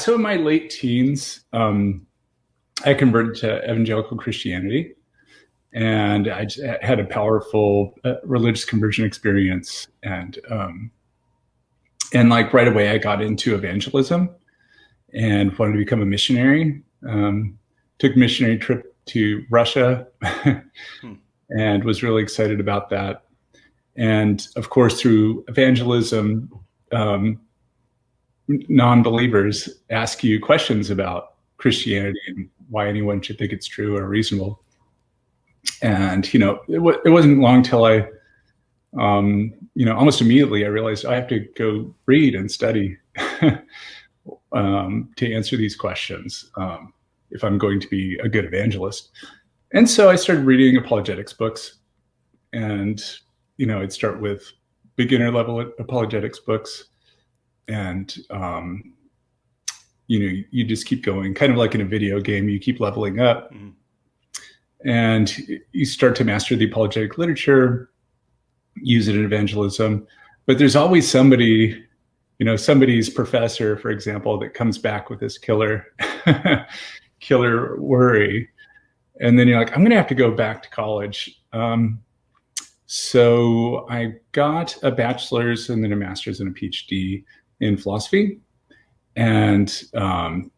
So in my late teens, I converted to evangelical Christianity, and I just had a powerful religious conversion experience. And like right away, I got into evangelism and wanted to become a missionary. Took a missionary trip to Russia and was really excited about that. And of course, through evangelism, non-believers ask you questions about Christianity and why anyone should think it's true or reasonable. And, it wasn't long till almost immediately I realized I have to go read and study to answer these questions if I'm going to be a good evangelist. And so I started reading apologetics books, and, I'd start with beginner level apologetics books. And, you just keep going, kind of like in a video game, you keep leveling up. Mm-hmm. And you start to master the apologetic literature, use it in evangelism. But there's always somebody, somebody's professor, for example, that comes back with this killer worry. And then you're like, I'm going to have to go back to college. So I got a bachelor's and then a master's and a PhD in philosophy. And I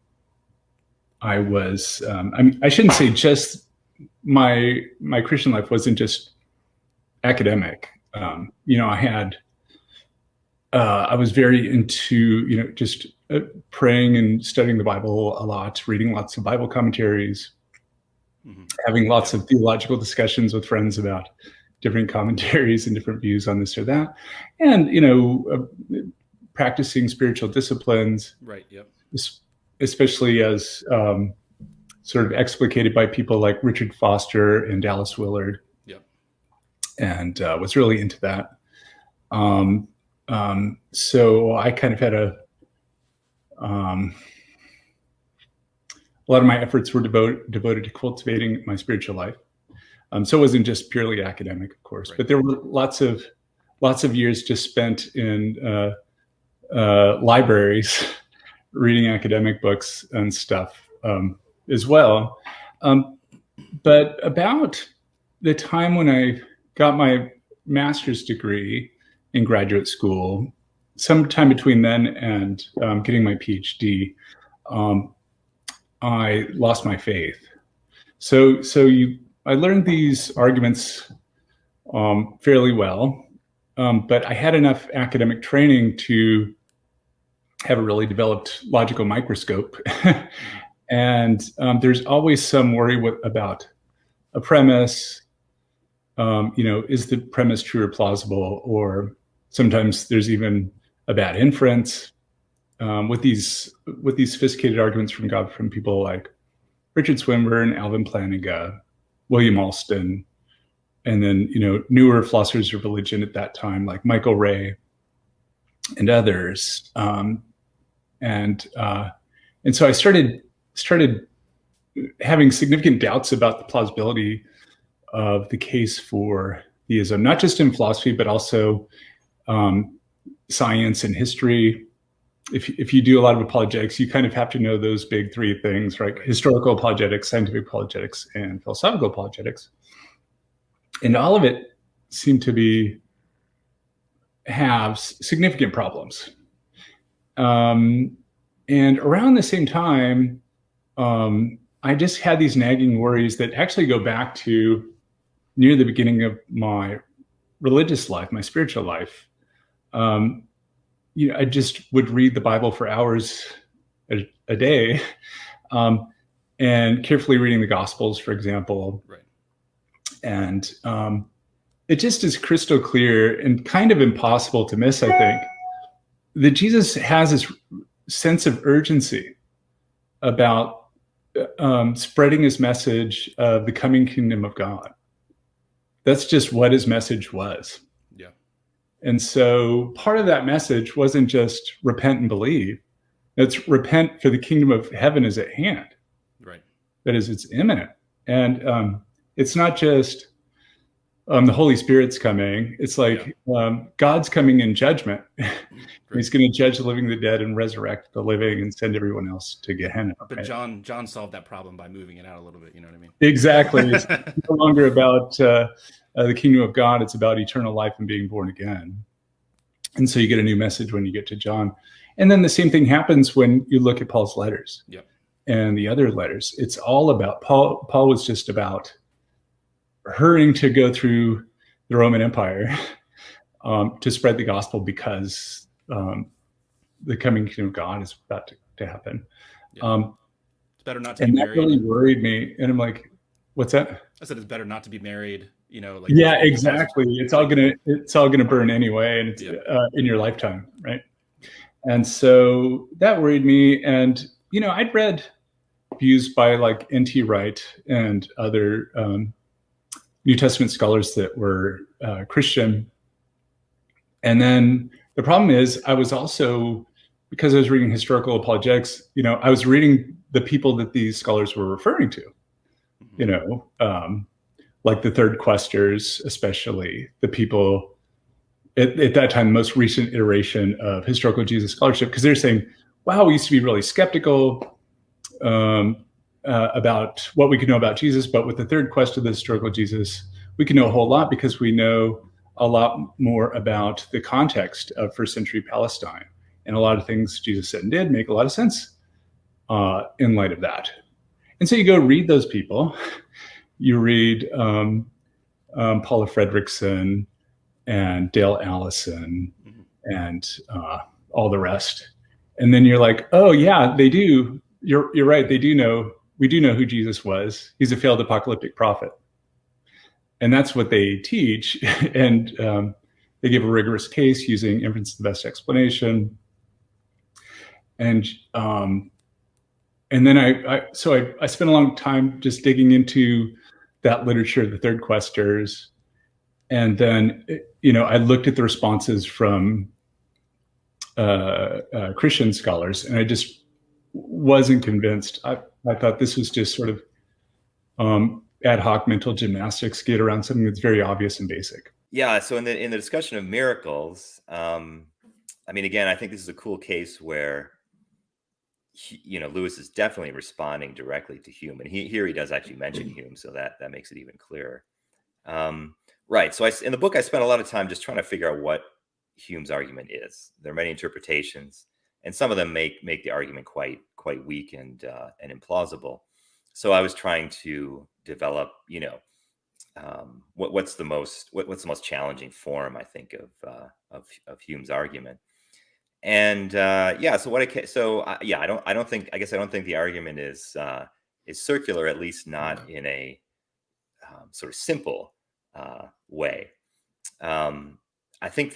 was, I shouldn't say just my Christian life wasn't just academic. I was very into, just praying and studying the Bible a lot, reading lots of Bible commentaries, having lots of theological discussions with friends about different commentaries and different views on this or that. And, practicing spiritual disciplines, right? Yep. Especially as sort of explicated by people like Richard Foster and Dallas Willard. Yep. And was really into that. So I kind of had a lot of my efforts were devoted to cultivating my spiritual life. So it wasn't just purely academic, of course, right. But there were lots of years just spent in libraries reading academic books and stuff as well. But about the time when I got my master's degree in graduate school, sometime between then and getting my PhD, I lost my faith. So I learned these arguments fairly well, but I had enough academic training to have a really developed logical microscope. And there's always some worry about a premise. Is the premise true or plausible? Or sometimes there's even a bad inference with these sophisticated arguments from people like Richard Swinburne, Alvin Plantinga, William Alston, and then newer philosophers of religion at that time like Michael Ray and others. And so I started having significant doubts about the plausibility of the case for theism, not just in philosophy, but also science and history. If you do a lot of apologetics, you kind of have to know those big three things, right? Historical apologetics, scientific apologetics, and philosophical apologetics. And all of it seemed to have significant problems. And around the same time, I just had these nagging worries that actually go back to near the beginning of my religious life, my spiritual life. I just would read the Bible for hours a day, and carefully reading the Gospels, for example. Right. And it just is crystal clear and kind of impossible to miss, I think, that Jesus has this sense of urgency about spreading his message of the coming kingdom of God. That's just what his message was. Yeah. And so part of that message wasn't just repent and believe. It's repent, for the kingdom of heaven is at hand. Right. That is, it's imminent. And it's not just the Holy Spirit's coming. It's like God's coming in judgment. He's going to judge the living, the dead, and resurrect the living, and send everyone else to Gehenna. But right? John solved that problem by moving it out a little bit. You know what I mean? Exactly. It's no longer about the kingdom of God. It's about eternal life and being born again. And so you get a new message when you get to John. And then the same thing happens when you look at Paul's letters and the other letters. It's all about Paul. Paul was just about hurrying to go through the Roman Empire to spread the gospel, because the coming kingdom of God is about to happen. It's better not to be And married. that really worried me. And I'm like, what's that? I said it's better not to be married. You know, like yeah, exactly. It's all gonna burn anyway, and it's in your lifetime, right? And so that worried me. And I'd read views by like N.T. Wright and other New Testament scholars that were Christian. And then the problem is, I was also, because I was reading historical apologetics, I was reading the people that these scholars were referring to, like the third questers, especially the people at that time, the most recent iteration of historical Jesus scholarship, because they're saying, wow, we used to be really skeptical about what we could know about Jesus, but with the third quest of the historical Jesus, we can know a whole lot, because we know a lot more about the context of first century Palestine. And a lot of things Jesus said and did make a lot of sense in light of that. And so you go read those people. You read Paula Fredrickson and Dale Allison and all the rest. And then you're like, oh yeah, they do. You're right. They do know. We do know who Jesus was. He's a failed apocalyptic prophet. And that's what they teach. And they give a rigorous case using inference the best explanation. And then I spent a long time just digging into that literature, the third questers. And then, I looked at the responses from Christian scholars, and I just wasn't convinced. I thought this was just sort of ad hoc mental gymnastics, get around something that's very obvious and basic. Yeah. So in the discussion of miracles, again, I think this is a cool case where Lewis is definitely responding directly to Hume, and he does actually mention Hume, so that makes it even clearer. Right. So in the book, I spent a lot of time just trying to figure out what Hume's argument is. There are many interpretations, and some of them make the argument quite weak and implausible. So I was trying to develop, what's the most challenging form, I think, of Hume's argument. And I don't think the argument is circular, at least not in a sort of simple way. I think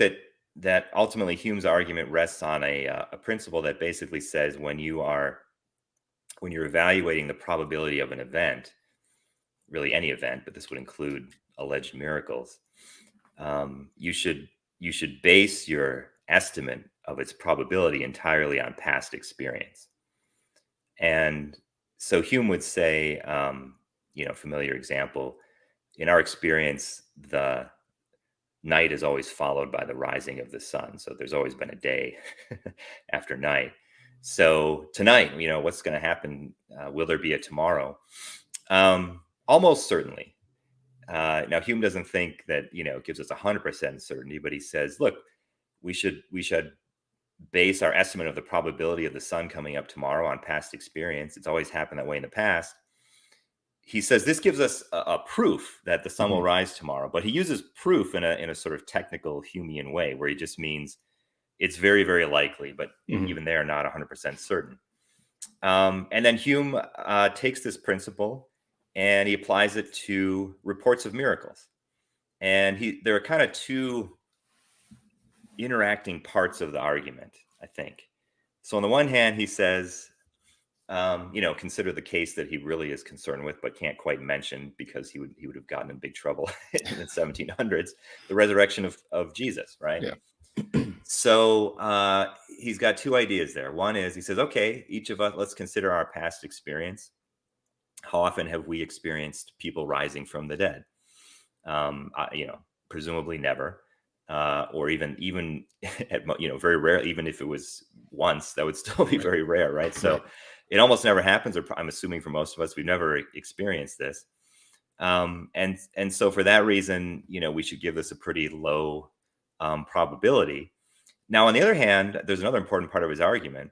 that ultimately Hume's argument rests on a principle that basically says when you're evaluating the probability of an event, really any event, but this would include alleged miracles, you should base your estimate of its probability entirely on past experience. And so Hume would say, familiar example, in our experience, the night is always followed by the rising of the sun. So there's always been a day after night. So tonight, what's going to happen? Will there be a tomorrow? Almost certainly. Now, Hume doesn't think that, it gives us 100% certainty, but he says, look, we should base our estimate of the probability of the sun coming up tomorrow on past experience. It's always happened that way in the past. He says this gives us a proof that the sun will rise tomorrow, but he uses proof in a sort of technical Humean way, where he just means it's very, very likely, but even they're not 100% certain. And then Hume takes this principle and he applies it to reports of miracles. And there are kind of two interacting parts of the argument, I think. So on the one hand, he says, consider the case that he really is concerned with, but can't quite mention because he would have gotten in big trouble in the 1700s, the resurrection of Jesus, right? Yeah. So he's got two ideas there. One is he says, okay, each of us, let's consider our past experience. How often have we experienced people rising from the dead? presumably never, or even at very rare. Even if it was once, that would still be very rare, right? So it almost never happens, or I'm assuming for most of us, we've never experienced this. And so for that reason, we should give this a pretty low probability. Now, on the other hand, there's another important part of his argument.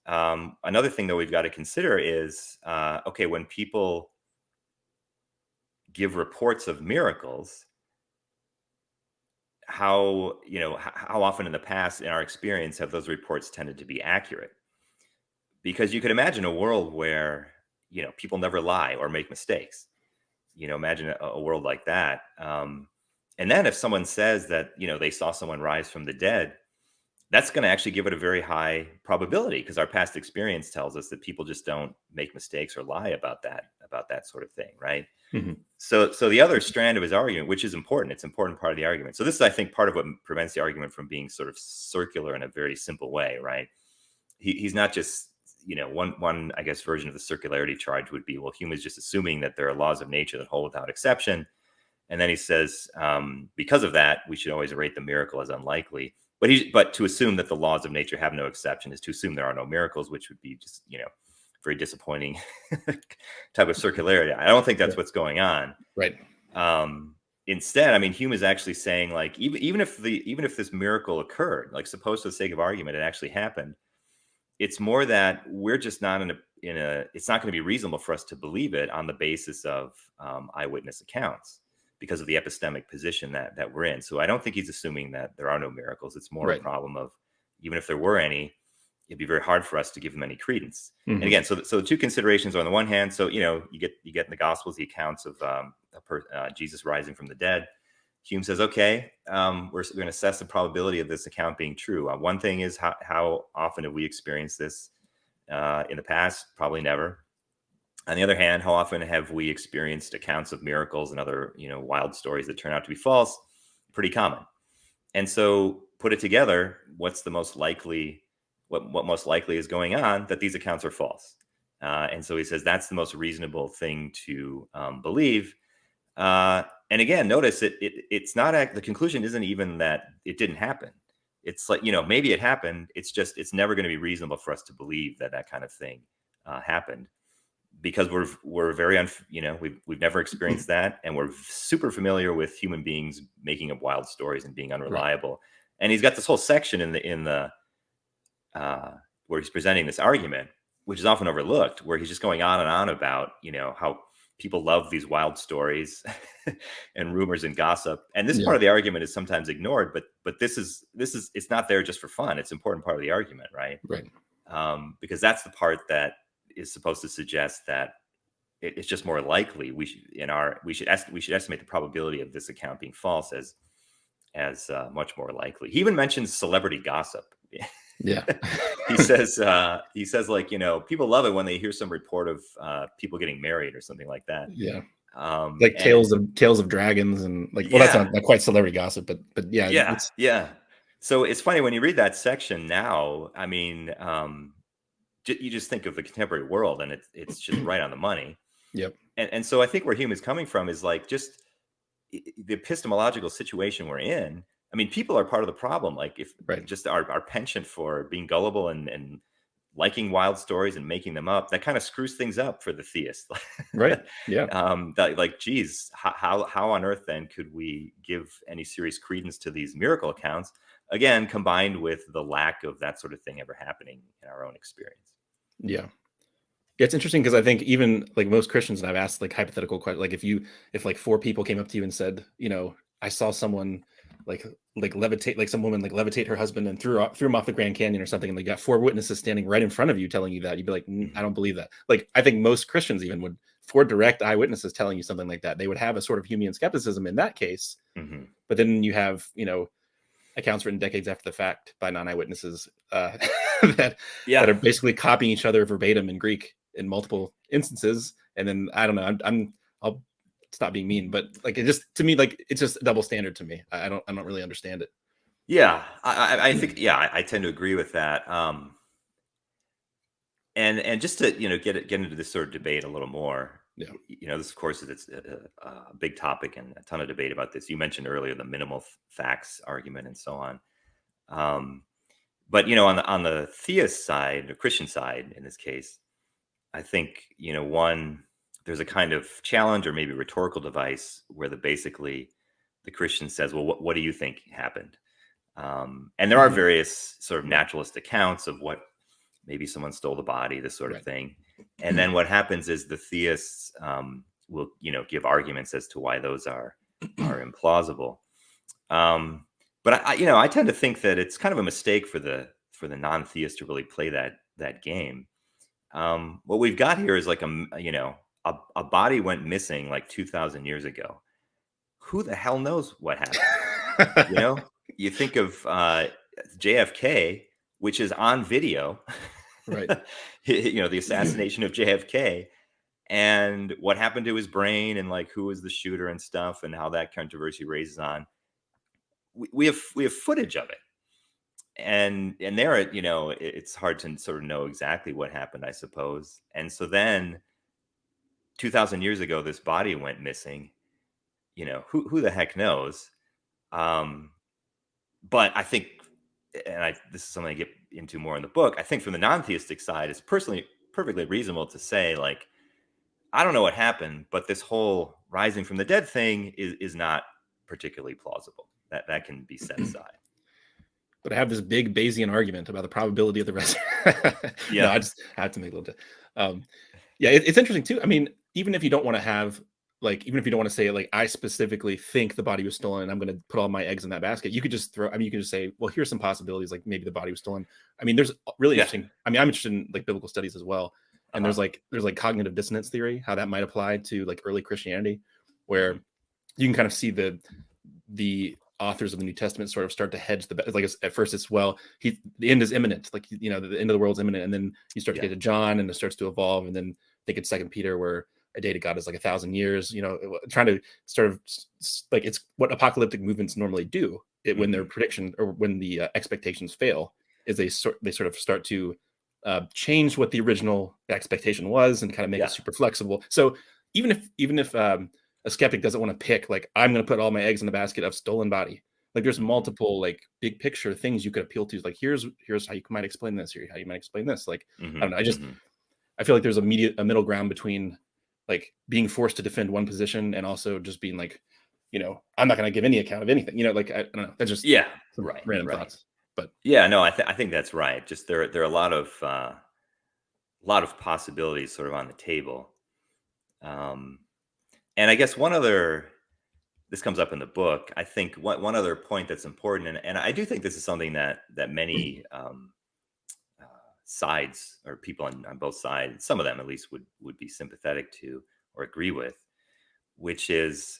Another thing that we've got to consider is, okay, when people give reports of miracles, how often in the past, in our experience, have those reports tended to be accurate? Because you could imagine a world where, people never lie or make mistakes. Imagine a world like that. And then if someone says that, they saw someone rise from the dead, that's going to actually give it a very high probability, because our past experience tells us that people just don't make mistakes or lie about that sort of thing, right? Mm-hmm. So the other strand of his argument, which is important, it's an important part of the argument. So this is, I think, part of what prevents the argument from being sort of circular in a very simple way, right? He's not just, one, I guess, version of the circularity charge would be, well, Hume is just assuming that there are laws of nature that hold without exception. And then he says, because of that, we should always rate the miracle as unlikely. But to assume that the laws of nature have no exception is to assume there are no miracles, which would be just, very disappointing type of circularity. I don't think that's what's going on. Right. Instead, I mean, Hume is actually saying, like, even if this miracle occurred, like, suppose for the sake of argument, it actually happened, it's more that we're just not it's not going to be reasonable for us to believe it on the basis of eyewitness accounts, because of the epistemic position that we're in. So I don't think he's assuming that there are no miracles. It's more a problem of, even if there were any, it'd be very hard for us to give them any credence. Mm-hmm. And again, so the two considerations are, on the one hand, so you get in the Gospels the accounts of Jesus rising from the dead. Hume says, okay, we're going to assess the probability of this account being true. One thing is, how often have we experienced this in the past? Probably never. On the other hand, how often have we experienced accounts of miracles and other, wild stories that turn out to be false? Pretty common. And so put it together, what's the most likely, what most likely is going on? That these accounts are false. And so he says that's the most reasonable thing to believe. And again, notice it's not, the conclusion isn't even that it didn't happen. It's like, maybe it happened. It's just, it's never going to be reasonable for us to believe that kind of thing happened. Because we're very, we've never experienced that, and we're super familiar with human beings making up wild stories and being unreliable. Right. And he's got this whole section in the where he's presenting this argument, which is often overlooked, where he's just going on and on about, how people love these wild stories and rumors and gossip. And this part of the argument is sometimes ignored, but this is it's not there just for fun. It's an important part of the argument, right? Right. Because that's the part that is supposed to suggest that it's just more likely we should estimate the probability of this account being false as much more likely. He even mentions celebrity gossip. Yeah. he says like, people love it when they hear some report of people getting married or something like that. Yeah. Like tales of dragons and like, well, that's not quite celebrity gossip, but yeah. Yeah. So it's funny when you read that section now, I mean, you just think of the contemporary world, and it's just right on the money. Yep. And so I think where Hume is coming from is like just the epistemological situation we're in. I mean, people are part of the problem. Like if just our penchant for being gullible and liking wild stories and making them up, that kind of screws things up for the theist. Right. Yeah. Like, geez, how on earth then could we give any serious credence to these miracle accounts? Again, combined with the lack of that sort of thing ever happening in our own experience. Yeah. It's interesting because I think even like most Christians, and I've asked like hypothetical questions, like if like 4 people came up to you and said, I saw someone like levitate, like some woman like levitate her husband and threw him off the Grand Canyon or something, and they got 4 witnesses standing right in front of you telling you that, you'd be like, I don't believe that. Like, I think most Christians even would, 4 direct eyewitnesses telling you something like that, they would have a sort of Humean skepticism in that case. Mm-hmm. But then you have, accounts written decades after the fact by non-eyewitnesses that are basically copying each other verbatim in Greek in multiple instances. And then I don't know, I'll stop being mean, but like, it just, to me, like, it's just a double standard to me. I don't really understand it. Yeah. I think, I tend to agree with that. And just to, get into this sort of debate a little more, This of course it's a big topic and a ton of debate about this. You mentioned earlier the minimal facts argument and so on. But on the theist side, the Christian side in this case, I think there's a kind of challenge or maybe rhetorical device where basically the Christian says, well, what do you think happened? And there are various sort of naturalist accounts of what maybe someone stole the body, this sort of thing. And then what happens is the theists will give arguments as to why those are implausible. But I tend to think that it's kind of a mistake for the non-theist to really play that game. What we've got here is like a body went missing like 2,000 years ago. Who the hell knows what happened? You think of JFK, which is on video, right? The assassination of JFK, and what happened to his brain, and like who was the shooter and stuff, and how that controversy raises on. We have footage of it, and there, it's hard to sort of know exactly what happened, I suppose. And so then, 2,000 years ago, this body went missing. Who the heck knows? But I think, and this is something I get into more in the book, I think from the non-theistic side, it's personally perfectly reasonable to say, like, I don't know what happened, but this whole rising from the dead thing is not particularly plausible. That can be set aside. But I have this big Bayesian argument about the probability of the rest. Yeah, no, I have to make a little bit. It's interesting too. I mean, even if you don't want to have, like, even if you don't want to say, like, I specifically think the body was stolen and I'm going to put all my eggs in that basket, you could just you can just say, well, here's some possibilities, like maybe the body was stolen. I mean, there's really interesting. I mean, I'm interested in like biblical studies as well. And there's like cognitive dissonance theory, how that might apply to like early Christianity, where you can kind of see the authors of the New Testament sort of start to hedge like at first it's, well, the end is imminent, like, the end of the world's imminent. And then you start to get to John and it starts to evolve. And then I think it's 2 Peter where a day to God is like 1,000 years, trying to sort of like, it's what apocalyptic movements normally do when their prediction or when the expectations fail, is they sort of start to change what the original expectation was and kind of make it super flexible. So even if a skeptic doesn't want to pick, like, I'm going to put all my eggs in the basket of stolen body, like there's multiple like big picture things you could appeal to. Like, here's how you might explain this, or how you might explain this. Like, I don't know. I feel like there's a middle ground between like being forced to defend one position and also just being like, I'm not going to give any account of anything. Like, I don't know. That's just random thoughts. But no, I think that's right. Just there are a lot of possibilities sort of on the table. And I guess this comes up in the book. I think one other point that's important, and I do think this is something that many sides, or people on both sides, some of them at least, would be sympathetic to or agree with, which is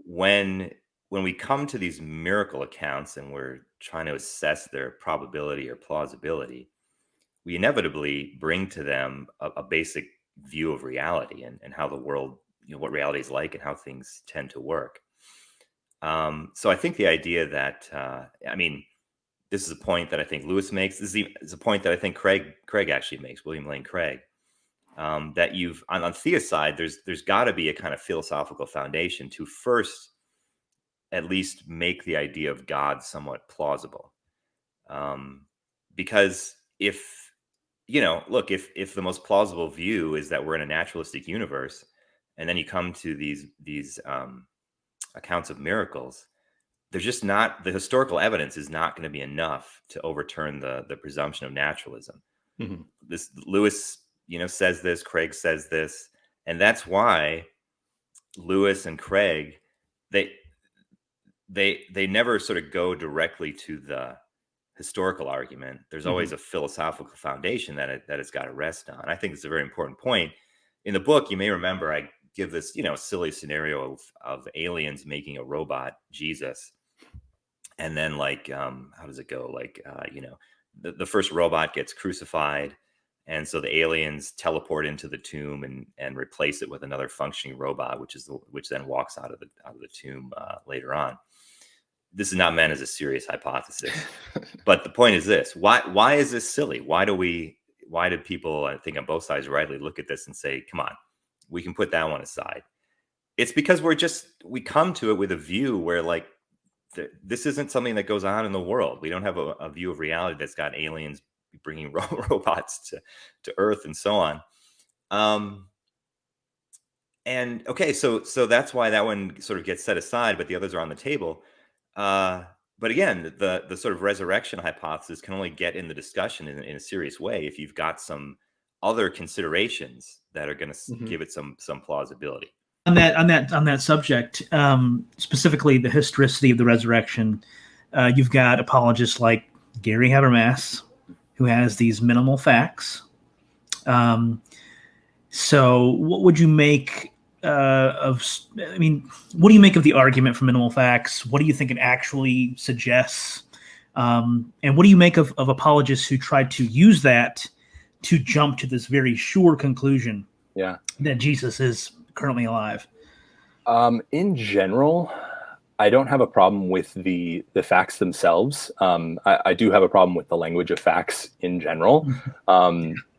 when we come to these miracle accounts and we're trying to assess their probability or plausibility, we inevitably bring to them a basic view of reality and how the world, what reality is like and how things tend to work. So I think the idea that, this is a point that I think Lewis makes. This is a point that I think Craig actually makes, William Lane Craig, that you've on theist side, there's got to be a kind of philosophical foundation to first at least make the idea of God somewhat plausible. Because if the most plausible view is that we're in a naturalistic universe, and then you come to these accounts of miracles, there's just not, the historical evidence is not going to be enough to overturn the presumption of naturalism. This Lewis, says this, Craig says this, and that's why Lewis and Craig, they never sort of go directly to the historical argument. There's always a philosophical foundation that it's got to rest on. I think it's a very important point. In the book, you may remember I give this, silly scenario of aliens making a robot, Jesus. And then like, how does it go? Like, the first robot gets crucified. And so the aliens teleport into the tomb and replace it with another functioning robot, which then walks out of the tomb later on. This is not meant as a serious hypothesis, but the point is this: why is this silly? Why do we why do people, I think on both sides rightly, look at this and say, come on, we can put that one aside? It's because we come to it with a view where like this isn't something that goes on in the world. We don't have a view of reality that's got aliens bringing robots to Earth and so on. And okay, so that's why that one sort of gets set aside, but the others are on the table. But again, the sort of resurrection hypothesis can only get in the discussion in a serious way if you've got some other considerations that are going to give it some plausibility. On that subject, specifically the historicity of the resurrection, you've got apologists like Gary Habermas, who has these minimal facts. So, what would you make what do you make of the argument for minimal facts? What do you think it actually suggests? And what do you make of apologists who try to use that to jump to this very sure conclusion that Jesus is currently alive? In general, I don't have a problem with the facts themselves. I do have a problem with the language of facts in general.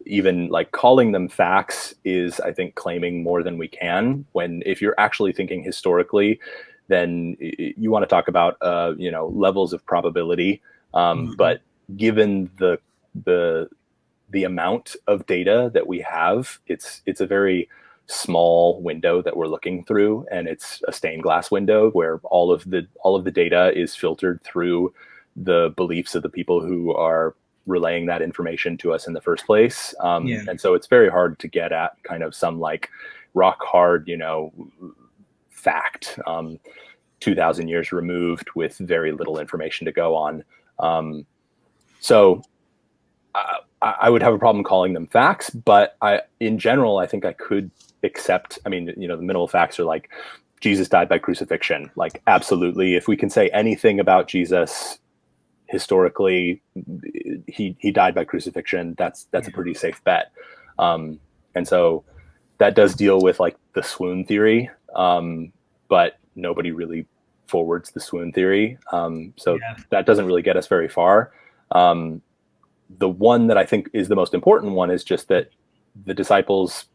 Even like calling them facts is, I think, claiming more than we can. When if you're actually thinking historically, then you want to talk about levels of probability. But given the amount of data that we have, it's a very small window that we're looking through, and it's a stained glass window where all of the data is filtered through the beliefs of the people who are relaying that information to us in the first place. And so it's very hard to get at kind of some like rock hard, fact, 2000 years removed with very little information to go on. So I would have a problem calling them facts, but in general, I think I could accept, the minimal facts are like Jesus died by crucifixion. Like, absolutely. If we can say anything about Jesus historically, he died by crucifixion. That's a pretty safe bet. And so that does deal with like the swoon theory. But nobody really forwards the swoon theory. That doesn't really get us very far. The one that I think is the most important one is just that the disciples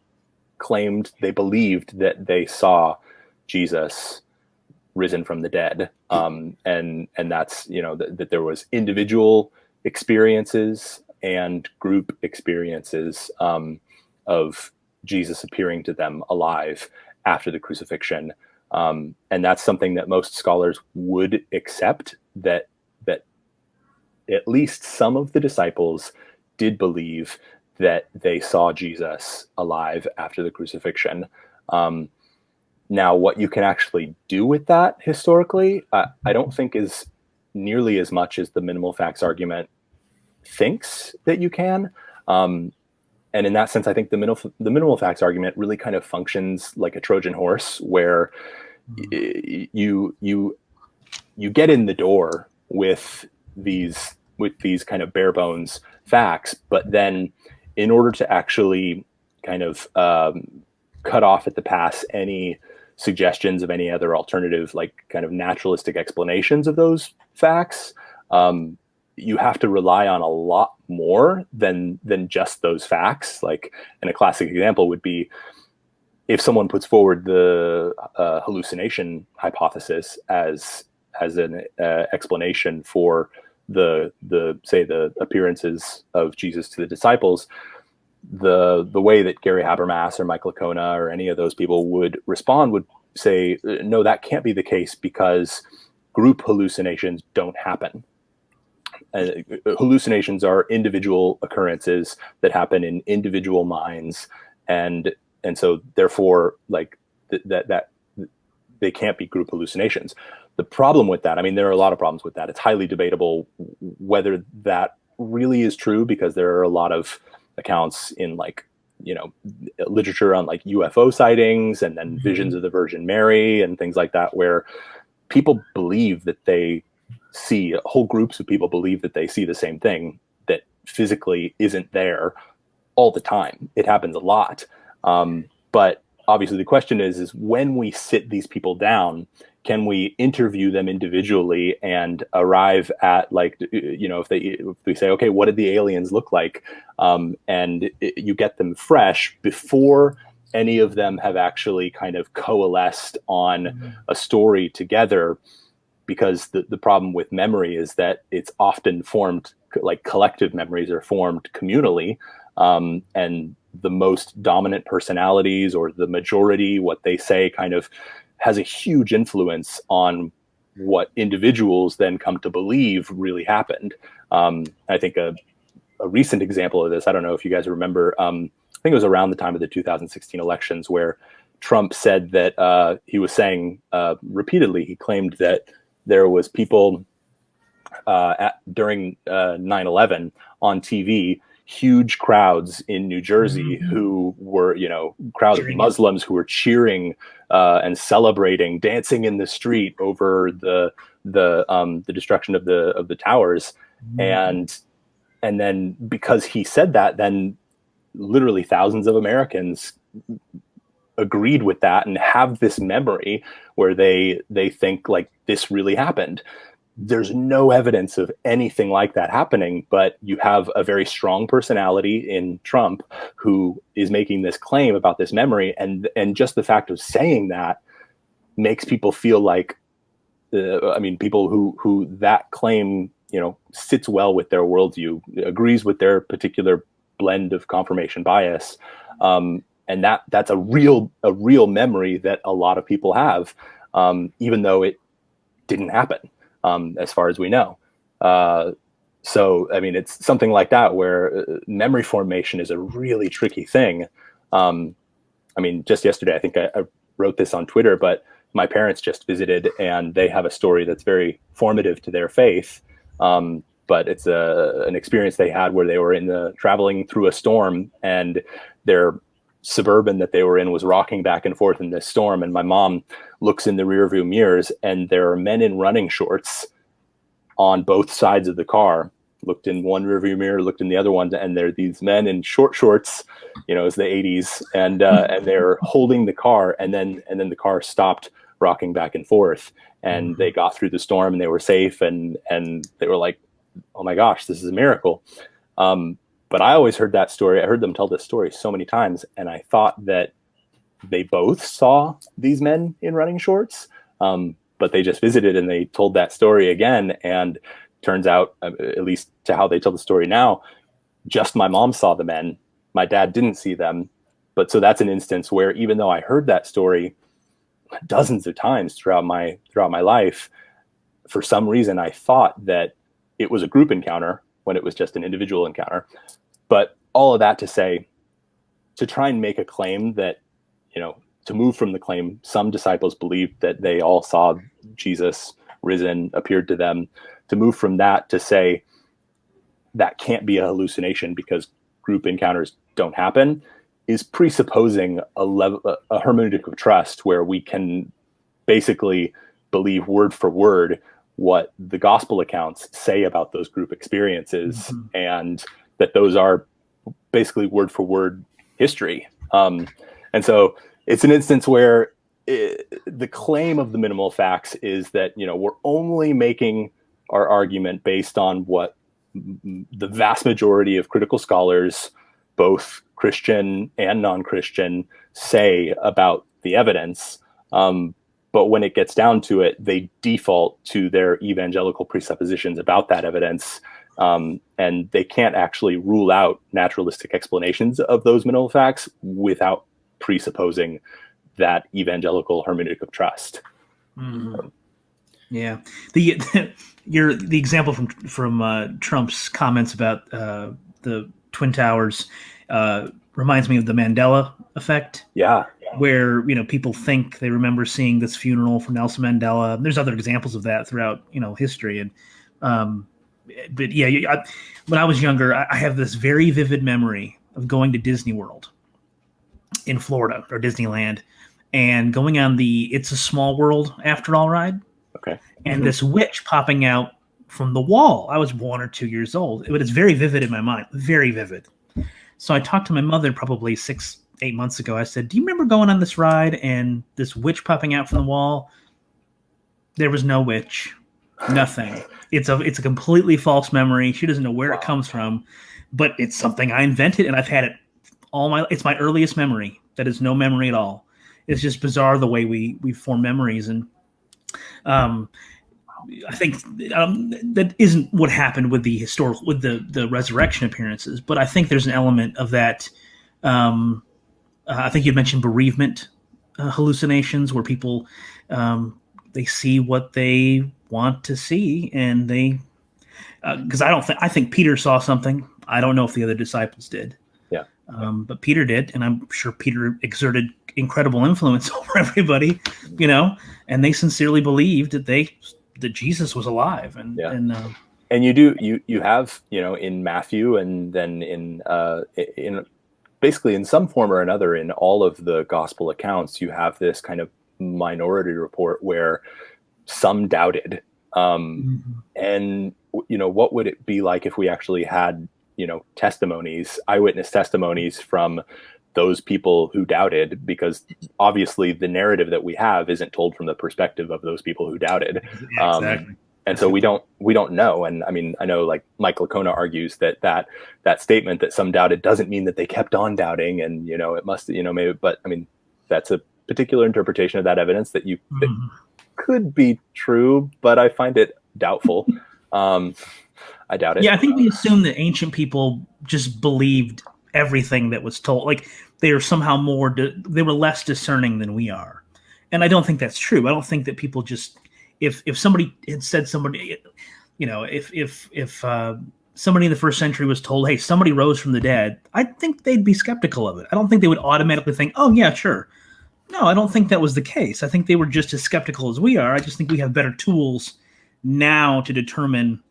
they believed that they saw Jesus risen from the dead. And that's, that there was individual experiences and group experiences of Jesus appearing to them alive after the crucifixion. And that's something that most scholars would accept, that at least some of the disciples did believe that they saw Jesus alive after the crucifixion. Now, what you can actually do with that historically, I don't think is nearly as much as the minimal facts argument thinks that you can. And in that sense, I think the minimal facts argument really kind of functions like a Trojan horse, where you get in the door with these kind of bare bones facts, but then in order to actually kind of cut off at the pass any suggestions of any other alternative, like kind of naturalistic explanations of those facts, you have to rely on a lot more than just those facts. Like, and a classic example would be if someone puts forward the hallucination hypothesis as an explanation for the appearances of Jesus to the disciples, the way that Gary Habermas or Michael Licona or any of those people would respond would say, no, that can't be the case because group hallucinations don't happen. Hallucinations are individual occurrences that happen in individual minds, and so therefore, like that they can't be group hallucinations. The problem with that, there are a lot of problems with that. It's highly debatable whether that really is true, because there are a lot of accounts in literature on like UFO sightings and then visions of the Virgin Mary and things like that, where people believe that they see, whole groups of people believe that they see the same thing that physically isn't there all the time. It happens a lot. But obviously the question is when we sit these people down can we interview them individually and arrive at, like, if we say, okay, what did the aliens look like? You get them fresh before any of them have actually kind of coalesced on a story together, because the problem with memory is that it's often formed, like collective memories are formed communally, and the most dominant personalities, or the majority, what they say kind of has a huge influence on what individuals then come to believe really happened. I think a recent example of this, I don't know if you guys remember, I think it was around the time of the 2016 elections, where Trump said that he was saying repeatedly, he claimed that there was people during 9/11 on TV, huge crowds in New Jersey who were, crowds of Muslims who were cheering and celebrating, dancing in the street over the destruction of the towers. And then because he said that, then literally thousands of Americans agreed with that and have this memory where they think like this really happened. There's no evidence of anything like that happening, but you have a very strong personality in Trump who is making this claim about this memory, and just the fact of saying that makes people feel like, people who that claim, sits well with their worldview, agrees with their particular blend of confirmation bias, and that's a real memory that a lot of people have, even though it didn't happen. As far as we know. So, it's something like that where memory formation is a really tricky thing. Just yesterday, I think I wrote this on Twitter, but my parents just visited and they have a story that's very formative to their faith. But it's an experience they had where they were traveling through a storm, and their Suburban that they were in was rocking back and forth in this storm, and my mom looks in the rearview mirrors and there are men in running shorts on both sides of the car. Looked in one rearview mirror, looked in the other one, and there are these men in short shorts, it's the 80s, and they're holding the car, and then the car stopped rocking back and forth, and they got through the storm and they were safe, and they were like, oh my gosh, this is a miracle. But I always heard that story. I heard them tell this story so many times, and I thought that they both saw these men in running shorts, but they just visited and they told that story again. And turns out, at least to how they tell the story now, just my mom saw the men. My dad didn't see them. But so that's an instance where, even though I heard that story dozens of times throughout my life, for some reason I thought that it was a group encounter when it was just an individual encounter. But all of that to say, to try and make a claim that, to move from the claim, some disciples believed that they all saw Jesus risen, appeared to them, to move from that to say that can't be a hallucination because group encounters don't happen, is presupposing a hermeneutic of trust where we can basically believe word for word what the gospel accounts say about those group experiences, and that those are basically word for word history. And so it's an instance where the claim of the minimal facts is that, we're only making our argument based on what the vast majority of critical scholars, both Christian and non-Christian, say about the evidence. But when it gets down to it, they default to their evangelical presuppositions about that evidence. And they can't actually rule out naturalistic explanations of those minimal facts without presupposing that evangelical hermeneutic of trust. Yeah, the example from Trump's comments about the Twin Towers reminds me of the Mandela effect. Yeah. Where people think they remember seeing this funeral for Nelson Mandela. There's other examples of that throughout history, and but yeah, when I was younger, I have this very vivid memory of going to Disney World in Florida, or Disneyland, and going on the "It's a Small World" After All ride. Okay. And this witch popping out from the wall. I was 1 or 2 years old, but it's very vivid in my mind, very vivid. So I talked to my mother probably 6-8 months ago. I said, "Do you remember going on this ride and this witch popping out from the wall?" There was no witch. Nothing. It's a completely false memory. She doesn't know where it comes from, but it's something I invented, and I've had it it's my earliest memory. That is no memory at all. It's just bizarre the way we form memories, and I think that isn't what happened with the resurrection appearances, but I think there's an element of that. I think you mentioned bereavement hallucinations, where people they see what they want to see, and they because I think Peter saw something. I don't know if the other disciples did. Yeah. But Peter did, and I'm sure Peter exerted incredible influence over everybody, and they sincerely believed that Jesus was alive, and you have in Matthew, and then in basically in some form or another in all of the gospel accounts, you have this kind of minority report where some doubted, and what would it be like if we actually had testimonies, eyewitness testimonies from those people who doubted, because obviously the narrative that we have isn't told from the perspective of those people who doubted. Exactly. And so we don't know. And I mean, I know like Mike Licona argues that statement that some doubted doesn't mean that they kept on doubting, and it must maybe, but I mean, that's a particular interpretation of that evidence that that could be true, but I find it doubtful. I doubt it. Yeah, I think we assume that ancient people just believed everything that was told. Like they are somehow they were less discerning than we are. And I don't think that's true. I don't think that people just, if somebody had said if somebody in the first century was told, hey, somebody rose from the dead, I think they'd be skeptical of it. I don't think they would automatically think, oh yeah, sure. No, I don't think that was the case. I think they were just as skeptical as we are. I just think we have better tools now to determine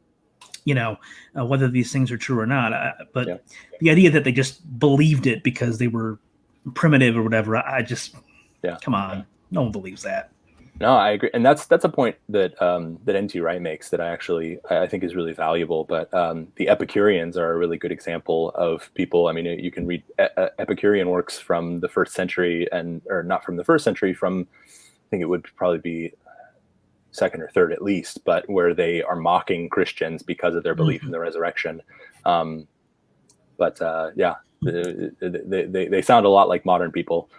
whether these things are true or not. But the idea that they just believed it because they were primitive or whatever, come on, no one believes that. No, I agree, and that's a point that that N.T. Wright makes that I think is really valuable. But the Epicureans are a really good example of people. I mean, you can read Epicurean works from the first century, or not from the first century, from I think it would probably be second or third at least, but where they are mocking Christians because of their belief in the resurrection. They sound a lot like modern people.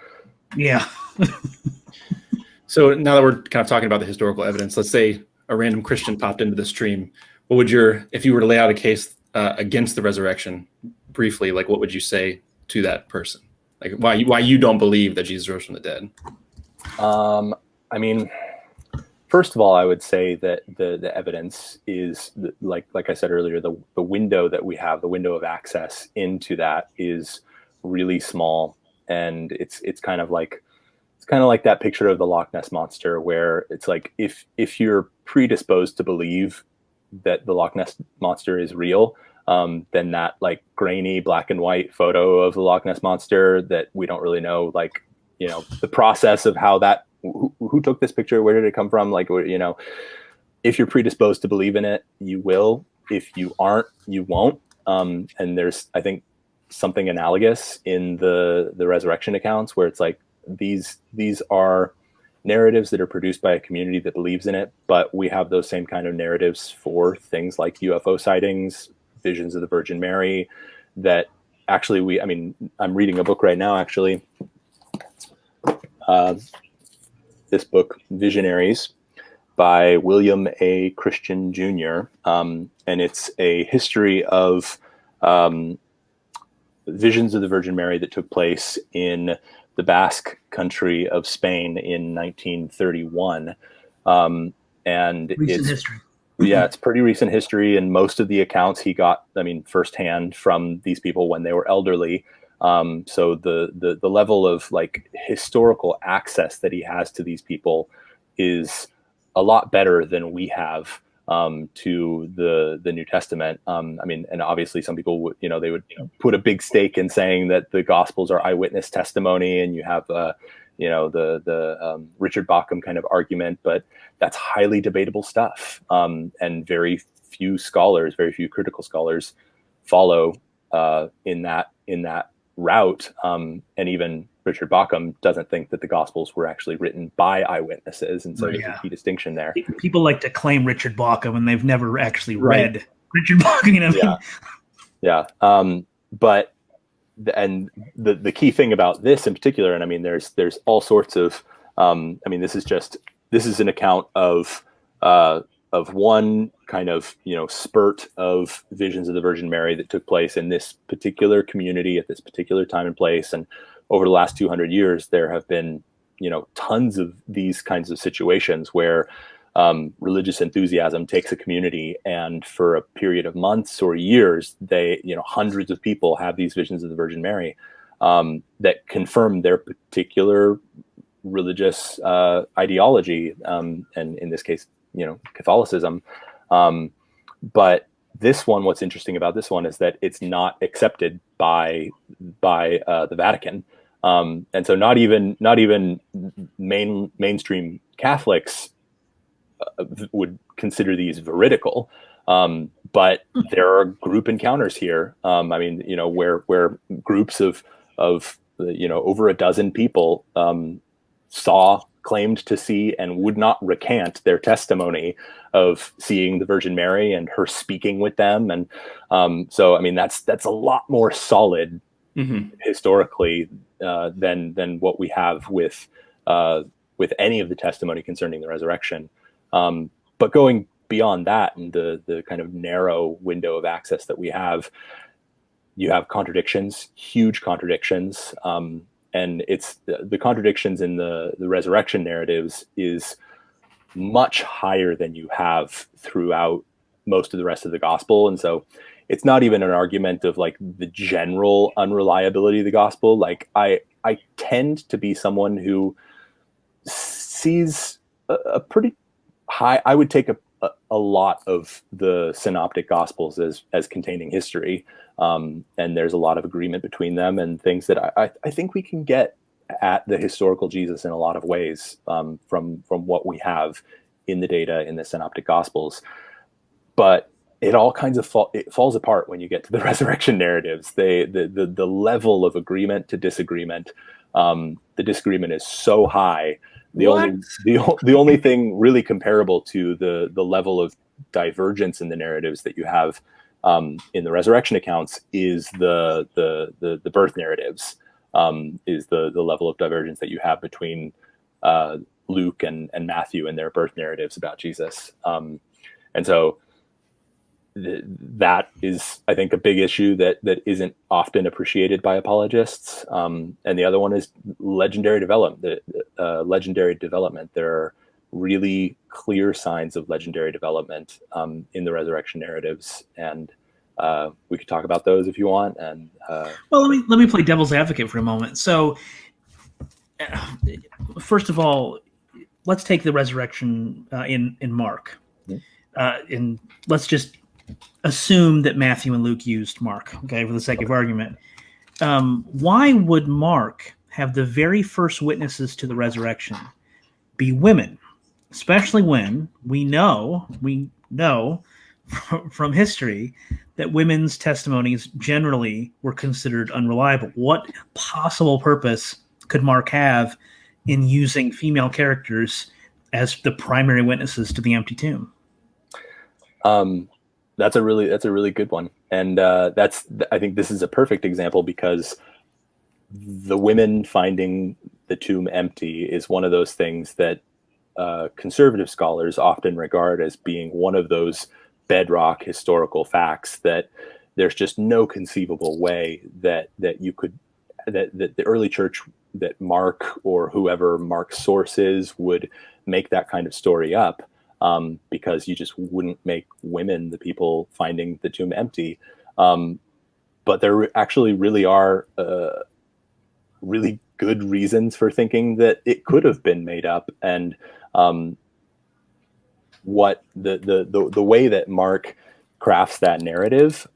Yeah. So now that we're kind of talking about the historical evidence, let's say a random Christian popped into the stream. What would if you were to lay out a case against the resurrection briefly, like what would you say to that person? Like why you don't believe that Jesus rose from the dead? I mean, first of all, I would say that the evidence is like I said earlier, the window that we have, the window of access into that is really small, and it's kind of like that picture of the Loch Ness monster, where it's like if you're predisposed to believe that the Loch Ness monster is real, then that like grainy black and white photo of the Loch Ness monster that we don't really know, like the process of how that. Who took this picture? Where did it come from? Like, if you're predisposed to believe in it, you will. If you aren't, you won't. And there's, I think, something analogous in the resurrection accounts where it's like these are narratives that are produced by a community that believes in it, but we have those same kind of narratives for things like UFO sightings, visions of the Virgin Mary, that actually I'm reading a book right now, actually. This book, Visionaries, by William A. Christian Jr., and it's a history of visions of the Virgin Mary that took place in the Basque country of Spain in 1931. And recent history. Yeah, it's pretty recent history, and most of the accounts he got, firsthand from these people when they were elderly. So the level of like historical access that he has to these people is a lot better than we have to the New Testament. And obviously some people would, they would put a big stake in saying that the Gospels are eyewitness testimony, and you have the Richard Bauckham kind of argument, but that's highly debatable stuff. And very few critical scholars follow in that route. And even Richard Bauckham doesn't think that the Gospels were actually written by eyewitnesses, and so Right, there's yeah. a key distinction there. People like to claim Richard Bauckham, and they've never actually read Richard Bauckham. You know what I mean? Yeah. But the key thing about this in particular, and I mean, there's all sorts of, I mean, this is an account of one kind of, spurt of visions of the Virgin Mary that took place in this particular community at this particular time and place. And over the last 200 years, there have been, tons of these kinds of situations where religious enthusiasm takes a community, and for a period of months or years, hundreds of people have these visions of the Virgin Mary that confirm their particular religious ideology, and in this case, Catholicism. But this one, what's interesting about this one is that it's not accepted by the Vatican, and so not even mainstream Catholics would consider these veridical, but there are group encounters here. I mean, where groups of over a dozen people claimed to see and would not recant their testimony of seeing the Virgin Mary and her speaking with them, and so I mean that's a lot more solid historically than what we have with any of the testimony concerning the resurrection. But going beyond that and the kind of narrow window of access that we have, you have contradictions, huge contradictions. And it's the contradictions in the resurrection narratives is much higher than you have throughout most of the rest of the gospel. And so it's not even an argument of like the general unreliability of the gospel. Like I tend to be someone who sees a pretty high, I would take a lot of the synoptic gospels as containing history. And there's a lot of agreement between them and things that I think we can get at the historical Jesus in a lot of ways, from what we have in the data in the synoptic gospels. But it all kinds of falls apart when you get to the resurrection narratives. The level of agreement to disagreement, the disagreement is so high. The only thing really comparable to the level of divergence in the narratives that you have in the resurrection accounts is the birth narratives, is the level of divergence that you have between Luke and Matthew and their birth narratives about Jesus. And so that is, I think, a big issue that isn't often appreciated by apologists. And the other one is legendary development. Legendary development. There are really clear signs of legendary development in the resurrection narratives, and we could talk about those if you want. And well, let me play devil's advocate for a moment. So, first of all, let's take the resurrection in Mark, and let's just assume that Matthew and Luke used Mark, okay, for the sake of argument. Why would Mark have the very first witnesses to the resurrection be women, especially when we know from history that women's testimonies generally were considered unreliable? What possible purpose could Mark have in using female characters as the primary witnesses to the empty tomb? That's a really good one. And I think this is a perfect example, because the women finding the tomb empty is one of those things that conservative scholars often regard as being one of those bedrock historical facts that there's just no conceivable way that the early church, that Mark or whoever Mark's source is, would make that kind of story up, because you just wouldn't make women the people finding the tomb empty. But there actually really are really good reasons for thinking that it could have been made up. And what the way that Mark crafts that narrative,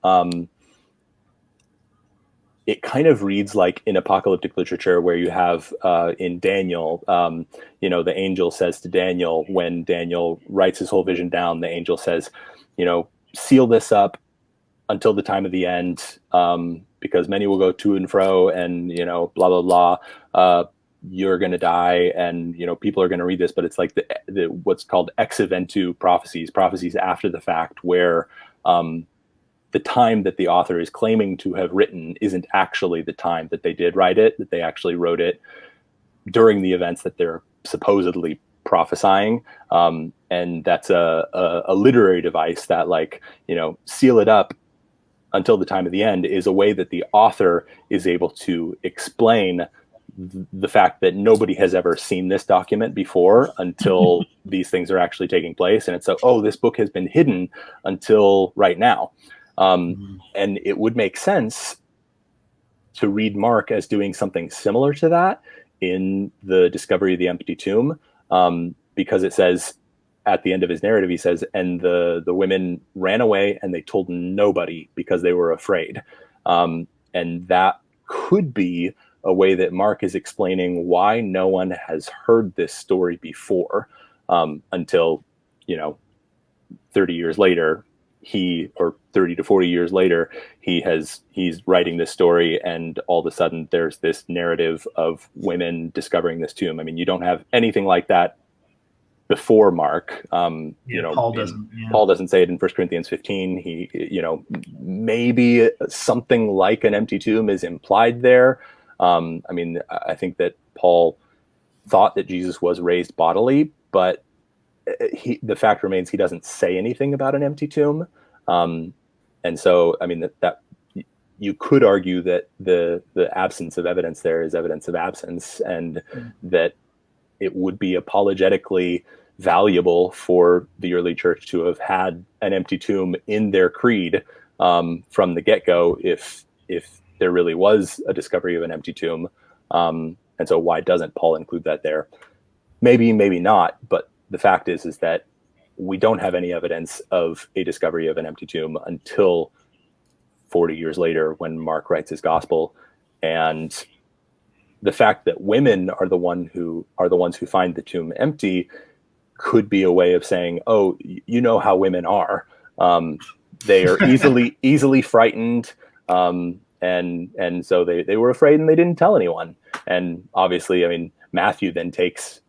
it kind of reads like in apocalyptic literature, where you have in Daniel, the angel says to Daniel, when Daniel writes his whole vision down, the angel says, seal this up until the time of the end, because many will go to and fro, and blah blah blah. You're going to die, and people are going to read this, but it's like the what's called ex eventu prophecies after the fact, where the time that the author is claiming to have written isn't actually the time that they did write it, that they actually wrote it during the events that they're supposedly prophesying. And that's a literary device that, like, seal it up until the time of the end is a way that the author is able to explain the fact that nobody has ever seen this document before until these things are actually taking place. And it's this book has been hidden until right now. And it would make sense to read Mark as doing something similar to that in the discovery of the empty tomb, because it says at the end of his narrative, he says, and the women ran away and they told nobody because they were afraid. And that could be a way that Mark is explaining why no one has heard this story before, until 30 years later, or 30 to 40 years later, he's writing this story, and all of a sudden there's this narrative of women discovering this tomb. I mean, you don't have anything like that before Mark. Paul doesn't. Yeah. Paul doesn't say it in 1 Corinthians 15. He, maybe something like an empty tomb is implied there. I think that Paul thought that Jesus was raised bodily, but the fact remains he doesn't say anything about an empty tomb. And so, that you could argue that the absence of evidence there is evidence of absence, and that it would be apologetically valuable for the early church to have had an empty tomb in their creed from the get-go if there really was a discovery of an empty tomb. And so why doesn't Paul include that there? Maybe not, but the fact is that we don't have any evidence of a discovery of an empty tomb until 40 years later when Mark writes his gospel. And the fact that women are the ones who find the tomb empty could be a way of saying, oh, how women are. They are easily frightened. And so they were afraid and they didn't tell anyone. And obviously, Matthew then takes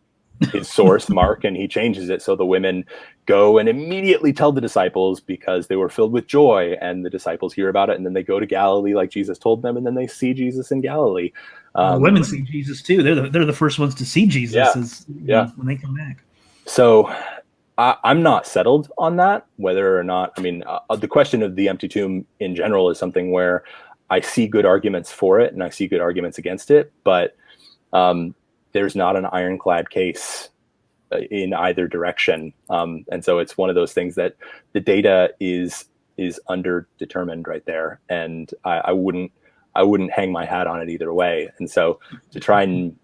his source, Mark, and he changes it so the women go and immediately tell the disciples because they were filled with joy, and the disciples hear about it, and then they go to Galilee like Jesus told them, and then they see Jesus in Galilee. The women see Jesus too. They're the first ones to see Jesus when they come back. So I'm not settled on that, whether or not, the question of the empty tomb in general is something where I see good arguments for it and I see good arguments against it, but there's not an ironclad case in either direction. And so it's one of those things that the data is underdetermined right there. And I wouldn't hang my hat on it either way. And so to try and,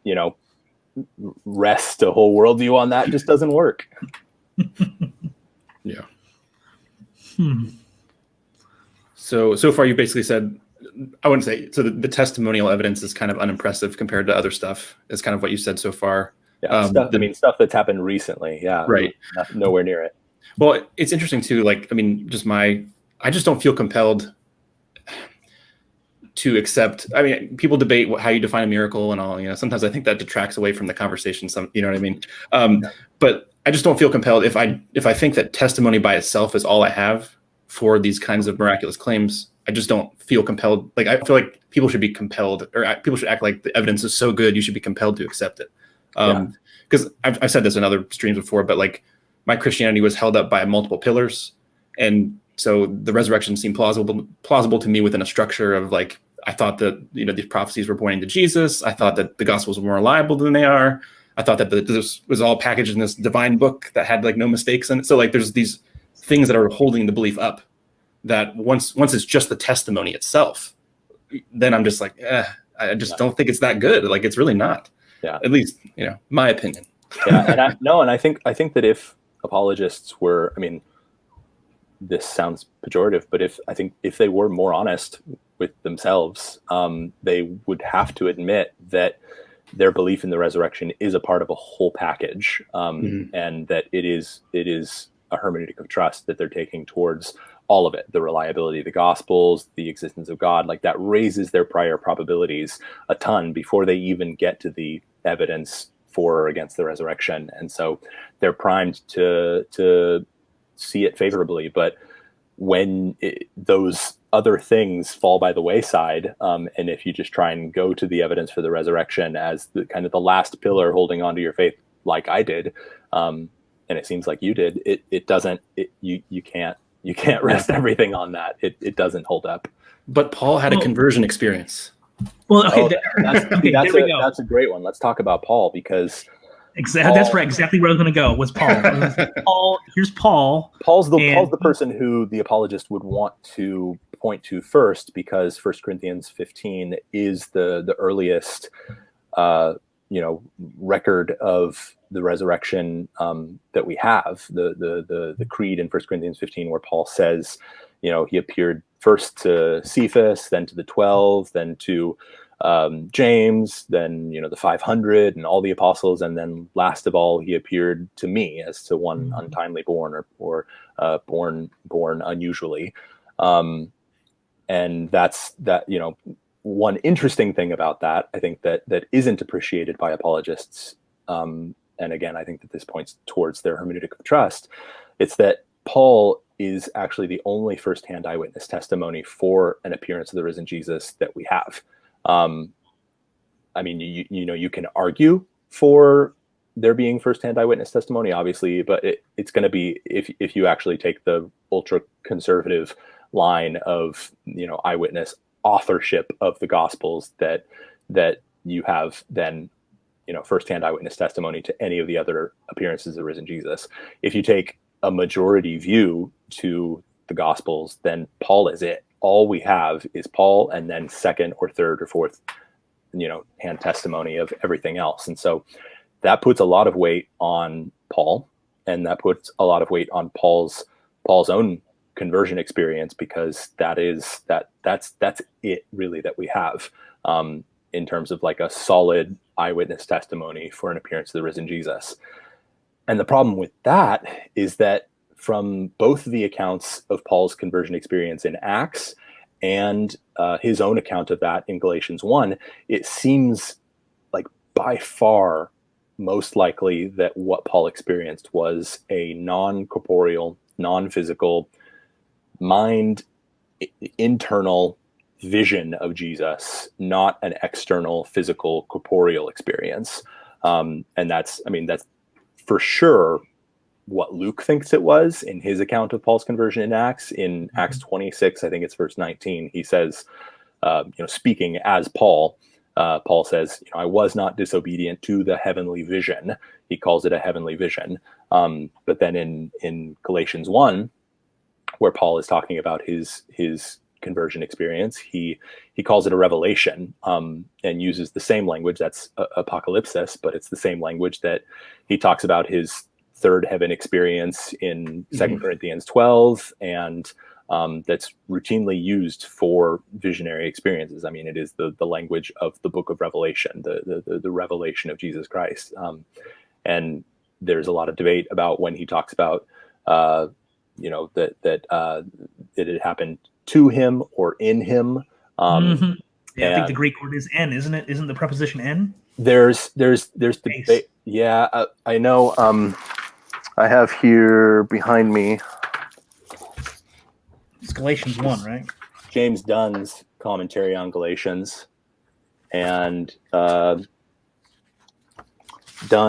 rest a whole worldview on that just doesn't work. Yeah. So far you've basically said, I wouldn't say, so the testimonial evidence is kind of unimpressive compared to other stuff. Is kind of what you said so far. Yeah, stuff that's happened recently. Yeah. Right. Nowhere near it. Well, it's interesting too. I just don't feel compelled to accept. People debate how you define a miracle and all. Sometimes I think that detracts away from the conversation. You know what I mean? But I just don't feel compelled if I think that testimony by itself is all I have for these kinds of miraculous claims. I just don't feel compelled. Like, I feel like people should be compelled, or people should act like the evidence is so good, you should be compelled to accept it. Because I've said this in other streams before, but like my Christianity was held up by multiple pillars. And so the resurrection seemed plausible to me within a structure of like, I thought that, these prophecies were pointing to Jesus. I thought that the gospels were more reliable than they are. I thought that this was all packaged in this divine book that had like no mistakes in it. So like there's these things that are holding the belief up, that once it's just the testimony itself, then I'm just like, I just don't think it's that good. Like, it's really not. Yeah. At least, my opinion. Yeah. And I think that if apologists were, this sounds pejorative, but if they were more honest with themselves, they would have to admit that their belief in the resurrection is a part of a whole package, and that it is a hermeneutic of trust that they're taking towards all of it, the reliability of the Gospels, the existence of God, like that raises their prior probabilities a ton before they even get to the evidence for or against the resurrection. And so they're primed to see it favorably. But when those other things fall by the wayside, and if you just try and go to the evidence for the resurrection as the kind of the last pillar holding on to your faith, like I did, and it seems like you did, you can't rest everything on that. It doesn't hold up. But Paul had a conversion experience. Well, okay, that's a great one. Let's talk about Paul, because that's right. Exactly where I was going to go was Paul. Here's Paul. Paul's the person who the apologist would want to point to first, because 1 Corinthians 15 is the earliest, record of the resurrection that we have. The creed in 1 Corinthians 15, where Paul says, he appeared first to Cephas, then to the 12, then to James, then the 500 and all the apostles, and then last of all he appeared to me as to one untimely born or born unusually. And that's one interesting thing about that, I think that isn't appreciated by apologists, and again I think that this points towards their hermeneutic of trust. It's that Paul is actually the only firsthand eyewitness testimony for an appearance of the risen Jesus that we have. I mean, you can argue for there being firsthand eyewitness testimony, obviously, but it's going to be, if you actually take the ultra conservative line of eyewitness authorship of the Gospels, that you have then firsthand eyewitness testimony to any of the other appearances of the risen Jesus. If you take a majority view to the Gospels, then Paul is it. All we have is Paul, and then second or third or fourth, hand testimony of everything else. And so that puts a lot of weight on Paul, and that puts a lot of weight on Paul's own conversion experience, because that's it really that we have in terms of like a solid eyewitness testimony for an appearance of the risen Jesus. And the problem with that is that from both the accounts of Paul's conversion experience in Acts and his own account of that in Galatians 1, it seems like by far most likely that what Paul experienced was a non-corporeal, non-physical, internal vision of Jesus, not an external, physical, corporeal experience. And that's for sure what Luke thinks it was in his account of Paul's conversion in Acts. In Acts 26, I think it's verse 19, he says, speaking as Paul, Paul says, I was not disobedient to the heavenly vision. He calls it a heavenly vision. But then in Galatians 1, where Paul is talking about his conversion experience, he calls it a revelation, and uses the same language. That's apocalypsis, but it's the same language that he talks about his third heaven experience in 2 Corinthians 12, and that's routinely used for visionary experiences. I mean, it is the language of the book of Revelation, the revelation of Jesus Christ. And there's a lot of debate about when he talks about that it had happened to him or in him. Yeah, I think the Greek word is "en," isn't it? Isn't the preposition "en"? There's debate. Yeah, I know. I have here behind me, It's Galatians 1, right? James Dunn's commentary on Galatians, and Dunn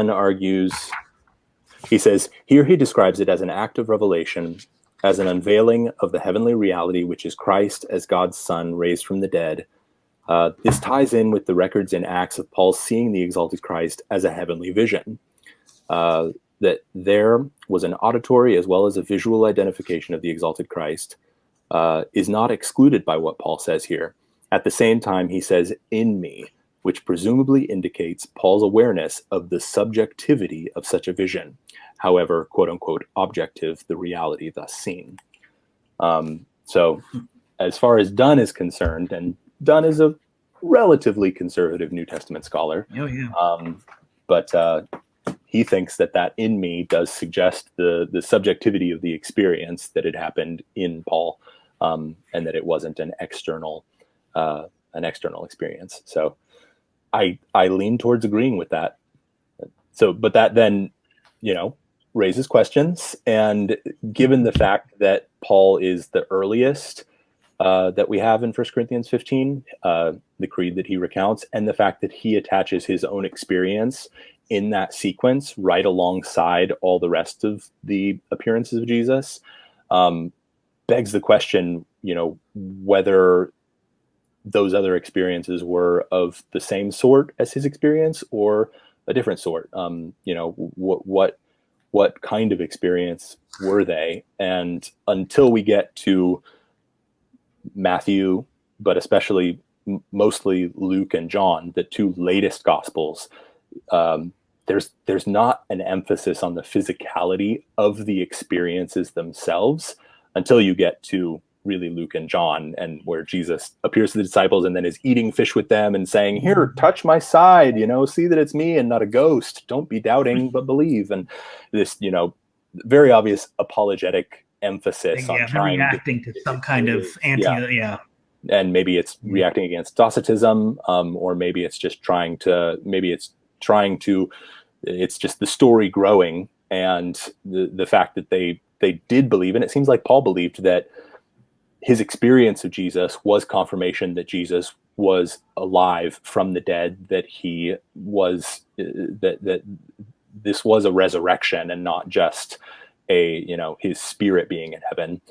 argues. He says, here he describes it as an act of revelation, as an unveiling of the heavenly reality, which is Christ as God's Son raised from the dead. This ties in with the records in Acts of Paul seeing the exalted Christ as a heavenly vision. That there was an auditory as well as a visual identification of the exalted Christ is not excluded by what Paul says here. At the same time, he says, in me, which presumably indicates Paul's awareness of the subjectivity of such a vision. However, quote unquote, objective, the reality thus seen. So as far as Dunn is concerned, and Dunn is a relatively conservative New Testament scholar. Oh, yeah. But he thinks that in me does suggest the subjectivity of the experience that had happened in Paul, and that it wasn't an external experience. So I lean towards agreeing with that. So, but that then, raises questions. And given the fact that Paul is the earliest that we have in 1 Corinthians 15, the creed that he recounts, and the fact that he attaches his own experience in that sequence right alongside all the rest of the appearances of Jesus, begs the question, whether those other experiences were of the same sort as his experience or a different sort. What kind of experience were they? And until we get to Matthew, but especially mostly Luke and John, the two latest gospels, there's not an emphasis on the physicality of the experiences themselves until you get to really Luke and John, and where Jesus appears to the disciples and then is eating fish with them and saying, "Here, touch my side, see that it's me and not a ghost. Don't be doubting, but believe." And this, very obvious apologetic emphasis on trying reacting to some kind of and maybe it's reacting against Docetism, or maybe it's just it's just the story growing, and the fact that they did believe, and it seems like Paul believed that his experience of Jesus was confirmation that Jesus was alive from the dead, that he was that this was a resurrection and not just his spirit being in heaven.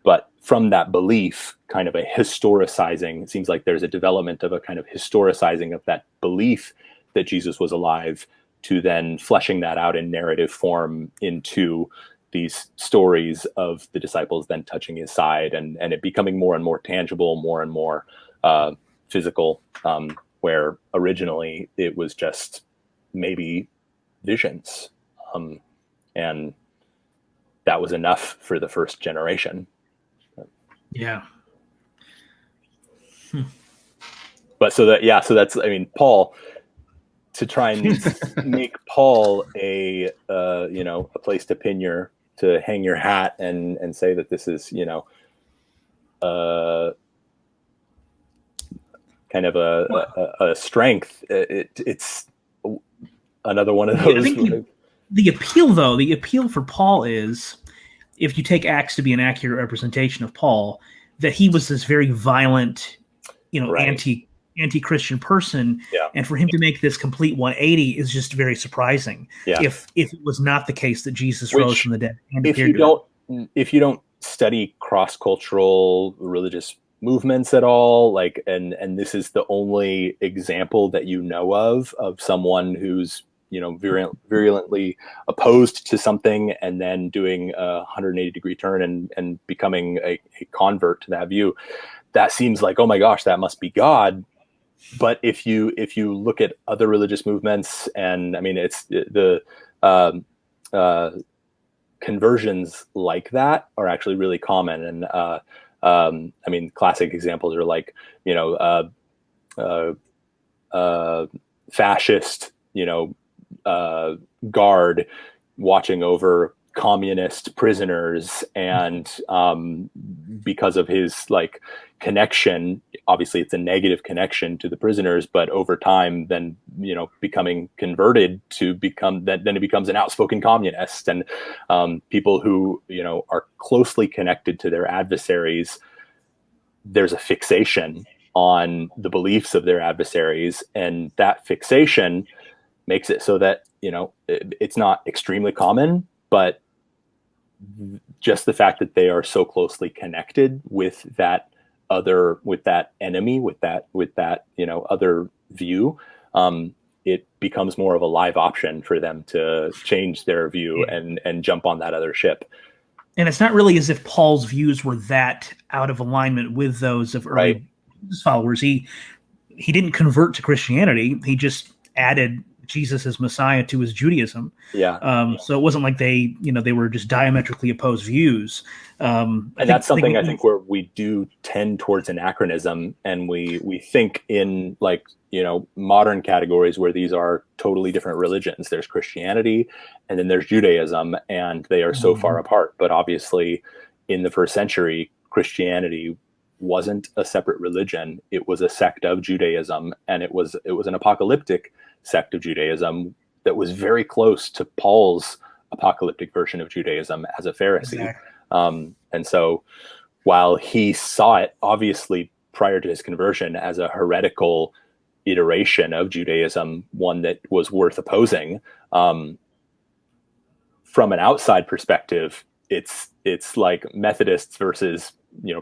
But from that belief, kind of a historicizing, it seems like there's a development of a kind of historicizing of that belief that Jesus was alive, to then fleshing that out in narrative form into these stories of the disciples then touching his side, and it becoming more and more tangible, more and more physical, where originally it was just maybe visions. And that was enough for the first generation. Yeah. But so that's, Paul, to try and make Paul a place to pin to hang your hat and say that this is, kind of a strength. It's another one of those. I think the appeal for Paul is, if you take Acts to be an accurate representation of Paul, that he was this very violent, anti-Christian person, and for him to make this complete 180 is just very surprising. Yeah. If it was not the case that Jesus rose from the dead, and if you don't study cross-cultural religious movements at all, and this is the only example that you know of someone who's virulently opposed to something and then doing a 180-degree turn and becoming a convert to that view, that seems like, oh my gosh, that must be God. But if you look at other religious movements, and it's the conversions like that are actually really common. And classic examples are fascist, guard watching over communist prisoners, and because of his connection, obviously it's a negative connection to the prisoners, but over time then becoming converted to become that, then it becomes an outspoken communist. And people who are closely connected to their adversaries, there's a fixation on the beliefs of their adversaries, and that fixation makes it so that it's not extremely common, but just the fact that they are so closely connected with that enemy, with that other view, it becomes more of a live option for them to change their view and jump on that other ship. And it's not really as if Paul's views were that out of alignment with those of early followers. He didn't convert to Christianity. He just added Jesus as Messiah to his Judaism. Yeah. So it wasn't like they were just diametrically opposed views. And that's something I think where we do tend towards anachronism, and we think in like, modern categories where these are totally different religions. There's Christianity and then there's Judaism, and they are so far apart. But obviously in the first century, Christianity wasn't a separate religion. It was a sect of Judaism, and it was an apocalyptic sect of Judaism that was very close to Paul's apocalyptic version of Judaism as a Pharisee. Exactly. And so while he saw it obviously prior to his conversion as a heretical iteration of Judaism, one that was worth opposing, from an outside perspective, it's like Methodists versus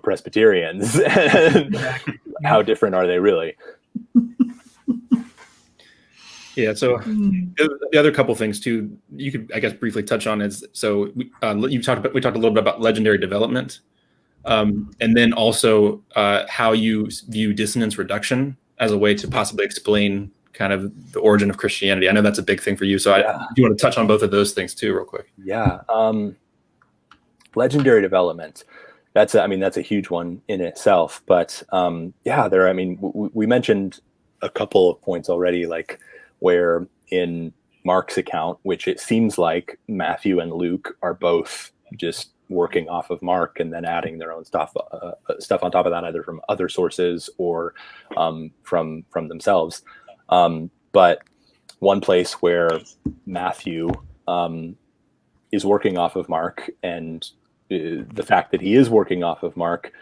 Presbyterians. How different are they really? Yeah. So the other couple things too, you could, I guess, briefly touch on is, so we talked a little bit about legendary development, and then also how you view dissonance reduction as a way to possibly explain kind of the origin of Christianity. I know that's a big thing for you. So do you want to touch on both of those things too, real quick? Yeah. Legendary development. That's a huge one in itself. But we mentioned a couple of points already, like where in Mark's account, which it seems like Matthew and Luke are both just working off of Mark and then adding their own stuff on top of that, either from other sources or from themselves. But one place where Matthew is working off of Mark, and the fact that he is working off of Mark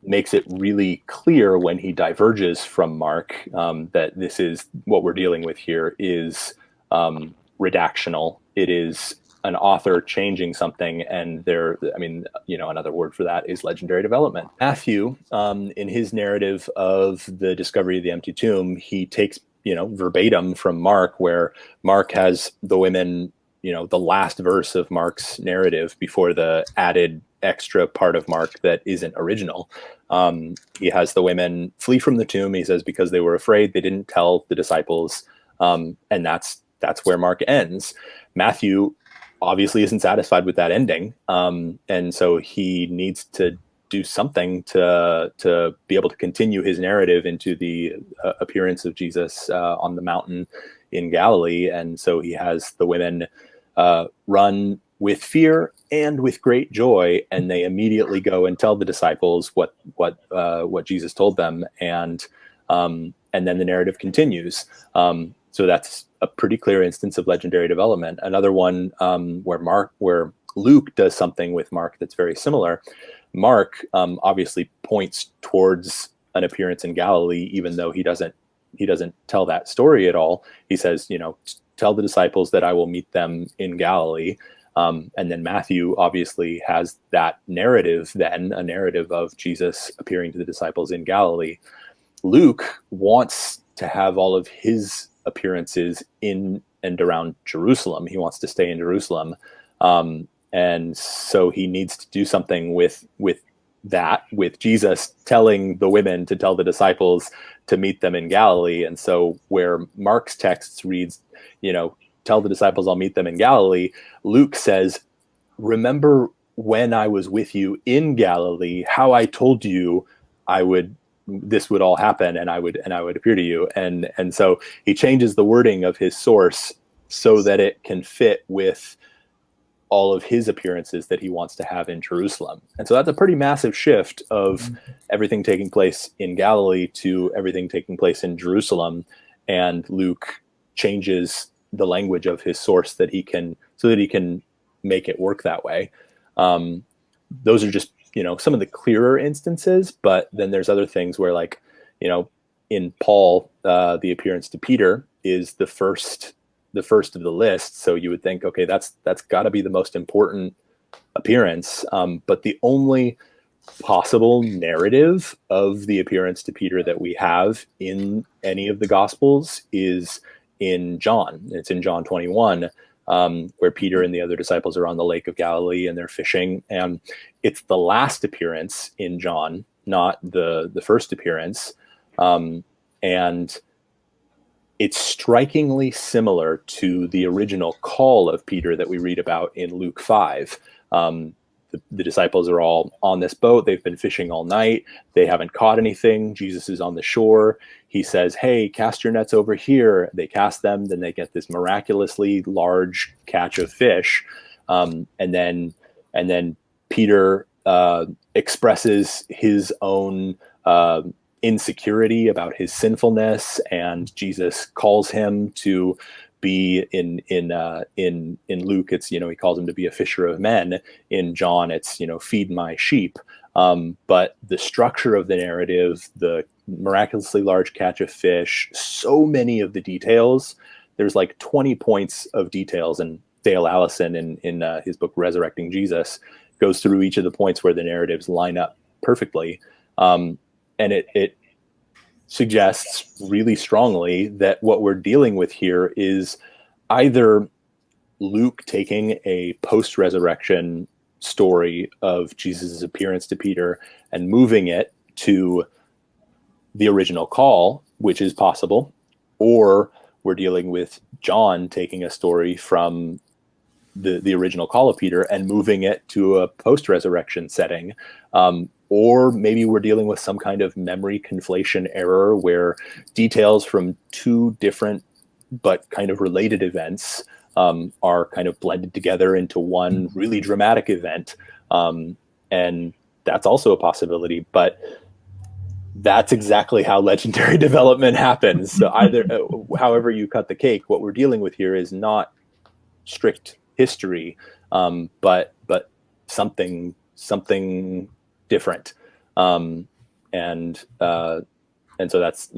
makes it really clear when he diverges from Mark that this is what we're dealing with here is redactional. It is an author changing something, and another word for that is legendary development. Matthew, in his narrative of the discovery of the empty tomb, he takes verbatim from Mark, where Mark has the women, the last verse of Mark's narrative before the added extra part of Mark that isn't original. He has the women flee from the tomb. He says, because they were afraid, they didn't tell the disciples. And that's where Mark ends. Matthew obviously isn't satisfied with that ending. And so he needs to do something to be able to continue his narrative into the appearance of Jesus on the mountain in Galilee. And so he has the women run with fear and with great joy, and they immediately go and tell the disciples what Jesus told them, and then the narrative continues. So that's a pretty clear instance of legendary development. Another one where Luke does something with Mark that's very similar. Mark obviously points towards an appearance in Galilee, even though he doesn't tell that story at all. He says, tell the disciples that I will meet them in Galilee. And then Matthew obviously has that narrative, then a narrative of Jesus appearing to the disciples in Galilee. Luke wants to have all of his appearances in and around Jerusalem. He wants to stay in Jerusalem. And so he needs to do something with Jesus telling the women to tell the disciples to meet them in Galilee. And so where Mark's texts reads, tell the disciples I'll meet them in Galilee, Luke says, remember when I was with you in Galilee, how I told you this would all happen and I would appear to you. And so he changes the wording of his source so that it can fit with all of his appearances that he wants to have in Jerusalem. And so that's a pretty massive shift of everything taking place in Galilee to everything taking place in Jerusalem. And Luke changes the language of his source so that he can make it work that way. Those are just, some of the clearer instances, but then there's other things where, like, in Paul, the appearance to Peter is the first of the list. So you would think, okay, that's got to be the most important appearance. But the only possible narrative of the appearance to Peter that we have in any of the Gospels is in John. It's in John 21, where Peter and the other disciples are on the Lake of Galilee and they're fishing. And it's the last appearance in John, not the first appearance. And it's strikingly similar to the original call of Peter that we read about in Luke 5. The disciples are all on this boat. They've been fishing all night. They haven't caught anything. Jesus is on the shore. He says, hey, cast your nets over here. They cast them. Then they get this miraculously large catch of fish. And then Peter expresses his own insecurity about his sinfulness, and Jesus calls him to be in Luke, it's, he calls him to be a fisher of men. In John, it's, feed my sheep. But the structure of the narrative, the miraculously large catch of fish, so many of the details, there's like 20 points of details, and Dale Allison in his book Resurrecting Jesus goes through each of the points where the narratives line up perfectly. And it suggests really strongly that what we're dealing with here is either Luke taking a post-resurrection story of Jesus' appearance to Peter and moving it to the original call, which is possible, or we're dealing with John taking a story from the original call of Peter and moving it to a post-resurrection setting. Or maybe we're dealing with some kind of memory conflation error where details from two different but kind of related events are kind of blended together into one really dramatic event. And that's also a possibility, but that's exactly how legendary development happens. So either, however you cut the cake, what we're dealing with here is not strict history, but something different. And so that's,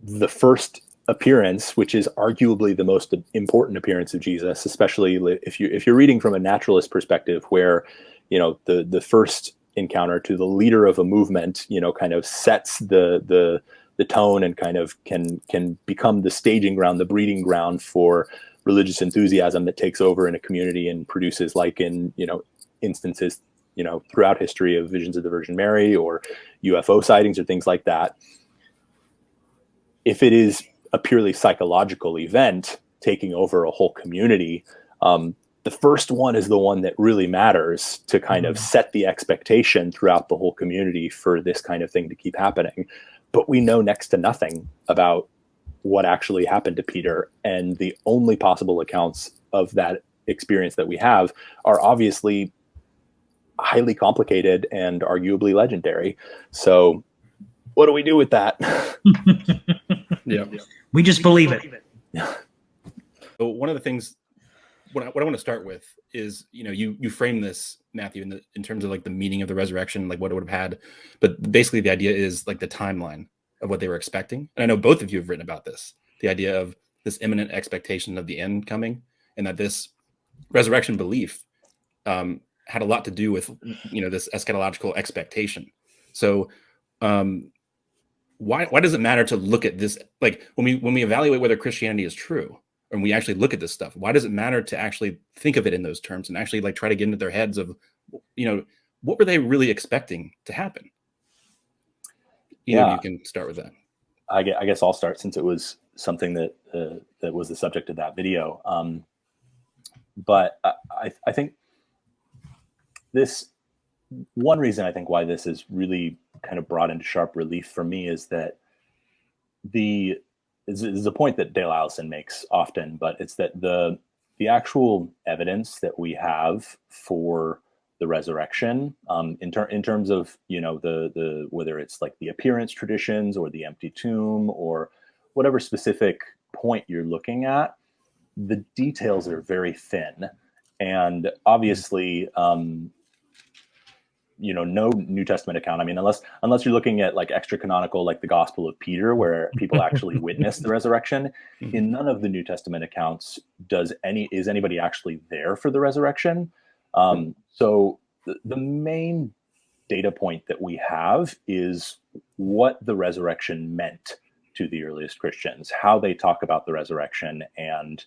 the first appearance, which is arguably the most important appearance of Jesus, especially if you're reading from a naturalist perspective, where, the first encounter to the leader of a movement, kind of sets the tone and kind of can become the staging ground, the breeding ground for religious enthusiasm that takes over in a community and produces, like in, instances, throughout history of visions of the Virgin Mary or UFO sightings or things like that. If it is a purely psychological event taking over a whole community, the first one is the one that really matters to kind of set the expectation throughout the whole community for this kind of thing to keep happening. But we know next to nothing about what actually happened to Peter, and the only possible accounts of that experience that we have are obviously highly complicated and arguably legendary. So what do we do with that? Yeah, we just believe it. So one of the things, what I want to start with is, you frame this, Matthew, in terms of like the meaning of the resurrection, like what it would have had, but basically the idea is like the timeline of what they were expecting. And I know both of you have written about this, the idea of this imminent expectation of the end coming, and that this resurrection belief had a lot to do with, this eschatological expectation. So why does it matter to look at this? Like when we evaluate whether Christianity is true, and we actually look at this stuff, why does it matter to actually think of it in those terms and actually like try to get into their heads of, what were they really expecting to happen? You can start with that. I guess I'll start, since it was something that was the subject of that video. But I think this, one reason I think why this is really kind of brought into sharp relief for me is that is a point that Dale Allison makes often, but it's that the actual evidence that we have for the resurrection, in terms of, the whether it's like the appearance traditions or the empty tomb or whatever specific point you're looking at, the details are very thin. And obviously, no New Testament account. I mean, unless you're looking at like extra canonical, like the Gospel of Peter, where people actually witness the resurrection, in none of the New Testament accounts is anybody actually there for the resurrection. So the main data point that we have is what the resurrection meant to the earliest Christians, how they talk about the resurrection, and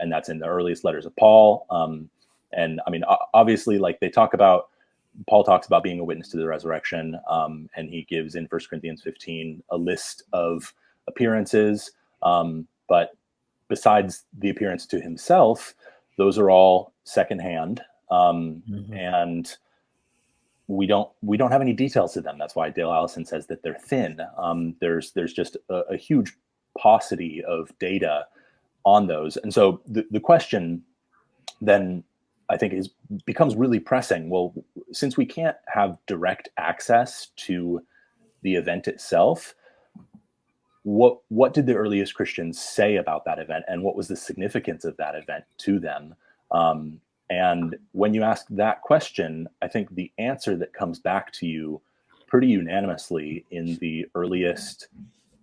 that's in the earliest letters of Paul. And I mean, obviously, like Paul talks about being a witness to the resurrection, and he gives in 1 Corinthians 15 a list of appearances. But besides the appearance to himself, those are all secondhand, and we don't have any details to them. That's why Dale Allison says that they're thin. There's just a huge paucity of data on those, and so the question then, I think, becomes really pressing. Well, since we can't have direct access to the event itself, what did the earliest Christians say about that event, and what was the significance of that event to them? And when you ask that question, I think the answer that comes back to you pretty unanimously in the earliest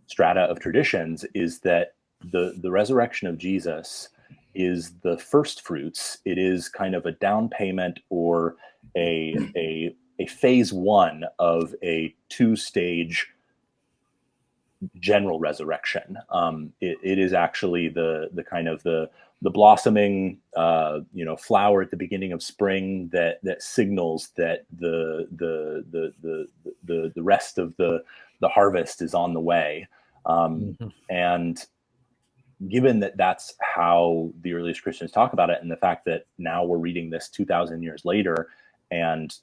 strata of traditions is that the resurrection of Jesus is the first fruits. It is kind of a down payment or a phase one of a two-stage general resurrection. It is actually the kind of the blossoming flower at the beginning of spring that signals that the rest of the harvest is on the way. And given that that's how the earliest Christians talk about it, and the fact that now we're reading this 2,000 years later and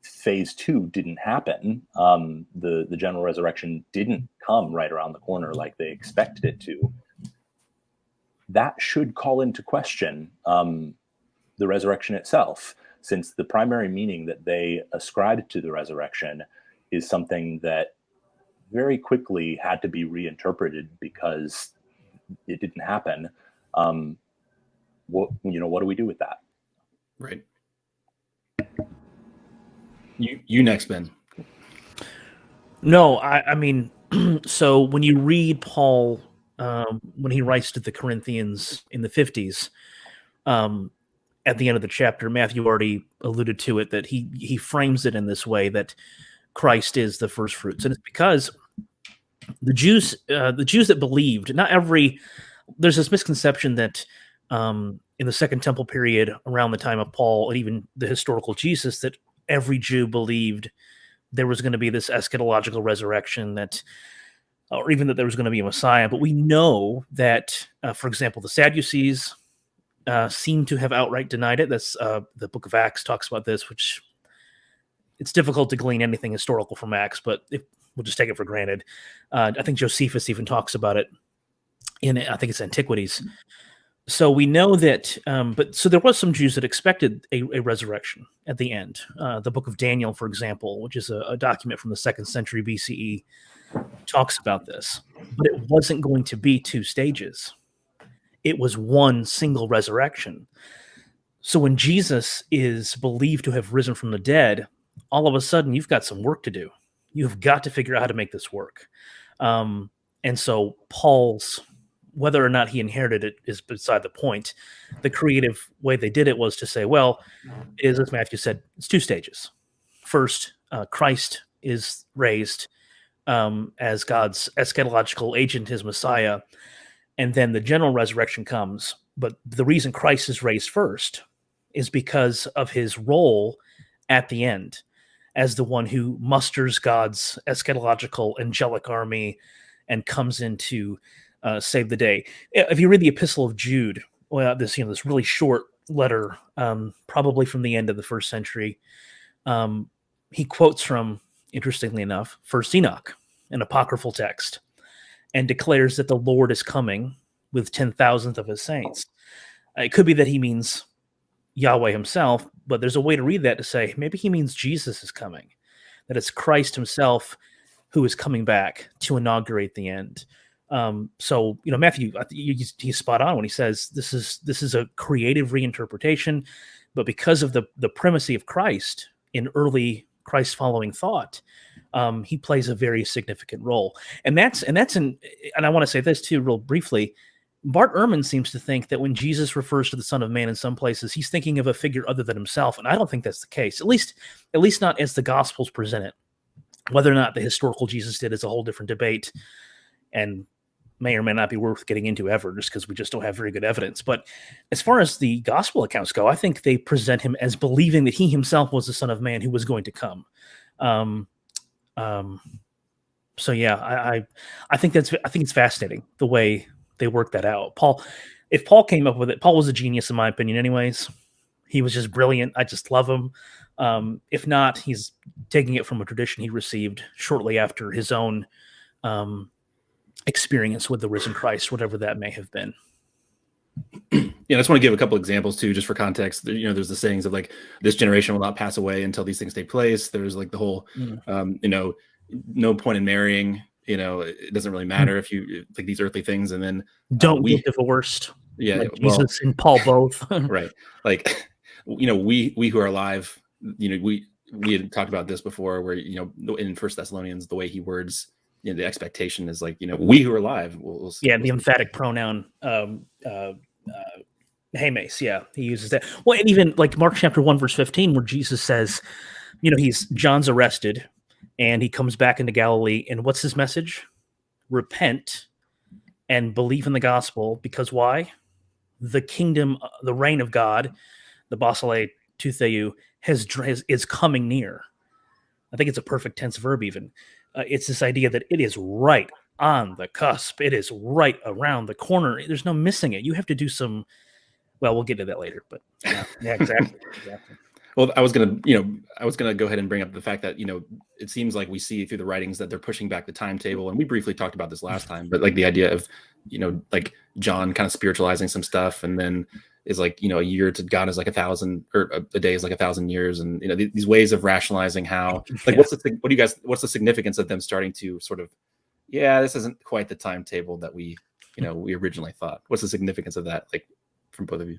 phase two didn't happen, the general resurrection didn't come right around the corner like they expected it to, that should call into question the resurrection itself, since the primary meaning that they ascribed to the resurrection is something that very quickly had to be reinterpreted because it didn't happen. What do we do with that? Right. You next, Ben. No, I mean, so when you read Paul, when he writes to the Corinthians in the 50s, at the end of the chapter, Matthew already alluded to it, that he frames it in this way, that Christ is the first fruits. And it's because the Jews that believed, there's this misconception that in the Second Temple period, around the time of Paul, and even the historical Jesus, that every Jew believed there was going to be this eschatological resurrection, or even that there was going to be a Messiah. But we know that, for example, the Sadducees seem to have outright denied it. That's the Book of Acts talks about this, which it's difficult to glean anything historical from Acts, but we'll just take it for granted. I think Josephus even talks about it I think it's Antiquities. So we know that, so there was some Jews that expected a resurrection at the end. The Book of Daniel, for example, which is a document from the 2nd century BCE, talks about this. But it wasn't going to be two stages. It was one single resurrection. So when Jesus is believed to have risen from the dead, all of a sudden you've got some work to do. You've got to figure out how to make this work. And so Paul's, whether or not he inherited it is beside the point. The creative way they did it was to say, well, as Matthew said, it's two stages. First, Christ is raised as God's eschatological agent, his Messiah, and then the general resurrection comes. But the reason Christ is raised first is because of his role at the end as the one who musters God's eschatological angelic army and comes in to save the day. If you read the Epistle of Jude, this really short letter, probably from the end of the 1st century, he quotes from, interestingly enough, First Enoch, an apocryphal text, and declares that the Lord is coming with 10,000 of his saints. It could be that he means Yahweh himself, but there's a way to read that to say maybe he means Jesus is coming, that it's Christ himself who is coming back to inaugurate the end. So Matthew, he's spot on when he says this is a creative reinterpretation, but because of the primacy of Christ in early Christ following thought, he plays a very significant role. And I want to say this too, real briefly. Bart Ehrman seems to think that when Jesus refers to the Son of Man in some places, he's thinking of a figure other than himself, and I don't think that's the case. At least not as the Gospels present it. Whether or not the historical Jesus did is a whole different debate, and may or may not be worth getting into ever, just because we just don't have very good evidence. But as far as the gospel accounts go, I think they present him as believing that he himself was the Son of Man who was going to come. So yeah, I think it's fascinating the way they work that out. If Paul came up with it, Paul was a genius in my opinion. Anyways, he was just brilliant. I just love him. If not, he's taking it from a tradition he received shortly after his own experience with the risen Christ, whatever that may have been. Yeah, I just want to give a couple examples too, just for context. You know, there's the sayings of like, this generation will not pass away until these things take place. There's like the whole, you know, no point in marrying. You know, it doesn't really matter if you like these earthly things. And then don't get divorced. Yeah, like Jesus and Paul both. Right. Like, you know, we who are alive, you know, we had talked about this before, where, you know, in First Thessalonians, the way he words, you know, the expectation is like, you know, we who are alive will the emphatic pronoun hemes. Yeah, he uses that. Well, and even like Mark chapter 1 verse 15, where Jesus says, you know, John's arrested and he comes back into Galilee, and what's his message? Repent and believe in the gospel, because why? The kingdom, the reign of God, the basile to theou, is coming near. I think it's a perfect tense verb even. It's this idea that it is right on the cusp. It is right around the corner. There's no missing it. You have to do some, well, we'll get to that later, but yeah, exactly. Well, I was gonna go ahead and bring up the fact that, you know, it seems like we see through the writings that they're pushing back the timetable, and we briefly talked about this last time, but like the idea of, you know, like John kind of spiritualizing some stuff, and then is like, you know, a year to God is like 1,000, or a day is like 1,000 years, and you know, these ways of rationalizing how, like, what's the significance of them starting to sort of, yeah, this isn't quite the timetable that we originally thought. What's the significance of that, like, from both of you?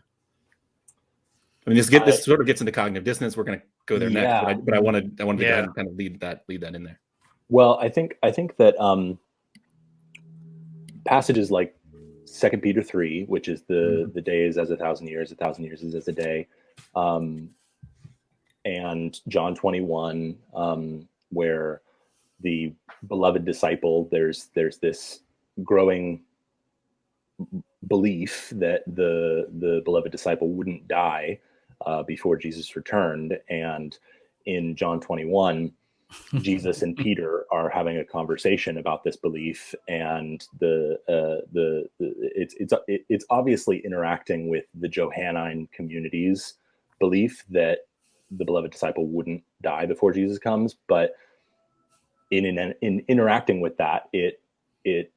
I mean, this sort of gets into cognitive dissonance. We're going to go there next, but I wanted to go ahead and kind of lead that in there. Well, I think that passages like 2 Peter 3, which is the day is as 1,000 years, 1,000 years is as a day, and John 21, where the beloved disciple, there's this growing belief that the beloved disciple wouldn't die before Jesus returned. And in John 21, Jesus and Peter are having a conversation about this belief, and it's obviously interacting with the Johannine community's belief that the beloved disciple wouldn't die before Jesus comes. But in interacting with that, it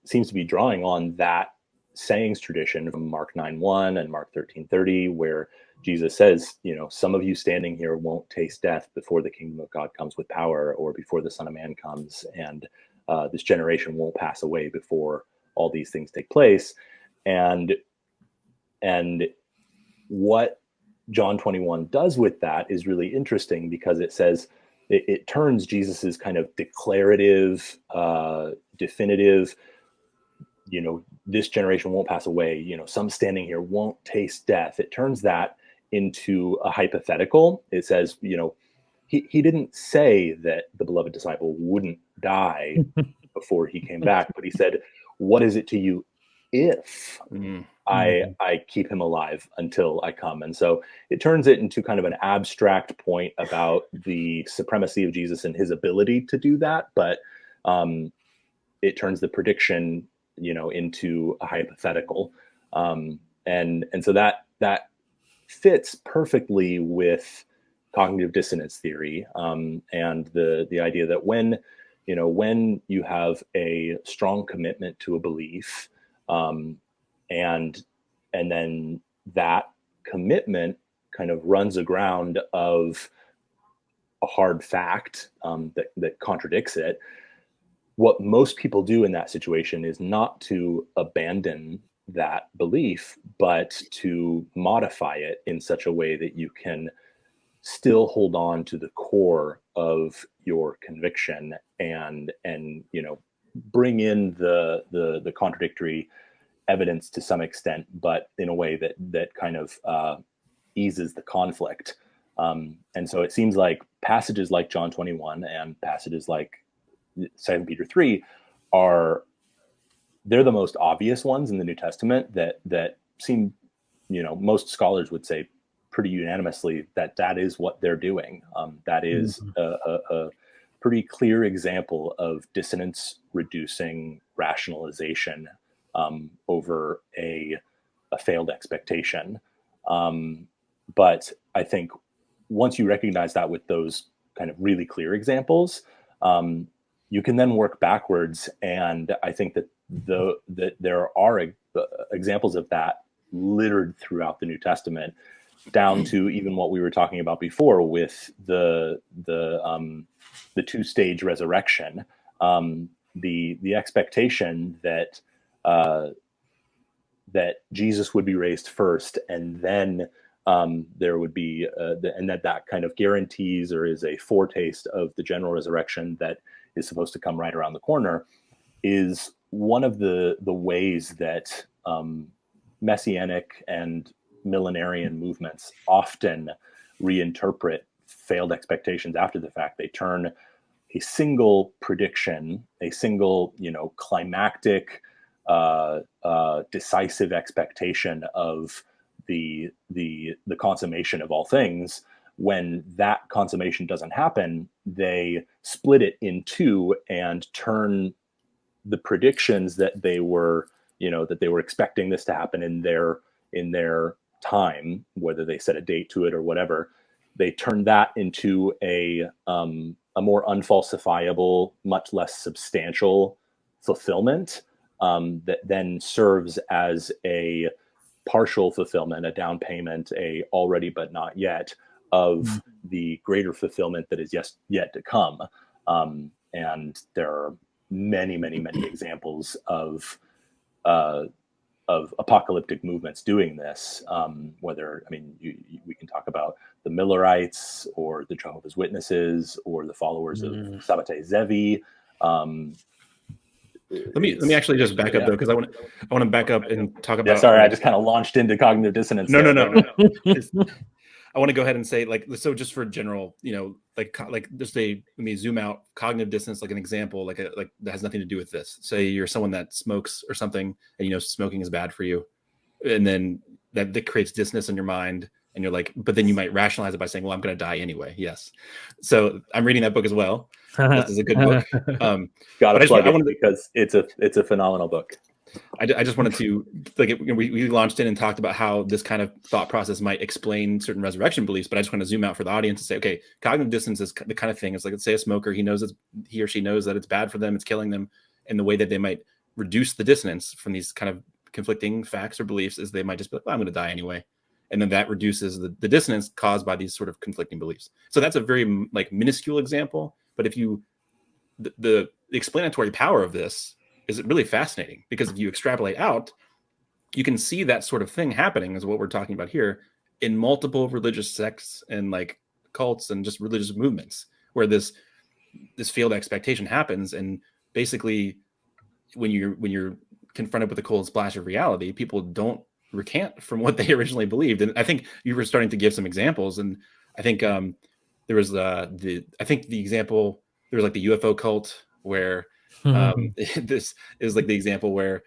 seems to be drawing on that sayings tradition from Mark 9:1 and Mark 13:30, where Jesus says, you know, some of you standing here won't taste death before the kingdom of God comes with power, or before the Son of Man comes, and this generation won't pass away before all these things take place. And what John 21 does with that is really interesting, because it says it turns Jesus's kind of declarative, definitive, you know, this generation won't pass away, you know, some standing here won't taste death. It turns that into a hypothetical. It says, you know, he didn't say that the beloved disciple wouldn't die before he came back, but he said, what is it to you if I keep him alive until I come? And so it turns it into kind of an abstract point about the supremacy of Jesus and his ability to do that. But it turns the prediction, you know, into a hypothetical. And so that fits perfectly with cognitive dissonance theory, and the idea that when you have a strong commitment to a belief, and then that commitment kind of runs aground of a hard fact that contradicts it, what most people do in that situation is not to abandon that belief, but to modify it in such a way that you can still hold on to the core of your conviction, and you know, bring in the contradictory evidence to some extent, but in a way that kind of eases the conflict. And so it seems like passages like John 21 and passages like 2 Peter 3 they're the most obvious ones in the New Testament that seem, you know, most scholars would say pretty unanimously that is what they're doing. That is a pretty clear example of dissonance reducing rationalization over a failed expectation. But I think once you recognize that with those kind of really clear examples, you can then work backwards. And I think that that there are examples of that littered throughout the New Testament, down to even what we were talking about before with the two-stage resurrection, the expectation that that Jesus would be raised first, and then there would be and that kind of guarantees or is a foretaste of the general resurrection that is supposed to come right around the corner, is one of the ways that messianic and millenarian movements often reinterpret failed expectations after the fact. They turn a single prediction, a single, climactic, decisive expectation of the consummation of all things. When that consummation doesn't happen, they split it in two and turn the predictions that they were expecting this to happen in their time, whether they set a date to it or whatever, they turn that into a more unfalsifiable, much less substantial fulfillment that then serves as a partial fulfillment, a down payment, a already but not yet of the greater fulfillment that is yet to come. And there are many, many, many examples of apocalyptic movements doing this. We can talk about the Millerites or the Jehovah's Witnesses or the followers of Sabbatai Zevi. Let me actually just back up though, because I want to back up and talk about. Yeah, sorry, I just kind of launched into cognitive dissonance. No. I want to go ahead and say, so just for general, just let me zoom out cognitive dissonance, like an example, like that has nothing to do with this. Say you're someone that smokes or something, and smoking is bad for you, and then that creates dissonance in your mind, and you're like, but then you might rationalize it by saying, well, I'm going to die anyway. Yes. So I'm reading that book as well. This is a good book. Got to plug it because it's a phenomenal book. I just wanted to we launched in and talked about how this kind of thought process might explain certain resurrection beliefs, but I just want to zoom out for the audience and say, okay, cognitive dissonance is the kind of thing. It's like, let's say a smoker, he or she knows that it's bad for them, it's killing them, and the way that they might reduce the dissonance from these kind of conflicting facts or beliefs is they might just be like, well, I'm going to die anyway, and then that reduces the dissonance caused by these sort of conflicting beliefs. So that's a very minuscule example, but if you the explanatory power of this is really fascinating, because if you extrapolate out, you can see that sort of thing happening, is what we're talking about here, in multiple religious sects and cults and just religious movements, where this failed expectation happens. And basically when you're confronted with the cold splash of reality, people don't recant from what they originally believed. And I think you were starting to give some examples, and I think there was the example, there was the UFO cult where this is the example where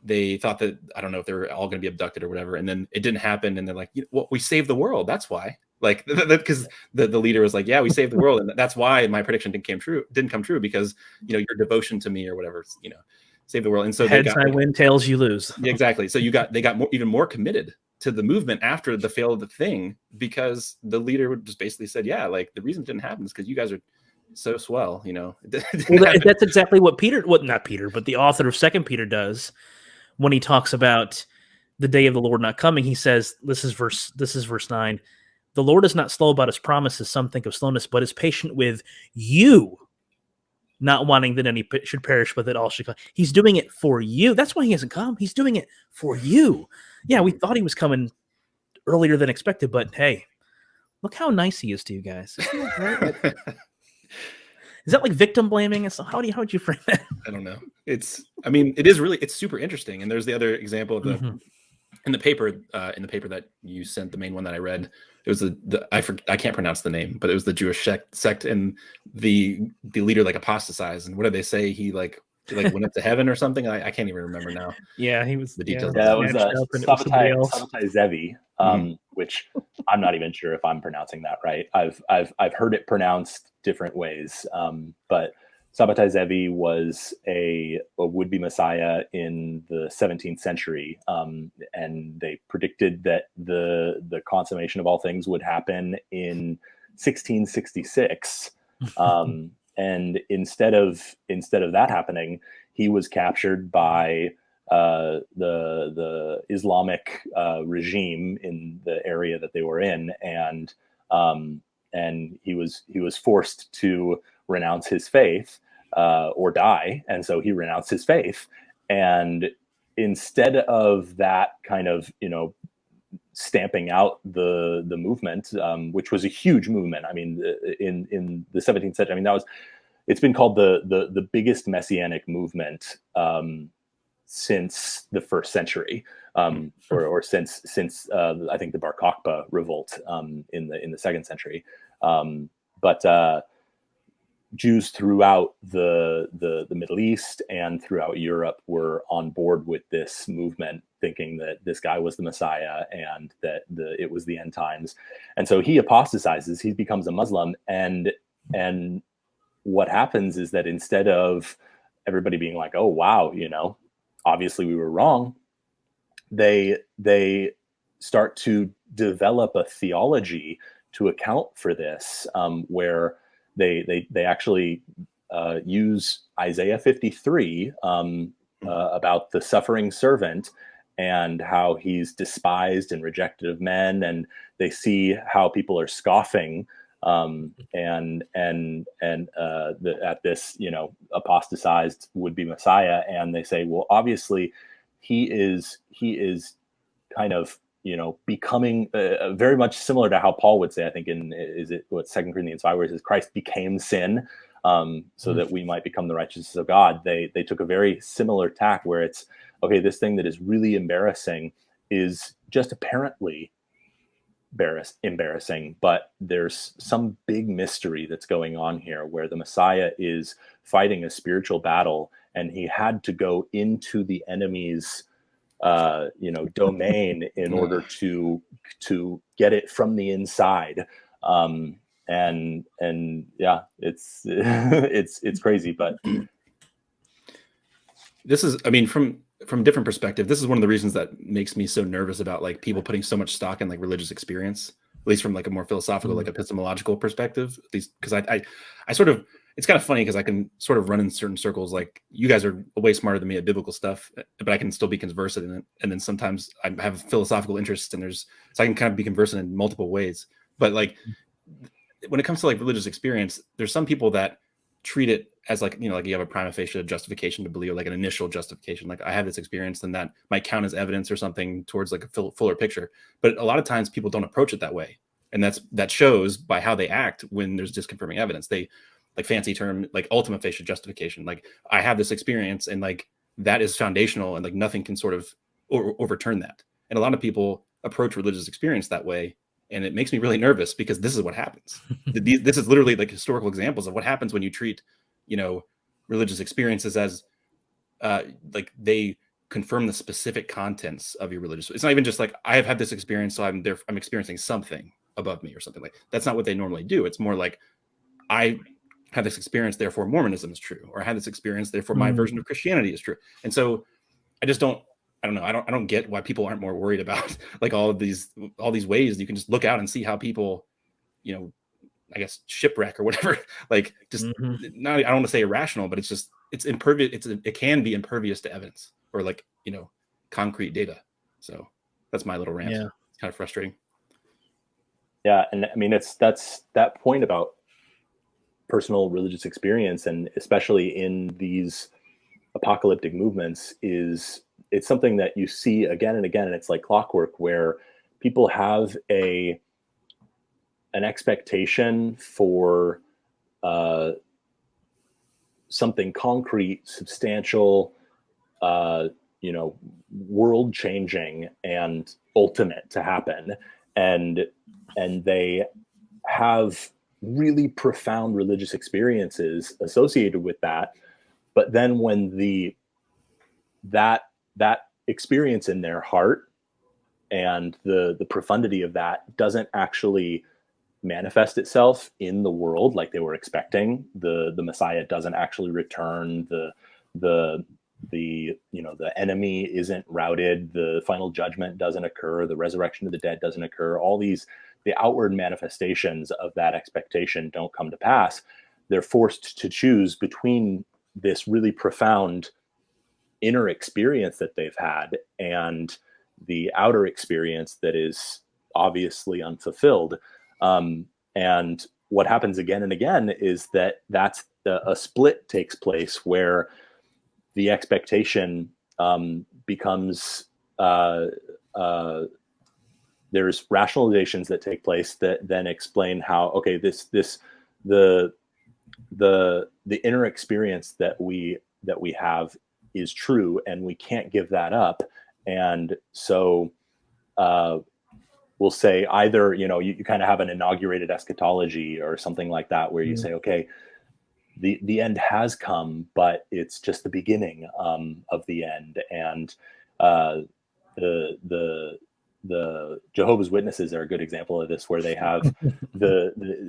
they thought that, I don't know if they were all going to be abducted or whatever, and then it didn't happen, and they're like, well, we saved the world, that's why. Because the leader was like, yeah, we saved the world, and that's why my prediction didn't come true, because your devotion to me or whatever, save the world. And so heads I win, tails you lose. Yeah, exactly. So they got even more committed to the movement after the fail of the thing, because the leader just basically said, yeah, the reason it didn't happen is because you guys are so swell, Well, that's exactly what not Peter, but the author of 2 Peter does when he talks about the day of the Lord not coming. He says, this is verse 9. The Lord is not slow about his promises, some think of slowness, but is patient with you, not wanting that any should perish, but that all should come. He's doing it for you. That's why he hasn't come. He's doing it for you. Yeah, we thought he was coming earlier than expected, but hey, look how nice he is to you guys. Is that victim blaming? And so how would you frame that? I don't know. It's super interesting. And there's the other example of in the paper that you sent, the main one that I read, it was I can't pronounce the name, but it was the Jewish sect, and the leader apostatized. And what did they say? He like went up to heaven or something. I can't even remember now. Yeah, he was The details. Yeah, it was snatched up and it was somebody else. Sabbatai Zevi, which I'm not even sure if I'm pronouncing that right. I've heard it pronounced different ways, but Sabbatai Zevi was a would-be messiah in the 17th century, and they predicted that the consummation of all things would happen in 1666. And instead of that happening, he was captured by the Islamic regime in the area that they were in, and he was forced to renounce his faith or die, and so he renounced his faith. And instead of that kind of stamping out the movement, which was a huge movement. I mean, in the 17th century, I mean, it's been called the biggest messianic movement since the first century, or since I think the Bar Kokhba revolt in the second century. But Jews throughout the Middle East and throughout Europe were on board with this movement, thinking that this guy was the Messiah and that it was the end times. And so he apostatizes, he becomes a Muslim, and what happens is that instead of everybody being like, oh wow, obviously we were wrong, they start to develop a theology to account for this, where they actually use Isaiah 53 about the suffering servant and how he's despised and rejected of men, and they see how people are scoffing at this apostatized would-be Messiah, and they say, well, obviously he is kind of becoming very much similar to how Paul would say, I think is it 2 Corinthians 5, where it says Christ became sin so that we might become the righteousness of God. They took a very similar tack where it's, okay, this thing that is really embarrassing is just apparently embarrassing, but there's some big mystery that's going on here where the Messiah is fighting a spiritual battle, and he had to go into the enemy's domain in order to get it from the inside. And yeah, it's it's crazy, but this is, I mean, from different perspective, this is one of the reasons that makes me so nervous about like people putting so much stock in like religious experience, at least from like a more philosophical, like epistemological perspective, at least because I sort of, it's kind of funny because I can sort of run in certain circles. Like you guys are way smarter than me at biblical stuff, but I can still be conversant in it. And then sometimes I have philosophical interests, and so I can kind of be conversant in multiple ways. But like when it comes to like religious experience, there's some people that treat it as like, like you have a prima facie justification to believe, like an initial justification. Like I have this experience, then that might count as evidence or something towards like a fuller picture. But a lot of times people don't approach it that way. And that shows by how they act when there's disconfirming evidence. They, like fancy term, like ultima facie justification. Like I have this experience, and like that is foundational, and like nothing can sort of overturn that. And a lot of people approach religious experience that way, and it makes me really nervous because this is what happens. This is literally like historical examples of what happens when you treat, religious experiences as like they confirm the specific contents of your religious. It's not even just like I have had this experience, so I'm experiencing something above me or something. Like that's not what they normally do. It's more like I had this experience, therefore Mormonism is true, or I had this experience, therefore my version of Christianity is true. And so I just don't know. I don't get why people aren't more worried about like all these ways you can just look out and see how people, I guess shipwreck or whatever. Like just not, I don't want to say irrational, but it's impervious. It can be impervious to evidence or like, concrete data. So that's my little rant. Yeah. It's kind of frustrating. Yeah. And I mean, that's that point about personal religious experience, and especially in these apocalyptic movements, it's something that you see again and again, and it's like clockwork, where people have an expectation for something concrete, substantial, world changing and ultimate to happen, and they have really profound religious experiences associated with that, but then when that experience in their heart and the profundity of that doesn't actually manifest itself in the world like they were expecting, the Messiah doesn't actually return, the enemy isn't routed, the final judgment doesn't occur, the resurrection of the dead doesn't occur, all these, the outward manifestations of that expectation don't come to pass, they're forced to choose between this really profound inner experience that they've had and the outer experience that is obviously unfulfilled. And what happens again and again is that's a split takes place where the expectation becomes there's rationalizations that take place that then explain how, okay, the inner experience that we have is true and we can't give that up. And so we'll say either, you kind of have an inaugurated eschatology or something like that, where you say, okay, the end has come, but it's just the beginning of the end. And the Jehovah's Witnesses are a good example of this, where they have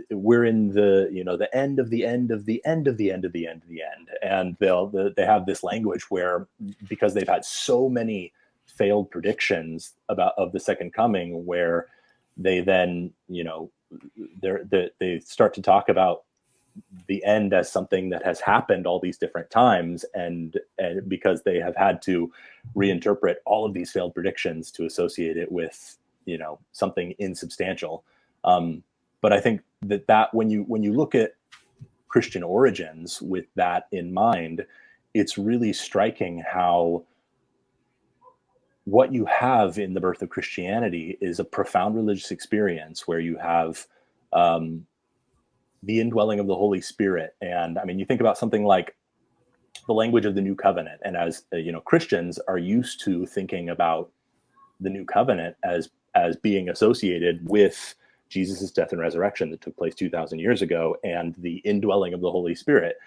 we're in the end of the end of the end of the end of the end of the end, and they have this language where, because they've had so many failed predictions of the second coming, where they then they start to talk about the end as something that has happened all these different times, and because they have had to reinterpret all of these failed predictions to associate it with something insubstantial. But I think that when you look at Christian origins with that in mind, it's really striking how what you have in the birth of Christianity is a profound religious experience where you have the indwelling of the Holy Spirit. And I mean, you think about something like the language of the New Covenant, and as Christians are used to thinking about the New Covenant as being associated with Jesus' death and resurrection that took place 2,000 years ago, and the indwelling of the Holy Spirit.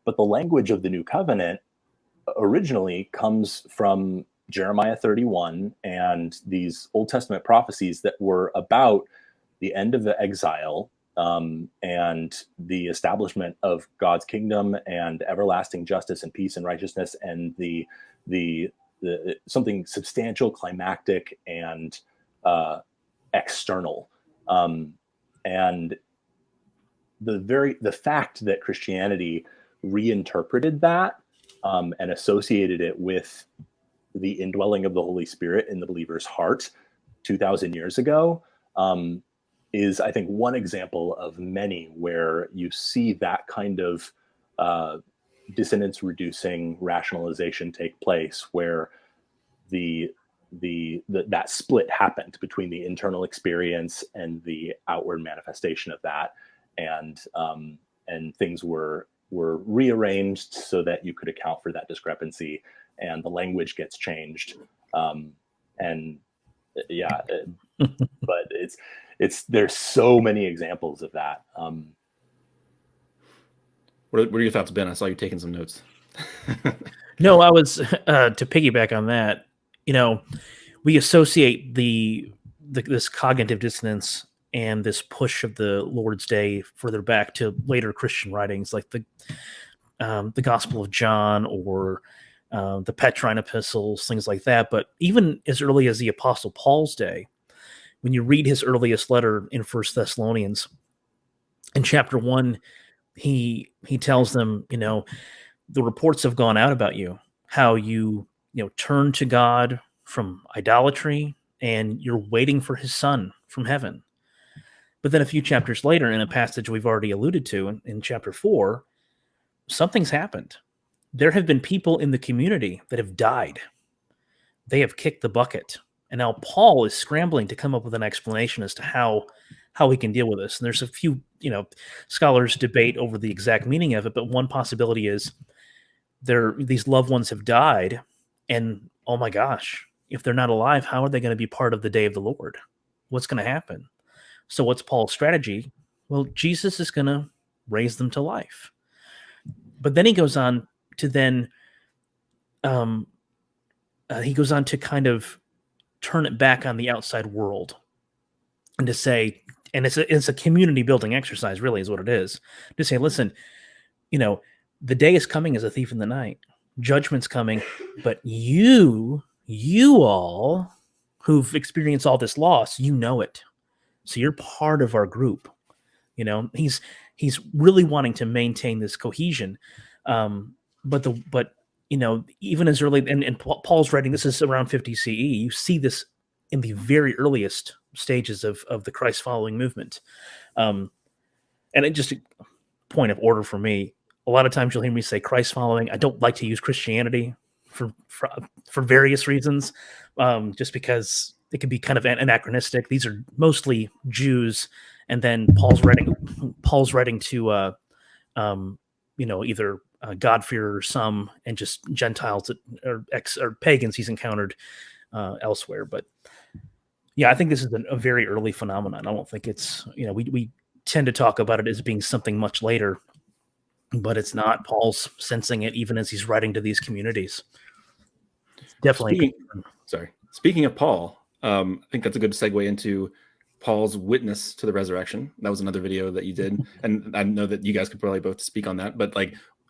But the language of the New Covenant originally comes from Jeremiah 31 and these Old Testament prophecies that were about the end of the exile, and the establishment of God's kingdom and everlasting justice and peace and righteousness, and the something substantial, climactic, and external. And the fact that Christianity reinterpreted that and associated it with the indwelling of the Holy Spirit in the believer's heart 2,000 years ago is, I think, one example of many where you see that kind of dissonance-reducing rationalization take place, where that split happened between the internal experience and the outward manifestation of that, and things were rearranged so that you could account for that discrepancy, and the language gets changed, and yeah. But there's so many examples of that. What are your thoughts, Ben? I saw you taking some notes. No, I was to piggyback on that. We associate this cognitive dissonance and this push of the Lord's Day further back to later Christian writings, like the Gospel of John or the Petrine epistles, things like that. But even as early as the Apostle Paul's day, when you read his earliest letter in 1 Thessalonians, in chapter 1, he tells them, the reports have gone out about you, how you turn to God from idolatry, and you're waiting for his Son from heaven. But then a few chapters later, in a passage we've already alluded to, in chapter 4, something's happened. There have been people in the community that have died. They have kicked the bucket. And now Paul is scrambling to come up with an explanation as to how we can deal with this. And there's a few, scholars debate over the exact meaning of it, but one possibility is these loved ones have died, and oh my gosh, if they're not alive, how are they going to be part of the day of the Lord? What's going to happen? So what's Paul's strategy? Well, Jesus is going to raise them to life. But then he goes on then he goes on to kind of turn it back on the outside world and to say, and it's a community building exercise, really, is what it is. To say, listen, the day is coming as a thief in the night. Judgment's coming, but you all who've experienced all this loss, you know it. So you're part of our group. He's really wanting to maintain this cohesion. But even as early, and Paul's writing, this is around 50 CE, you see this in the very earliest stages of the Christ following movement. And it just a point of order for me. A lot of times you'll hear me say Christ following. I don't like to use Christianity for various reasons, just because it can be kind of anachronistic. These are mostly Jews, and then Paul's writing to either God-fearers, some, and just Gentiles or pagans he's encountered elsewhere. But yeah, I think this is a very early phenomenon. I don't think it's, we tend to talk about it as being something much later, but it's not. Paul's sensing it even as he's writing to these communities. It's definitely. Speaking of Paul, I think that's a good segue into Paul's witness to the resurrection. That was another video that you did, and I know that you guys could probably both speak on that. But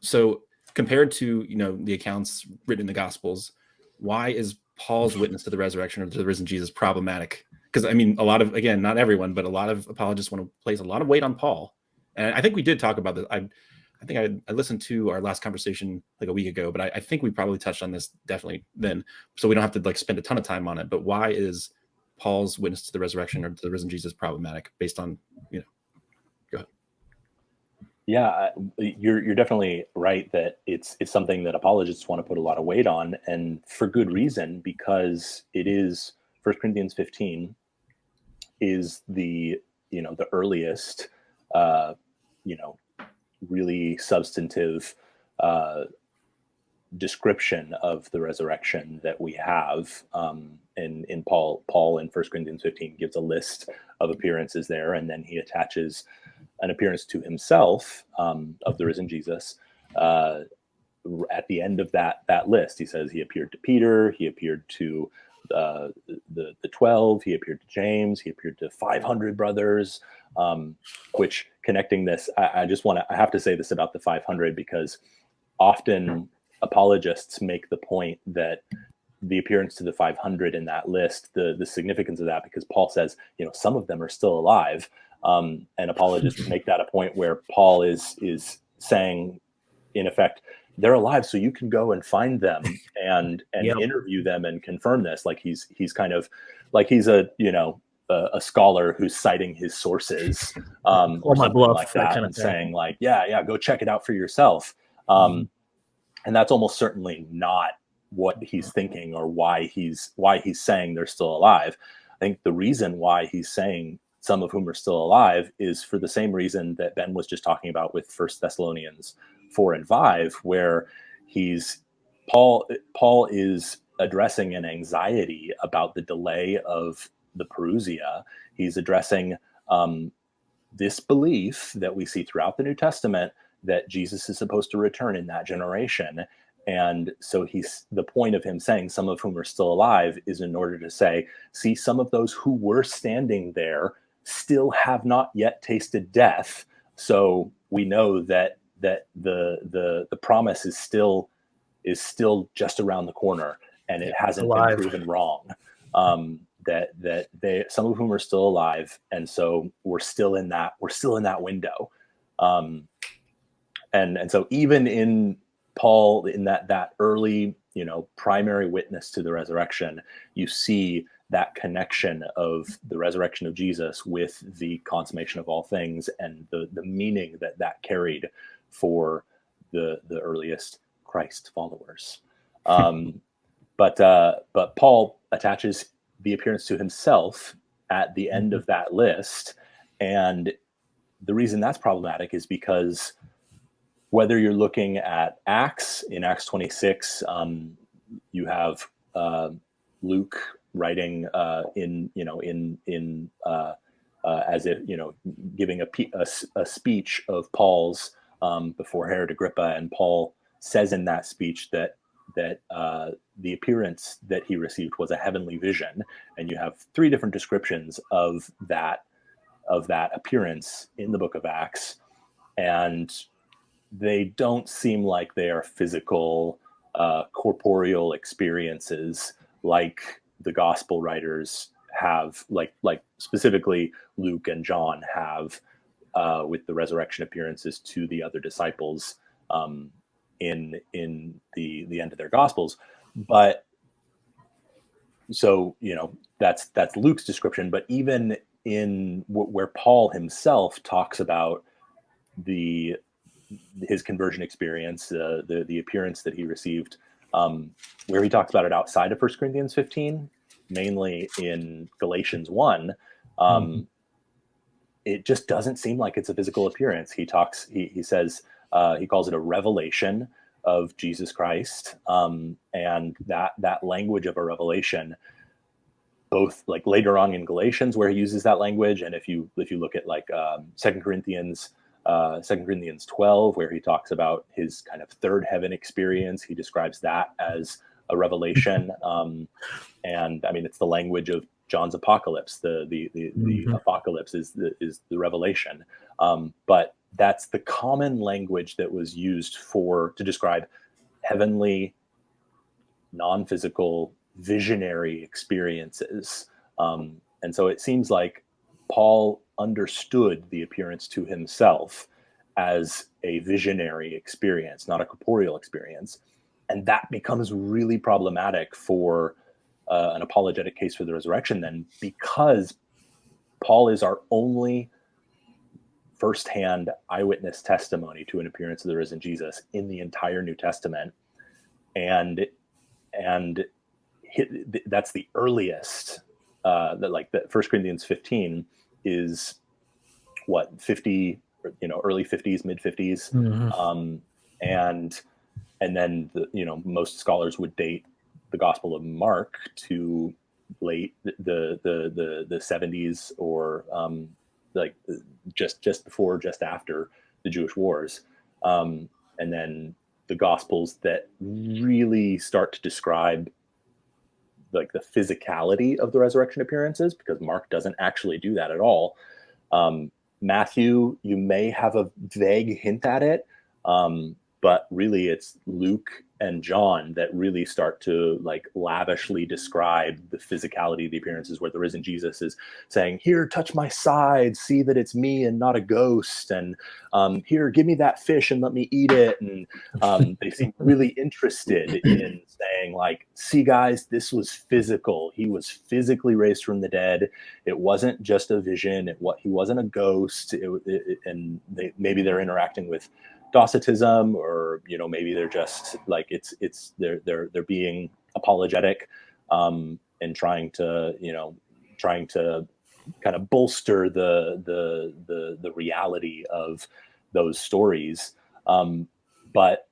so compared to the accounts written in the Gospels, why is Paul's witness to the resurrection or to the risen Jesus problematic? Because a lot of, again, not everyone, but a lot of apologists want to place a lot of weight on Paul, and I think we did talk about this. I think I listened to our last conversation like a week ago, but I think we probably touched on this definitely then, so we don't have to spend a ton of time on it. But why is Paul's witness to the resurrection or to the risen Jesus problematic based on, go ahead. Yeah, you're definitely right that it's something that apologists want to put a lot of weight on, and for good reason, because it is 1 Corinthians 15 is the earliest really substantive description of the resurrection that we have. In Paul in 1 Corinthians 15 gives a list of appearances there, and then he attaches an appearance to himself of the risen Jesus. At the end of that list, he says he appeared to Peter, he appeared to the 12, he appeared to James, he appeared to 500 brothers. Which, connecting this, I have to say this about the 500, because often apologists make the point that the appearance to the 500 in that list, the significance of that, because Paul says, some of them are still alive. And apologists make that a point where Paul is saying, in effect, they're alive, so you can go and find them and Yep. interview them and confirm this. Like he's kind of like he's a scholar who's citing his sources, or my something bluff, like that that, kind of and thing. saying yeah, go check it out for yourself. And that's almost certainly not what he's thinking or why he's saying they're still alive. I think the reason why he's saying some of whom are still alive is for the same reason that Ben was just talking about with 1 Thessalonians 4 and 5, where Paul is addressing an anxiety about the delay of the Parousia. He's addressing this belief that we see throughout the New Testament that Jesus is supposed to return in that generation. And so the point of him saying some of whom are still alive is in order to say, see, some of those who were standing there still have not yet tasted death. So we know that the promise is still just around the corner, and it hasn't been proven wrong. That they, some of whom are still alive, and so we're still in that window. And so even in Paul, in that early, primary witness to the resurrection, you see that connection of the resurrection of Jesus with the consummation of all things and the meaning that carried for the earliest Christ followers. But Paul attaches the appearance to himself at the end of that list. And the reason that's problematic is because whether you're looking at Acts, in Acts 26, you have Luke writing as if, giving a speech of Paul's before Herod Agrippa, and Paul says in that speech that the appearance that he received was a heavenly vision, and you have three different descriptions of that appearance in the book of Acts, and they don't seem like they are physical, corporeal experiences like the gospel writers have, like specifically Luke and John have with the resurrection appearances to the other disciples in the end of their gospels. But so, that's Luke's description. But even in where Paul himself talks about his conversion experience, the appearance that he received, where he talks about it outside of 1 Corinthians 15, mainly in Galatians 1, it just doesn't seem like it's a physical appearance. He says, he calls it a revelation of Jesus Christ. And that language of a revelation, both like later on in Galatians where he uses that language, and if you look at like 2 Corinthians 12, where he talks about his kind of third heaven experience, he describes that as a revelation. And I mean, it's the language of John's apocalypse. The apocalypse is the revelation. But that's the common language that was used to describe heavenly, non-physical, visionary experiences. And so it seems like Paul understood the appearance to himself as a visionary experience, not a corporeal experience. And that becomes really problematic for an apologetic case for the resurrection then, because Paul is our only firsthand eyewitness testimony to an appearance of the risen Jesus in the entire New Testament. And that's the earliest, that 1 Corinthians 15 is what, 50, early 50s, mid 50s. And then most scholars would date the Gospel of Mark to late the 70s, or just before, just after the Jewish Wars. And then the Gospels that really start to describe like the physicality of the resurrection appearances, because Mark doesn't actually do that at all. Matthew, you may have a vague hint at it, but really it's Luke and John that really start to like lavishly describe the physicality of the appearances, where the risen Jesus is saying, "Here, touch my side, see that it's me and not a ghost, and here, give me that fish and let me eat it." And they seem really interested in saying, like, "See, guys, this was physical. He was physically raised from the dead. It wasn't just a vision. He wasn't a ghost." And maybe they're interacting with Docetism, or maybe they're just like they're being apologetic, and trying to kind of bolster the reality of those stories. But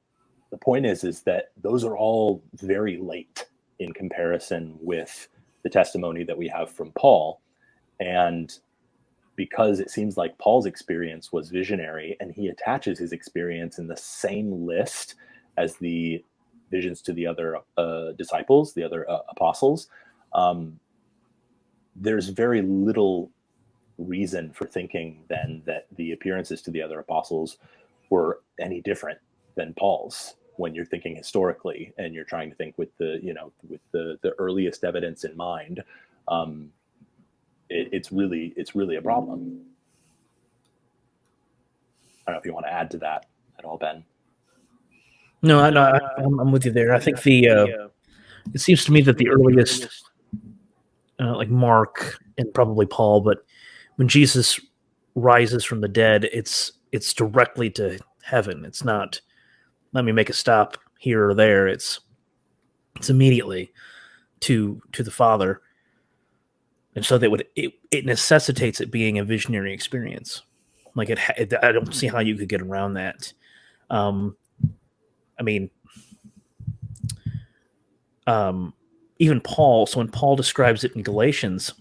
the point is that those are all very late in comparison with the testimony that we have from Paul. And because it seems like Paul's experience was visionary, and he attaches his experience in the same list as the visions to the other disciples, the other apostles, there's very little reason for thinking then that the appearances to the other apostles were any different than Paul's, when you're thinking historically and you're trying to think with the earliest evidence in mind. It's really a problem. I don't know if you want to add to that at all, Ben. No, I'm with you there. I think it seems to me that the earliest, like Mark and probably Paul, but when Jesus rises from the dead, it's directly to heaven. It's not, let me make a stop here or there. It's immediately to the Father. And so it necessitates it being a visionary experience. Like I don't see how you could get around that. I mean, even Paul. So when Paul describes it in Galatians,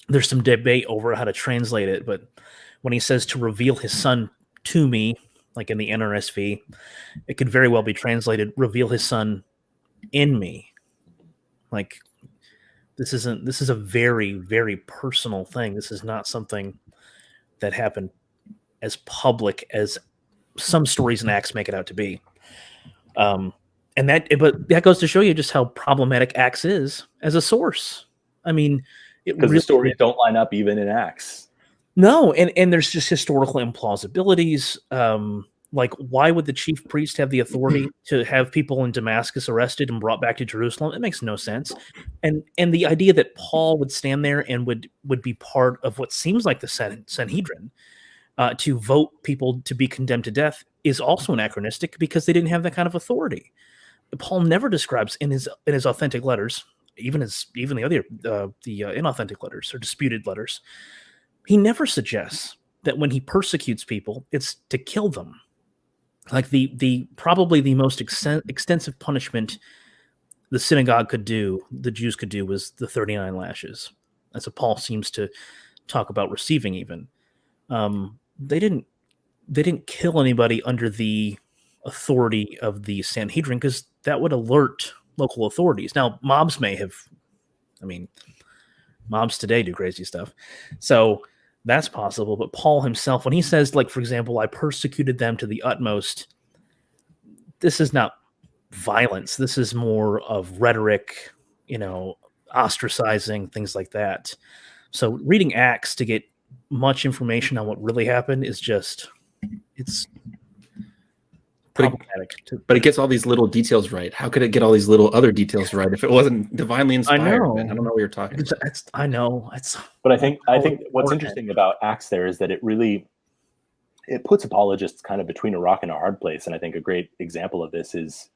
there's some debate over how to translate it. But when he says to reveal his son to me, like in the NRSV, it could very well be translated, reveal his son in me. Like, this is a very, very personal thing. This is not something that happened as public as some stories in Acts make it out to be. But that goes to show you just how problematic Acts is as a source. I mean, because the stories don't line up even in Acts. No, and there's just historical implausibilities. Like, why would the chief priest have the authority to have people in Damascus arrested and brought back to Jerusalem? It makes no sense. And the idea that Paul would stand there and would be part of what seems like the Sanhedrin to vote people to be condemned to death is also anachronistic, because they didn't have that kind of authority. Paul never describes in his authentic letters, even the other inauthentic letters or disputed letters, he never suggests that when he persecutes people, it's to kill them. Like, the probably the most extensive punishment the synagogue could do, the Jews could do, was the 39 lashes. That's what Paul seems to talk about receiving even. They didn't kill anybody under the authority of the Sanhedrin, because that would alert local authorities. Now, mobs may have, I mean, mobs today do crazy stuff. So that's possible. But Paul himself, when he says, like, for example, I persecuted them to the utmost, this is not violence. This is more of rhetoric, ostracizing, things like that. So reading Acts to get much information on what really happened is just, it's problematic. But it gets all these little details right. How could it get all these little other details right if it wasn't divinely inspired? I know. Man, I don't know what you're talking about. I know. But I think what's interesting about Acts there is that it puts apologists kind of between a rock and a hard place. And I think a great example of this is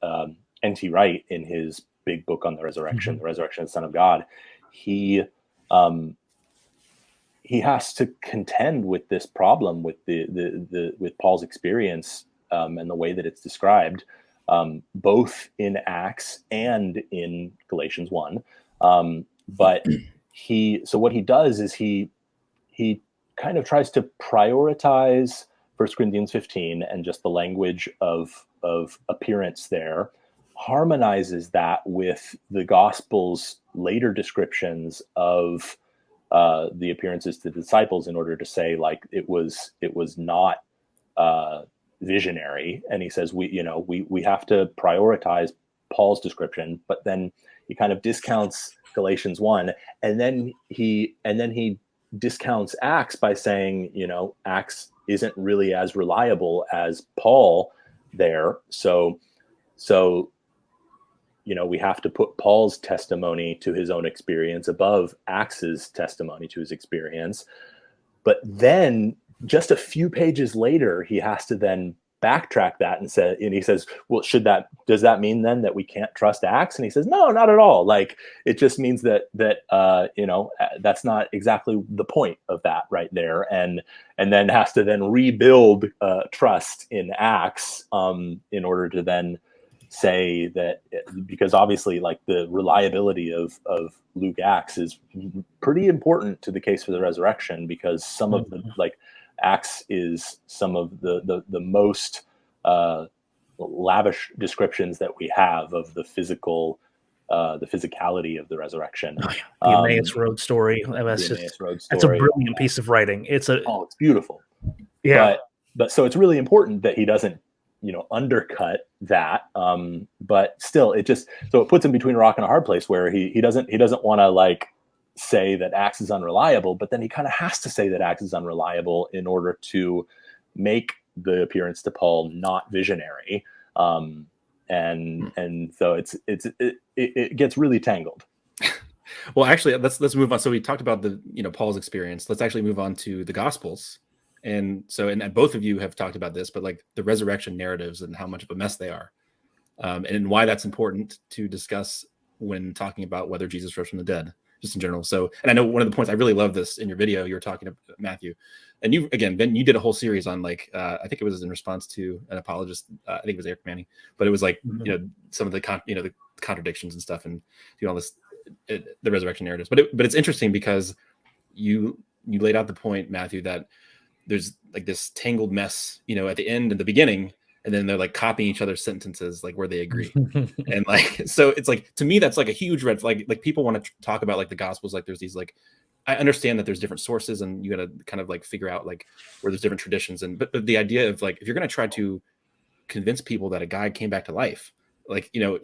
N.T. Wright in his big book on the resurrection, The Resurrection of the Son of God. He has to contend with this problem with with Paul's experience and the way that it's described, both in Acts and in Galatians 1. But so what he does is he kind of tries to prioritize 1 Corinthians 15 and just the language of appearance there, harmonizes that with the Gospel's later descriptions of the appearances to the disciples in order to say, like, it was not visionary. And he says we have to prioritize Paul's description, but then he kind of discounts Galatians 1, and then he discounts Acts by saying, Acts isn't really as reliable as Paul there. So we have to put Paul's testimony to his own experience above Acts's testimony to his experience. But then just a few pages later, he has to then backtrack that and he says, well, does that mean then that we can't trust Acts? And he says, no, not at all. Like, it just means that that's not exactly the point of that right there. And then has to then rebuild trust in Acts in order to then say that, because obviously, like, the reliability of Luke Acts is pretty important to the case for the resurrection, because some of the, like, Acts is some of the most lavish descriptions that we have of the physicality of the resurrection. The Emmaus Road story. That's a brilliant piece of writing. It's beautiful. Yeah. But so it's really important that he doesn't, undercut that. But still, it puts him between a rock and a hard place where he doesn't want to, like, say that Acts is unreliable, but then he kind of has to say that Acts is unreliable in order to make the appearance to Paul not visionary. And so it gets really tangled. Well, actually, let's move on. So we talked about the Paul's experience. Let's actually move on to the Gospels. And both of you have talked about this, but, like, the resurrection narratives and how much of a mess they are, and why that's important to discuss when talking about whether Jesus rose from the dead, just in general. So, and I know one of the points, I really love this in your video, you were talking about Matthew, and Ben, you did a whole series on, like, I think it was in response to an apologist. I think it was Eric Manning, but it was like, some of the the contradictions and stuff, and all this, the resurrection narratives. But it's interesting because you laid out the point, Matthew, that there's like this tangled mess, you know, at the end and the beginning, and then they're like copying each other's sentences, like where they agree. And like, so it's like, to me, that's like a huge red flag. Like people want to talk about like the Gospels, like there's these, like, I understand that there's different sources and you got to kind of like figure out like where there's different traditions. And, but the idea of like, if you're going to try to convince people that a guy came back to life, like, you know,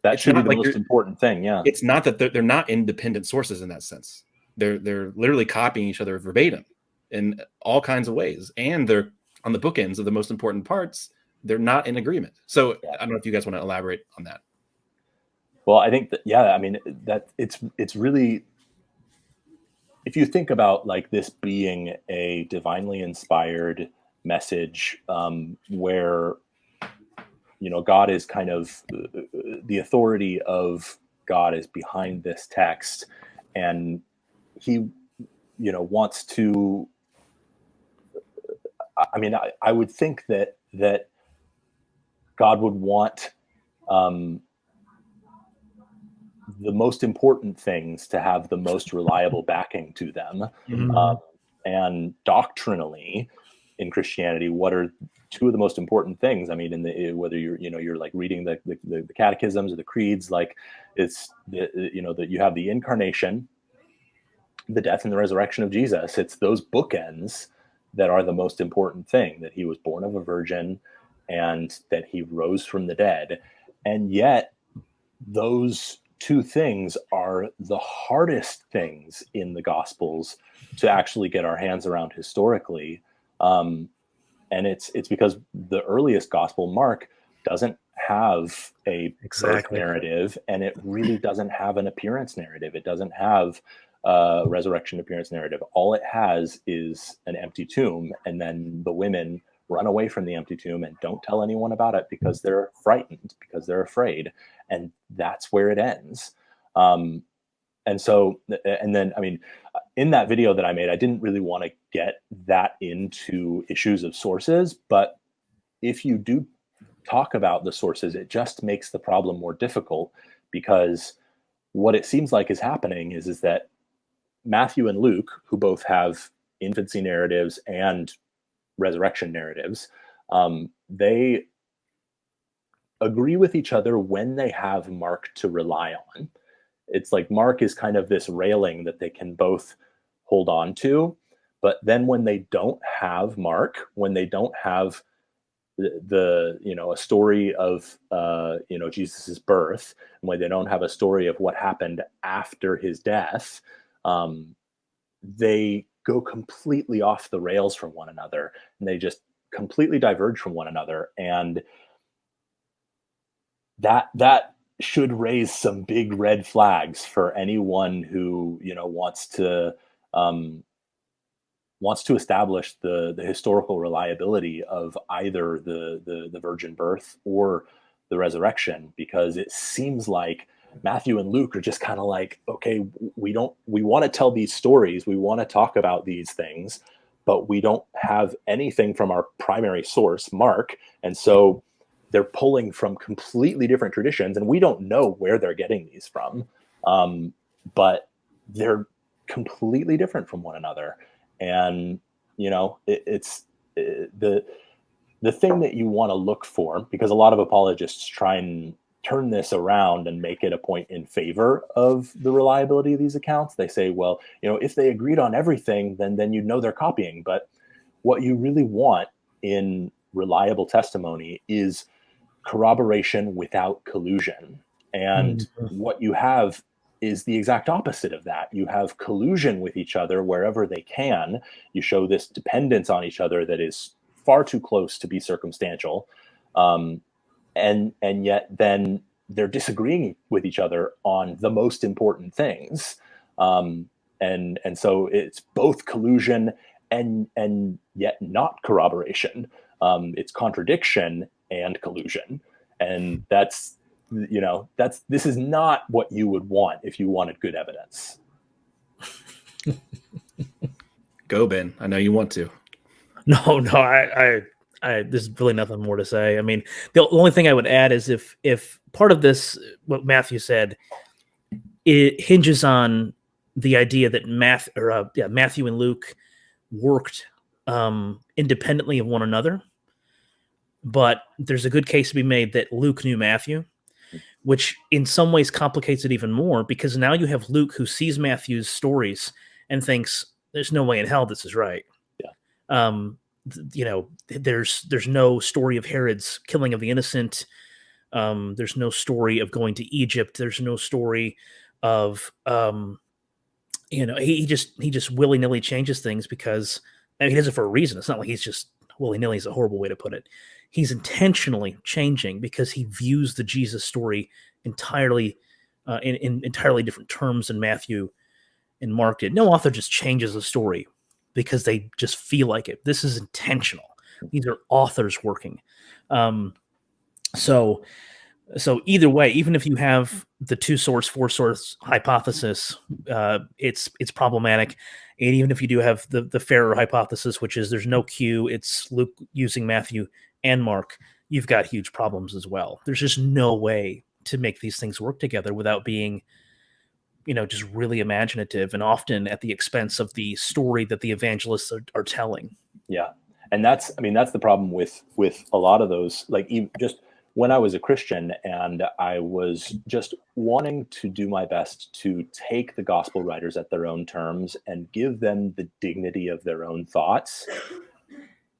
that should be the most important thing. Yeah. It's not that they're not independent sources in that sense. They're literally copying each other verbatim in all kinds of ways. And they're on the bookends of the most important parts. They're not in agreement. So I don't know if you guys want to elaborate on that. Well, I think that, yeah, I mean, that it's really, if you think about like this being a divinely inspired message, where, you know, God is kind of, the authority of God is behind this text, and he, you know, wants to, I mean, I would think that God would want the most important things to have the most reliable backing to them. And doctrinally in Christianity, what are two of the most important things? I mean, whether you're, you know, you're like reading the catechisms or the creeds, like it's, you know, that you have the incarnation, the death and the resurrection of Jesus. It's those bookends that are the most important thing, that he was born of a virgin and that he rose from the dead. And yet those two things are the hardest things in the Gospels to actually get our hands around historically. And it's because the earliest gospel, Mark, doesn't have a birth narrative, and it really doesn't have an appearance narrative. It doesn't have a resurrection appearance narrative. All it has is an empty tomb, and then the women run away from the empty tomb and don't tell anyone about it because they're frightened, because they're afraid. And that's where it ends. And so, and then, I mean, in that video that I made, I didn't really want to get that into issues of sources, but if you do talk about the sources, it just makes the problem more difficult, because what it seems like is happening is that Matthew and Luke, who both have infancy narratives and resurrection narratives, they agree with each other when they have Mark to rely on. It's like Mark is kind of this railing that they can both hold on to, but then when they don't have Mark, when they don't have the you know, a story of you know, Jesus's birth, and when they don't have a story of what happened after his death, they go completely off the rails from one another, and they just completely diverge from one another. And that should raise some big red flags for anyone who, you know, wants to establish the historical reliability of either the virgin birth or the resurrection, because it seems like Matthew and Luke are just kind of like, okay, we want to tell these stories, we want to talk about these things, but we don't have anything from our primary source, Mark. And so they're pulling from completely different traditions, and we don't know where they're getting these from. But they're completely different from one another. And, you know, it's the thing that you want to look for, because a lot of apologists try and turn this around and make it a point in favor of the reliability of these accounts. They say, well, you know, if they agreed on everything, then you know they're copying. But what you really want in reliable testimony is corroboration without collusion. And what you have is the exact opposite of that. You have collusion with each other wherever they can. You show this dependence on each other that is far too close to be circumstantial. And yet then they're disagreeing with each other on the most important things. And so it's both collusion and yet not corroboration. It's contradiction and collusion. And that's, you know, this is not what you would want if you wanted good evidence. Go, Ben. I know you want to. No, I there's really nothing more to say. I mean, the only thing I would add is if part of this, what Matthew said, it hinges on the idea that Matthew and Luke worked independently of one another. But there's a good case to be made that Luke knew Matthew, which in some ways complicates it even more, because now you have Luke who sees Matthew's stories and thinks, there's no way in hell this is right. Yeah. There's no story of Herod's killing of the innocent. There's no story of going to Egypt. There's no story of, he just willy-nilly changes things because he does it for a reason. It's not like he's just willy-nilly is a horrible way to put it. He's intentionally changing because he views the Jesus story entirely in entirely different terms than Matthew and Mark did. No author just changes a story because they just feel like it. This is intentional. These are authors working. So either way, even if you have the 2 source, 4 source hypothesis, it's problematic. And even if you do have the fairer hypothesis, which is there's no Q, it's Luke using Matthew and Mark, you've got huge problems as well. There's just no way to make these things work together without being, just really imaginative, and often at the expense of the story that the evangelists are telling. Yeah. And that's the problem with a lot of those, like even just when I was a Christian and I was just wanting to do my best to take the gospel writers at their own terms and give them the dignity of their own thoughts.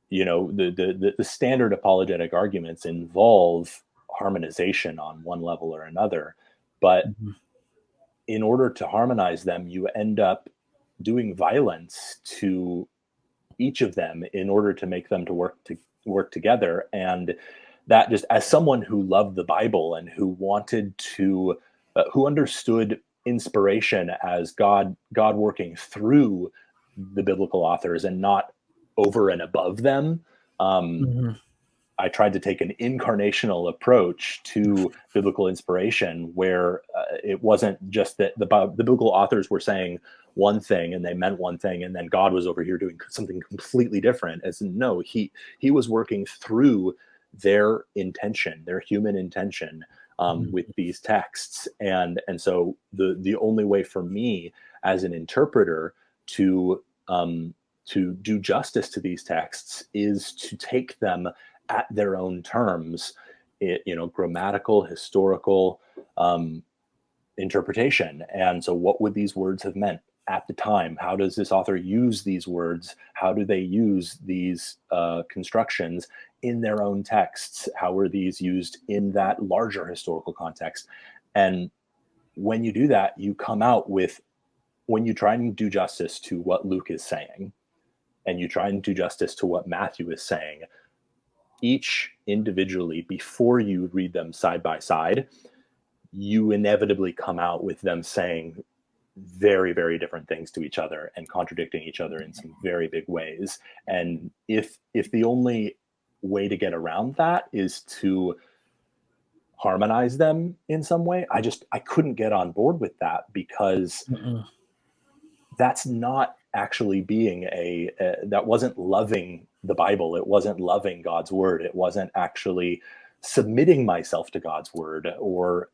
The standard apologetic arguments involve harmonization on one level or another, but in order to harmonize them, you end up doing violence to each of them in order to make them to work together. And that, just as someone who loved the Bible and who wanted to, who understood inspiration as God working through the biblical authors and not over and above them, I tried to take an incarnational approach to biblical inspiration, where it wasn't just that the biblical authors were saying one thing and they meant one thing, and then God was over here doing something completely different. As in, no, he was working through their intention, their human intention, with these texts, and so the only way for me as an interpreter to do justice to these texts is to take them at their own terms, grammatical, historical interpretation. And so what would these words have meant at the time? How does this author use these words? How do they use these constructions in their own texts? How were these used in that larger historical context? And when you do that, you come out with, when you try and do justice to what Luke is saying, and you try and do justice to what Matthew is saying, each individually, before you read them side by side, you inevitably come out with them saying very, very different things to each other and contradicting each other in some very big ways. And if the only way to get around that is to harmonize them in some way, I couldn't get on board with that, because that's not actually being that wasn't loving the Bible. It wasn't loving God's word. It wasn't actually submitting myself to God's word, or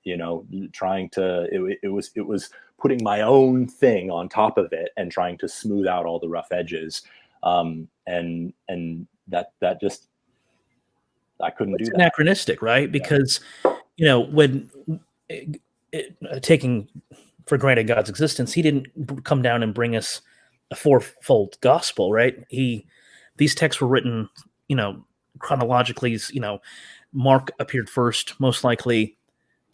trying to, it was putting my own thing on top of it and trying to smooth out all the rough edges, and that just, I couldn't do that. Anachronistic, right? Because when taking for granted God's existence, he didn't come down and bring us a fourfold gospel, right? These texts were written, chronologically. Mark appeared first, most likely,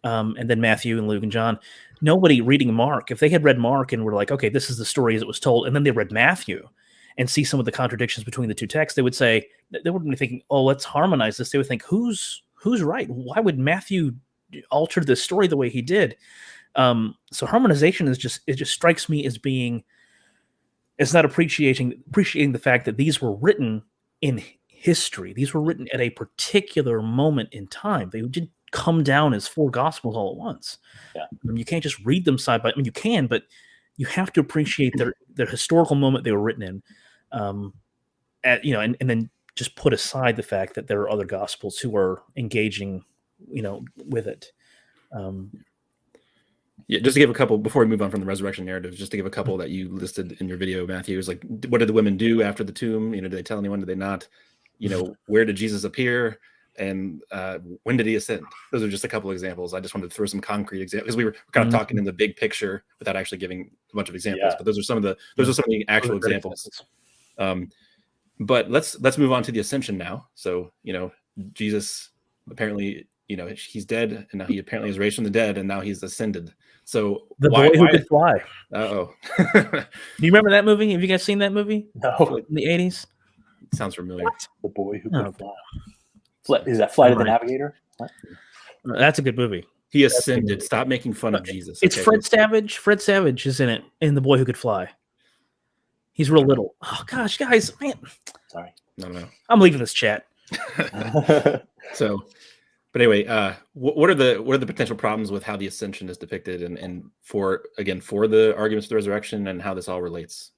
and then Matthew and Luke and John. Nobody reading Mark, if they had read Mark and were like, okay, this is the story as it was told, and then they read Matthew and see some of the contradictions between the two texts, they would say, they wouldn't be thinking, oh, let's harmonize this. They would think, who's right? Why would Matthew alter this story the way he did? So harmonization it just strikes me as being, it's not appreciating the fact that these were written in history. These were written at a particular moment in time. They didn't come down as 4 gospels all at once. Yeah. You can't just read them side by. You can, but you have to appreciate their historical moment they were written in, and then just put aside the fact that there are other gospels who are engaging, with it. Yeah, just to give a couple before we move on from the resurrection narratives, just to give a couple that you listed in your video, Matthew, is like, what did the women do after the tomb? You know, did they tell anyone? Did they not? You know, where did Jesus appear? And when did he ascend? Those are just a couple examples. I just wanted to throw some concrete examples because we were kind of talking in the big picture without actually giving a bunch of examples. But those are some of the actual examples. But let's move on to the ascension now. So, you know, Jesus apparently, you know, he's dead, and now he apparently is raised from the dead, and now he's ascended. So The boy who could fly. Oh, do you remember that movie? Have you guys seen that movie? No, in the 80s. Sounds familiar. The boy who could fly. Is that Flight of the Navigator? What? That's a good movie. He ascended. Stop making fun of Jesus. It's Fred Savage. Fred Savage is in it, in The Boy Who Could Fly. He's real little. Oh gosh, guys, man. Sorry. No. I'm leaving this chat. So, but anyway, what are the potential problems with how the ascension is depicted, and for the arguments of the resurrection, and how this all relates?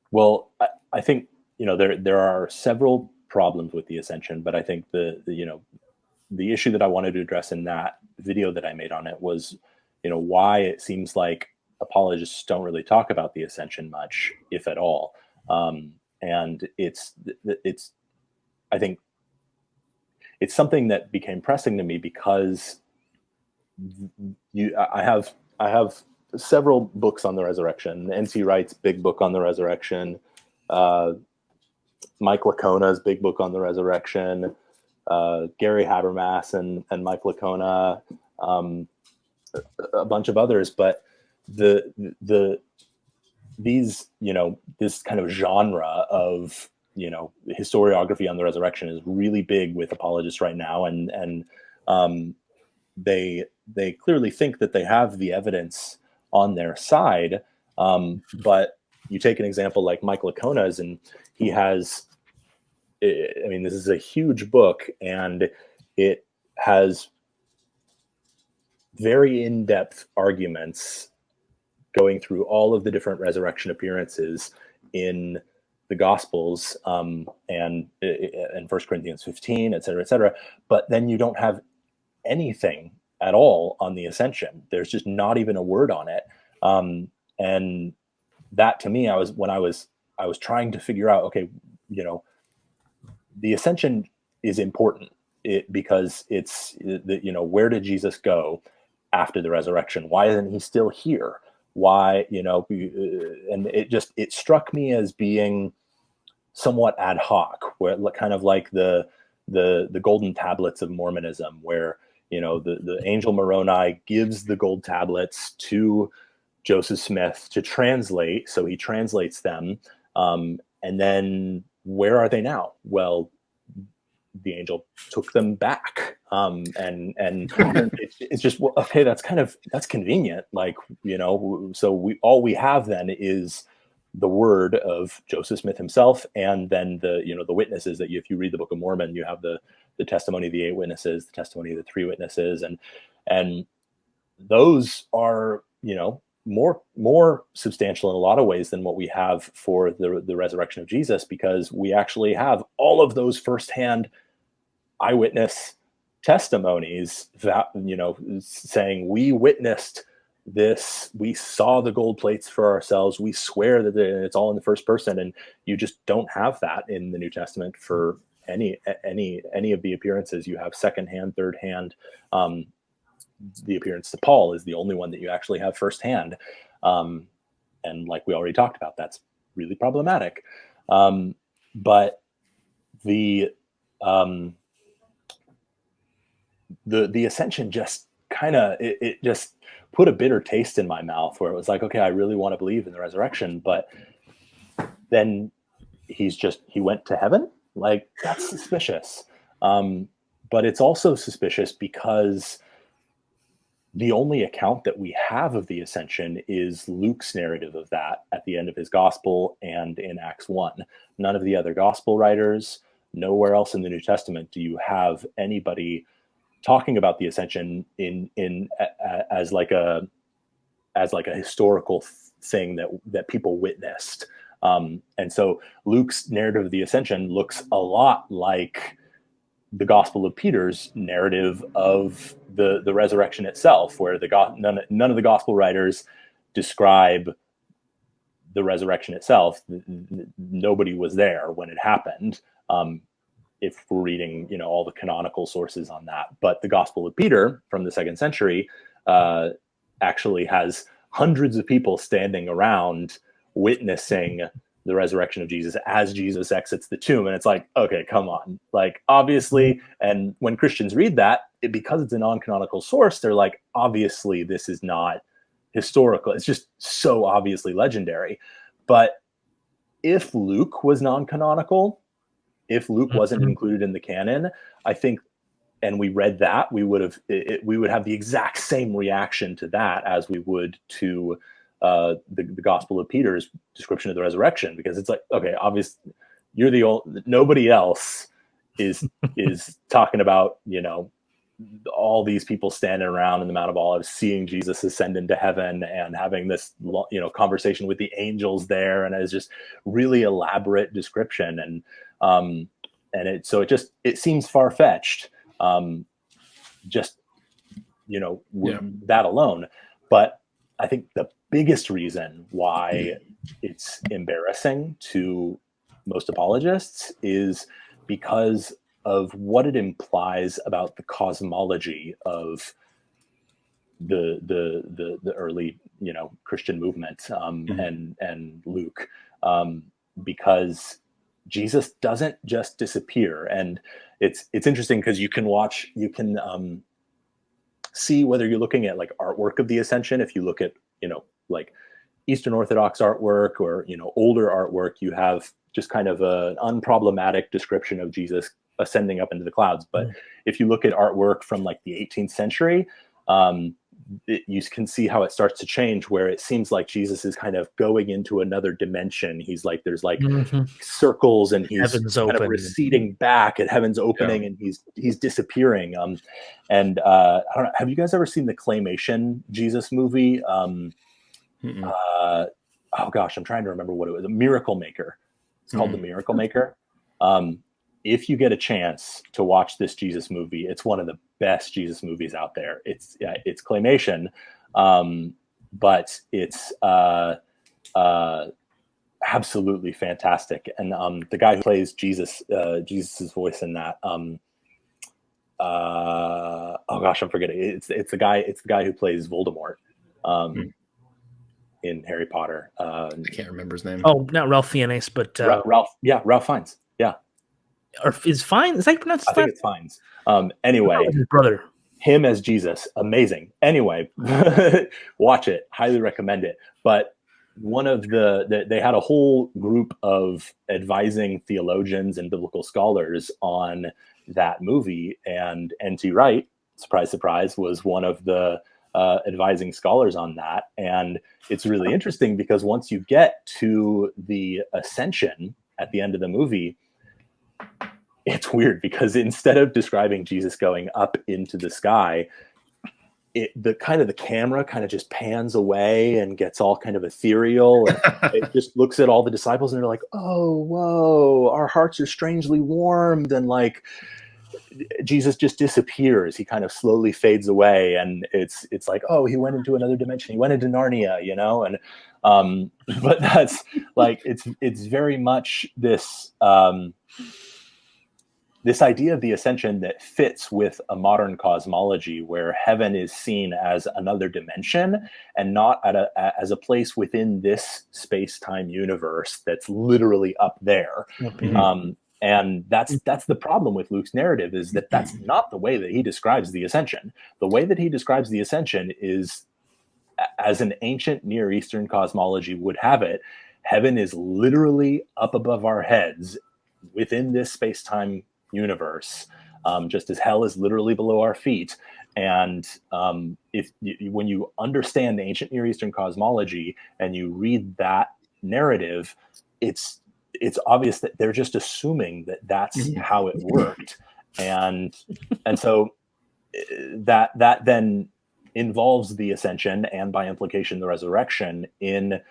Well, I think, you know, there are several problems with the ascension, but I think the issue that I wanted to address in that video that I made on it was, you know, why it seems like apologists don't really talk about the ascension much, if at all. And it's I think it's something that became pressing to me because I have several books on the resurrection. N.T. Wright's big book on the resurrection, Mike Lacona's big book on the resurrection, Gary Habermas and Mike Lacona, a bunch of others. But these, you know, this kind of genre of, you know, historiography on the resurrection is really big with apologists right now, and they clearly think that they have the evidence on their side. But you take an example like Mike Lacona's, and he has, I mean, this is a huge book, and it has very in-depth arguments going through all of the different resurrection appearances in the Gospels, and in 1 Corinthians 15, et cetera, but then you don't have anything at all on the ascension. There's just not even a word on it. And that, to me, I was trying to figure out, okay, you know, the ascension is important because it's, you know, where did Jesus go after the resurrection? Why isn't he still here? Why, you know, and it struck me as being somewhat ad hoc, where kind of like the golden tablets of Mormonism, where, you know, the angel Moroni gives the gold tablets to Joseph Smith to translate. So he translates them. And then where are they now? Well, the angel took them back. And it's just, well, okay, that's convenient. Like, you know, so all we have then is the word of Joseph Smith himself, and then the witnesses that if you read the Book of Mormon, you have the testimony of the 8 witnesses, the testimony of the 3 witnesses, and those are, you know, more substantial in a lot of ways than what we have for the resurrection of Jesus, because we actually have all of those firsthand eyewitness testimonies that, you know, saying we witnessed this, we saw the gold plates for ourselves, we swear that it's all in the first person. And you just don't have that in the New Testament for any of the appearances. You have secondhand, third hand. The appearance to Paul is the only one that you actually have firsthand. And like we already talked about, that's really problematic. But the ascension just kind of, it just put a bitter taste in my mouth, where it was like, okay, I really want to believe in the resurrection, but then he went to heaven. Like, that's suspicious. But it's also suspicious because the only account that we have of the ascension is Luke's narrative of that at the end of his gospel and in Acts 1. None of the other gospel writers, nowhere else in the New Testament do you have anybody talking about the ascension as like a historical thing that people witnessed. And so Luke's narrative of the ascension looks a lot like the Gospel of Peter's narrative of the resurrection itself, where none of the Gospel writers describe the resurrection itself. Nobody was there when it happened. If we're reading, all the canonical sources on that, but the Gospel of Peter from the 2nd century actually has hundreds of people standing around witnessing the resurrection of Jesus as Jesus exits the tomb. And it's like, okay, come on. Like, obviously, and when Christians read that, because it's a non-canonical source, they're like, obviously, this is not historical. It's just so obviously legendary. But if Luke was non-canonical, if Luke wasn't included in the canon, I think, and we read that, we would have the exact same reaction to that as we would to the Gospel of Peter's description of the resurrection, because it's like, okay, obviously you're nobody else is talking about, all these people standing around in the Mount of Olives, seeing Jesus ascend into heaven and having this, conversation with the angels there. And it's just really elaborate description. And it seems far-fetched, that alone. But I think the biggest reason why it's embarrassing to most apologists is because of what it implies about the cosmology of the early, Christian movement, and Luke, because Jesus doesn't just disappear. And it's interesting because you can see whether you're looking at like artwork of the Ascension. If you look at, like Eastern Orthodox artwork or, older artwork, you have just kind of an unproblematic description of Jesus ascending up into the clouds. But if you look at artwork from like the 18th century, you can see how it starts to change, where it seems like Jesus is kind of going into another dimension. He's like, there's like circles, and he's Heaven's kind open. of receding back, and heaven's opening, and he's disappearing. I don't know, have you guys ever seen the claymation Jesus movie? Oh gosh, I'm trying to remember what it was. A Miracle Maker. It's called The Miracle Maker. If you get a chance to watch this Jesus movie, it's one of the best Jesus movies out there. It's claymation, but it's absolutely fantastic. And the guy who plays Jesus's voice in that, oh gosh, I'm forgetting. It's the guy who plays Voldemort in Harry Potter. I can't remember his name. Oh, not Ralph Fiennes, but Ralph. Yeah, Ralph Fiennes. Yeah. Or is Fiennes? Is that pronounced? I think it's Fiennes. Anyway, his brother. Him as Jesus, amazing. Anyway, watch it. Highly recommend it. But one of they had a whole group of advising theologians and biblical scholars on that movie, and N.T. Wright, surprise, surprise, was one of the advising scholars on that. And it's really interesting because once you get to the ascension at the end of the movie, it's weird because instead of describing Jesus going up into the sky, the camera kind of just pans away and gets all kind of ethereal. And it just looks at all the disciples and they're like, oh, whoa, our hearts are strangely warmed. And like, Jesus just disappears. He kind of slowly fades away. And it's like, oh, he went into another dimension. He went into Narnia, and, but that's like, it's very much this, this idea of the ascension that fits with a modern cosmology where heaven is seen as another dimension and not as a place within this space-time universe that's literally up there. And that's the problem with Luke's narrative, is that that's not the way that he describes the ascension. The way that he describes the ascension is, as an ancient Near Eastern cosmology would have it, heaven is literally up above our heads within this space-time universe, just as hell is literally below our feet. And when you understand the ancient Near Eastern cosmology and you read that narrative, it's obvious that they're just assuming that that's how it worked, and so that then involves the ascension and by implication the resurrection in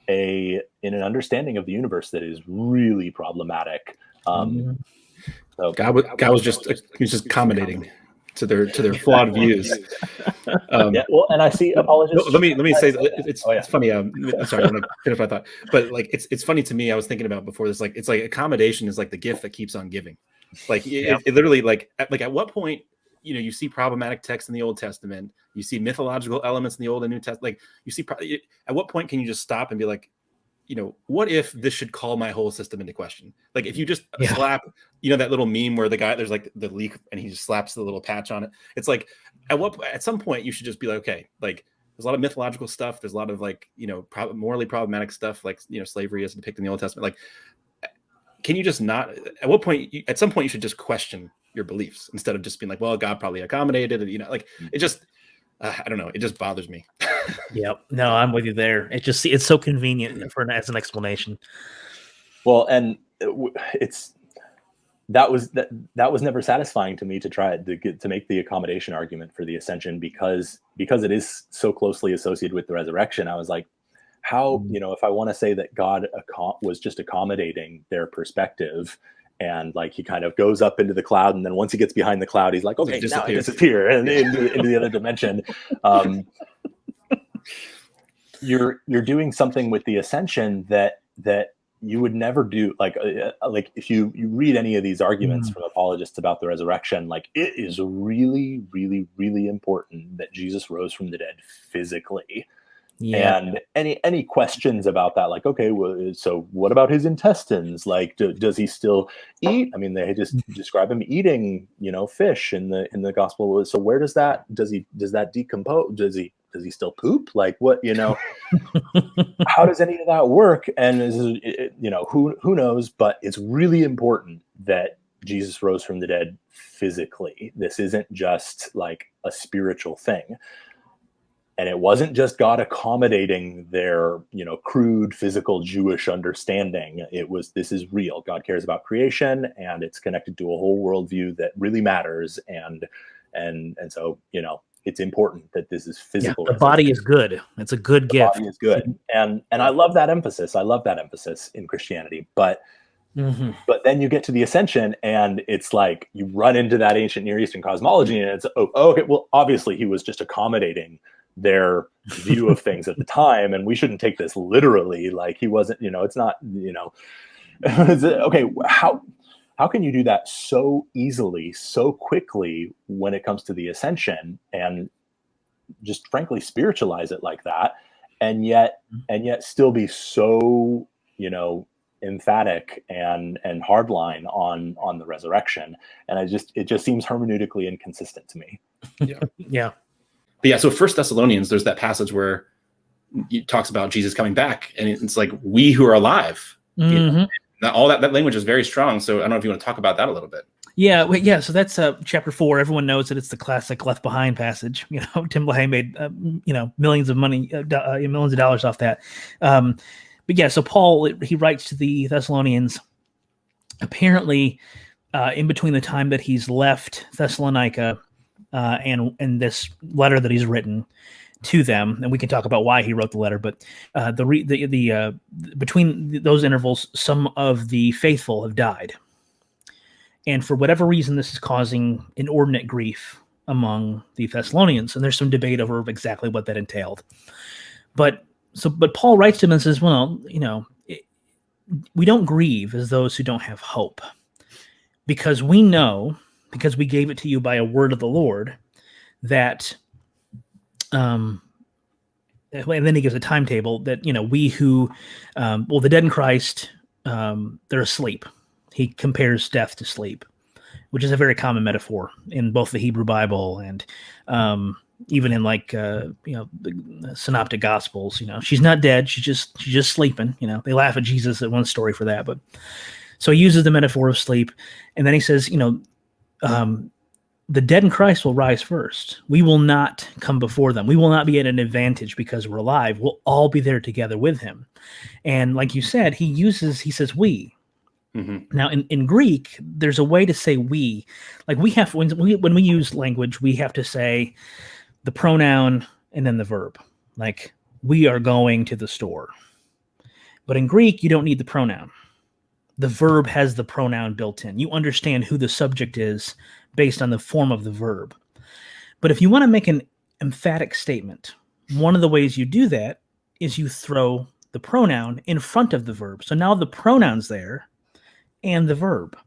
an understanding of the universe that is really problematic. So God was just he was just accommodating to their flawed views. yeah, well, and I see apologists. Let me say it's Oh, yeah. it's funny. I'm sorry, I want to finish my thought, but like it's funny to me. I was thinking about before this, like it's like accommodation is like the gift that keeps on giving. Like it literally like at what point, you know, you see problematic text in the Old Testament, you see mythological elements in the Old and New Testament. Like you see, at what point can you just stop and be like, you know, what if this should call my whole system into question? Like if you just slap, you know, that little meme where the guy, there's like the leak and he just slaps the little patch on it. It's like, at some point you should just be like, okay, like there's a lot of mythological stuff. There's a lot of like, you know, morally problematic stuff, like, you know, slavery as depicted in the Old Testament. Like, can you just not, at what point, at some point you should just question your beliefs instead of just being like, well, God probably accommodated it, you know, like it just, I don't know. It just bothers me. Yep. No, I'm with you there. It's so convenient as an explanation. Well, and that was never satisfying to me to try to make the accommodation argument for the ascension because it is so closely associated with the resurrection. I was like, how, you know, if I want to say that God was just accommodating their perspective, and like he kind of goes up into the cloud, and then once he gets behind the cloud, he's like, okay, now I disappear and into the other dimension. You're doing something with the ascension that you would never do. Like if you read any of these arguments from apologists about the resurrection, like it is really, really, really important that Jesus rose from the dead physically. Yeah. And any questions about that, like, okay, well, so what about his intestines? Like, does he still eat? I mean, they just describe him eating, you know, fish in the gospel. So where does that decompose? Does he still poop? Like, what, you know, how does any of that work? And you know, who knows? But it's really important that Jesus rose from the dead physically. This isn't just like a spiritual thing. And it wasn't just God accommodating their, you know, crude physical Jewish understanding. This is real. God cares about creation, and it's connected to a whole worldview that really matters. And so, you know, it's important that this is physical. Yeah, the body is good. It's a good gift. The body is good. And I love that emphasis. I love that emphasis in Christianity. But then you get to the ascension, and it's like you run into that ancient Near Eastern cosmology, and it's okay. Well, obviously he was just accommodating their view of things at the time, and we shouldn't take this literally. Like he wasn't, you know, it's not, you know, okay. How can you do that so easily, so quickly when it comes to the ascension, and just frankly spiritualize it like that, and yet still be so, you know, emphatic and hardline on the resurrection? And it just seems hermeneutically inconsistent to me. Yeah. But yeah, so 1 Thessalonians, there's that passage where it talks about Jesus coming back, and it's like, we who are alive. You know? All that language is very strong. So I don't know if you want to talk about that a little bit. Yeah, yeah. So that's chapter 4. Everyone knows that it's the classic Left Behind passage. You know, Tim LaHaye made you know, millions of dollars off that. But yeah, so Paul, he writes to the Thessalonians. Apparently, in between the time that he's left Thessalonica and this letter that he's written to them, and we can talk about why he wrote the letter, but between those intervals, some of the faithful have died. And for whatever reason, this is causing inordinate grief among the Thessalonians, and there's some debate over exactly what that entailed. But Paul writes to them and says, well, you know, we don't grieve as those who don't have hope, because we know, because we gave it to you by a word of the Lord, that, and then he gives a timetable that, you know, we who, the dead in Christ, they're asleep. He compares death to sleep, which is a very common metaphor in both the Hebrew Bible and even in like, you know, the synoptic gospels. You know, she's not dead. She's just sleeping. You know, they laugh at Jesus at one story for that, but so he uses the metaphor of sleep. And then he says, you know, the dead in Christ will rise first. We will not come before them. We will not be at an advantage because we're alive. We'll all be there together with him. And like you said, he says we. Now in Greek, there's a way to say we. Like we have, when we use language, we have to say the pronoun and then the verb. Like, we are going to the store. But in Greek, you don't need the pronoun. the verb has the pronoun built in. You understand who the subject is based on the form of the verb. But if you want to make an emphatic statement, one of the ways you do that is you throw the pronoun in front of the verb. So now the pronoun's there and the verb.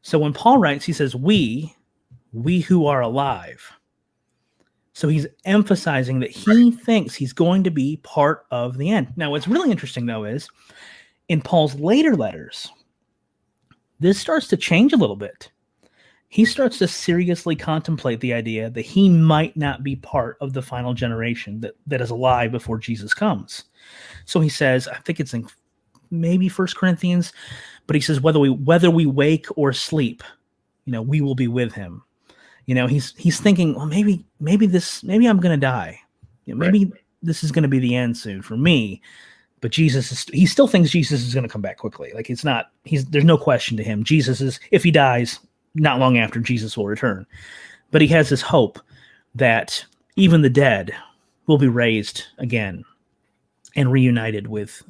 So when Paul writes, he says, we who are alive. So he's emphasizing that he thinks he's going to be part of the end. Now, what's really interesting, though, is in Paul's later letters, this starts to change a little bit. He starts to seriously contemplate the idea that he might not be part of the final generation that is alive before Jesus comes. So he says, I think it's in maybe 1 Corinthians, but he says, whether we wake or sleep, we will be with him. He's thinking, well, maybe I'm going to die. Maybe this is going to be the end soon for me. But he still thinks Jesus is going to come back quickly. Like there's no question to him. If he dies, not long after, Jesus will return. But he has this hope that even the dead will be raised again and reunited with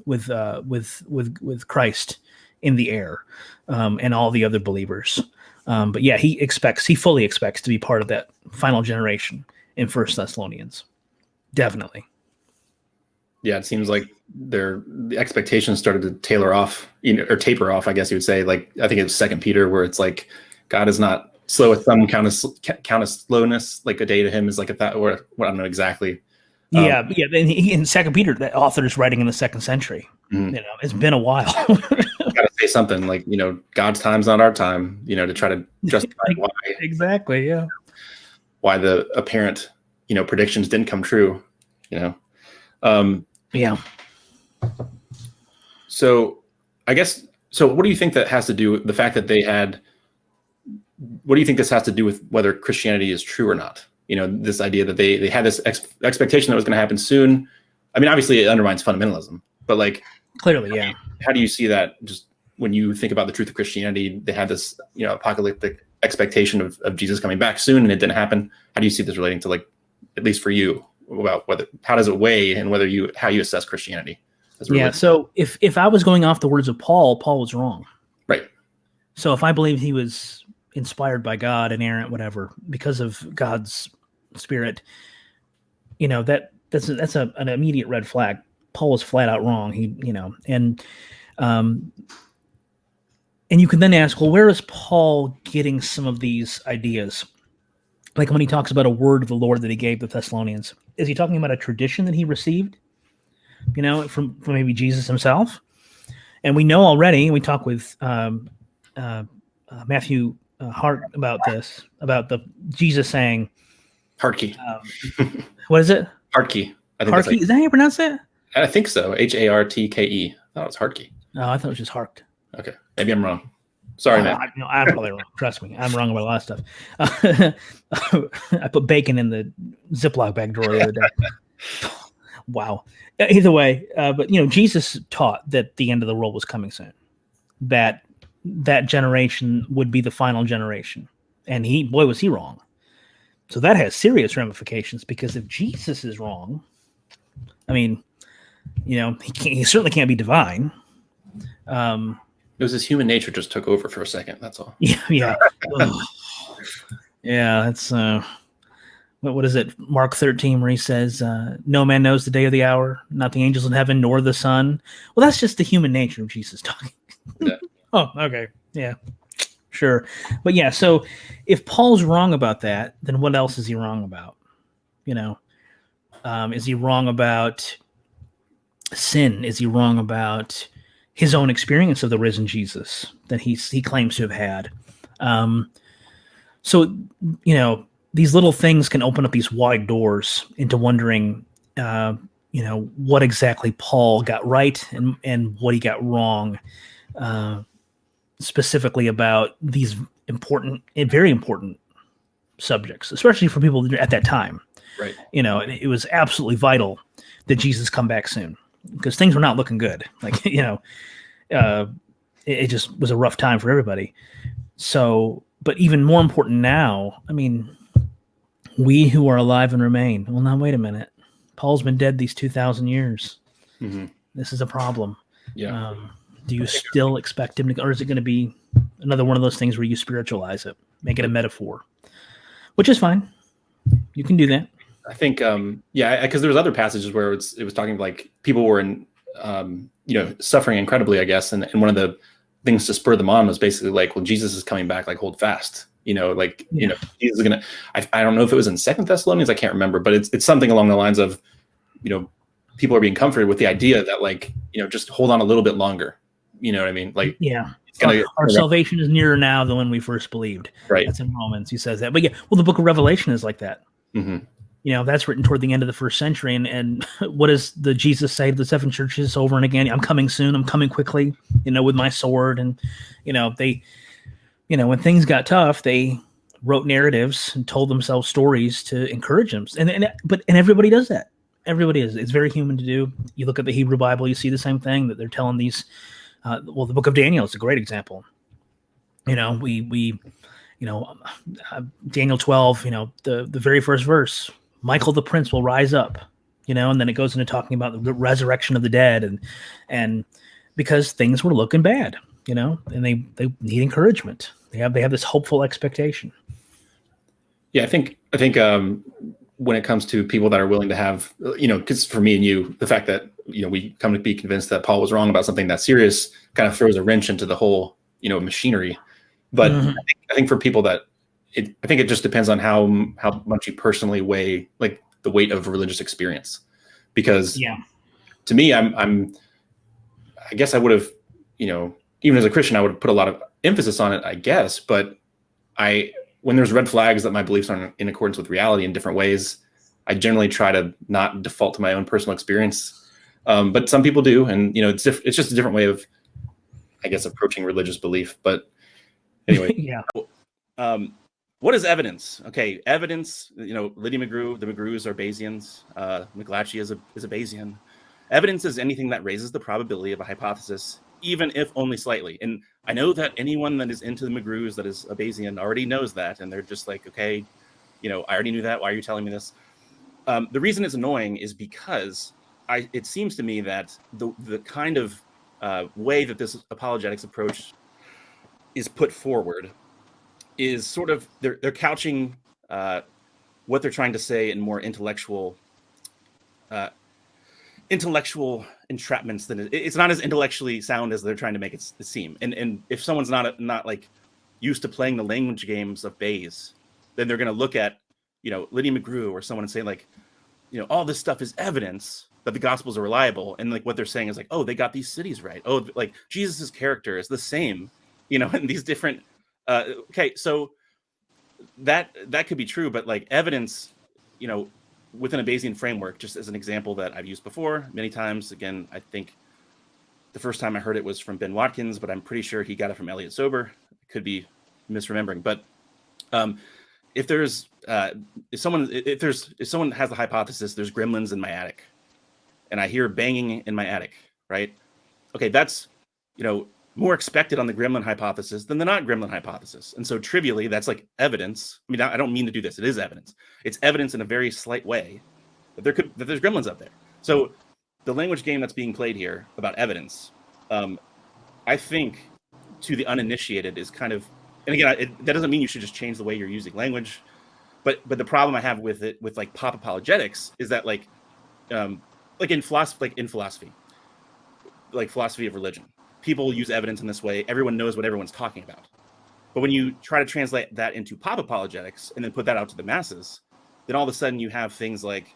Christ in the air, and all the other believers. But yeah, he fully expects to be part of that final generation in 1 Thessalonians. Definitely. Yeah, it seems like the expectations started to taper off, I guess you would say. Like, I think it was 2 Peter, where it's like, God is not slow with some count of slowness, like a day to him is like a thought, or I don't know exactly. Yeah. In 2 Peter, that author is writing in the 2nd century. Mm-hmm. It's been a while. Gotta say something like, God's time's not our time, to try to justify why. Exactly, yeah. Why the apparent, predictions didn't come true, Yeah. So I guess, what do you think that has to do with the fact that what do you think this has to do with whether Christianity is true or not? This idea that they had this expectation that was going to happen soon. I mean, obviously it undermines fundamentalism, but like, clearly, yeah. How do you see that just when you think about the truth of Christianity? They had this, apocalyptic expectation of Jesus coming back soon, and it didn't happen. How do you see this relating to, like, at least for you, about how does it weigh and how you assess Christianity? Yeah. So if I was going off the words of Paul was wrong. Right. So if I believe he was inspired by God, inerrant, whatever, because of God's Spirit, that's an immediate red flag. Paul was flat out wrong. And you can then ask, well, where is Paul getting some of these ideas? Like when he talks about a word of the Lord that he gave the Thessalonians, is he talking about a tradition that he received, from maybe Jesus himself? And we know already, we talk with Matthew Hart about this, about the Jesus saying, Hartke. What is it? Hartke. I think Hartke. Is that how you pronounce it? I think so. Hartke. I thought it was Hartke. No, I thought it was just Harked. Okay, maybe I'm wrong. Sorry, man. I'm probably wrong. Trust me, I'm wrong about a lot of stuff. I put bacon in the Ziploc bag drawer the other day. Wow. Either way, but Jesus taught that the end of the world was coming soon. That generation would be the final generation, and was he wrong. So that has serious ramifications, because if Jesus is wrong, I mean, he certainly can't be divine. It was his human nature just took over for a second. That's all. Yeah. Yeah. That's what is it? Mark 13, where he says, "No man knows the day or the hour, not the angels in heaven, nor the Son." Well, that's just the human nature of Jesus talking. Yeah. Oh, okay. Yeah, sure. But yeah, so if Paul's wrong about that, then what else is he wrong about? Is he wrong about sin? Is he wrong about his own experience of the risen Jesus that he claims to have had? So, these little things can open up these wide doors into wondering, what exactly Paul got right and what he got wrong, specifically about these very important subjects, especially for people at that time. Right. It was absolutely vital that Jesus come back soon, because things were not looking good. Like, it just was a rough time for everybody. So, but even more important now, I mean, we who are alive and remain. Well, now, wait a minute. Paul's been dead these 2,000 years. Mm-hmm. This is a problem. Yeah. Do you still expect him to, or is it going to be another one of those things where you spiritualize it, make it a metaphor, which is fine. You can do that. I think, because there was other passages where it was talking like people were in, suffering incredibly, I guess. And one of the things to spur them on was basically like, well, Jesus is coming back, like hold fast, Jesus is going to, I don't know if it was in 2 Thessalonians, I can't remember, but it's something along the lines of, people are being comforted with the idea that like, just hold on a little bit longer. You know what I mean? Like, yeah, our salvation is nearer now than when we first believed. Right. That's in Romans. He says that. But yeah, well, the book of Revelation is like that. Mm-hmm. That's written toward the end of the first century. And what does the Jesus say to the 7 churches over and again? I'm coming soon. I'm coming quickly, with my sword. And, they, when things got tough, they wrote narratives and told themselves stories to encourage them. And everybody does that. Everybody is. It's very human to do. You look at the Hebrew Bible, you see the same thing, that they're telling these. The book of Daniel is a great example. Daniel 12, the very first verse, Michael the prince will rise up, and then it goes into talking about the resurrection of the dead, and because things were looking bad, and they need encouragement. They have this hopeful expectation. Yeah, I think when it comes to people that are willing to have, because for me and you, the fact that, we come to be convinced that Paul was wrong about something that serious kind of throws a wrench into the whole, machinery. But I think for people that I think it just depends on how much you personally weigh like the weight of religious experience, because to me, I guess I would have, even as a Christian, I would put a lot of emphasis on it, I guess. But when there's red flags that my beliefs aren't in accordance with reality in different ways, I generally try to not default to my own personal experience. But some people do. And, it's just a different way of, I guess, approaching religious belief. But anyway, what is evidence? Okay. Evidence, Lydia McGrew, the McGrews are Bayesians. McClatchy is a Bayesian. Evidence is anything that raises the probability of a hypothesis, even if only slightly. And I know that anyone that is into the McGrews that is a Bayesian already knows that. And they're just like, okay, I already knew that. Why are you telling me this? The reason it's annoying is because it seems to me that the kind of way that this apologetics approach is put forward is sort of, they're couching what they're trying to say in more intellectual entrapments than it's not as intellectually sound as they're trying to make it seem. And if someone's not like used to playing the language games of Bayes, then they're going to look at, Lydia McGrew or someone and say like, all this stuff is evidence that the Gospels are reliable. And like what they're saying is like, oh, they got these cities right. Oh, like Jesus's character is the same, in these different, okay. So that could be true, but like evidence, within a Bayesian framework, just as an example that I've used before many times. Again, I think the first time I heard it was from Ben Watkins, but I'm pretty sure he got it from Elliot Sober. Could be misremembering, but if someone has the hypothesis, there's gremlins in my attic, and I hear banging in my attic, right? Okay, that's more expected on the gremlin hypothesis than the not gremlin hypothesis. And so trivially, that's like evidence. I mean, I don't mean to do this. It is evidence. It's evidence in a very slight way that there's gremlins up there. So the language game that's being played here about evidence, I think to the uninitiated is kind of, and again, that doesn't mean you should just change the way you're using language, but the problem I have with it, with like pop apologetics, is that like in philosophy, like philosophy of religion, people use evidence in this way. Everyone knows what everyone's talking about. But when you try to translate that into pop apologetics and then put that out to the masses, then all of a sudden you have things like,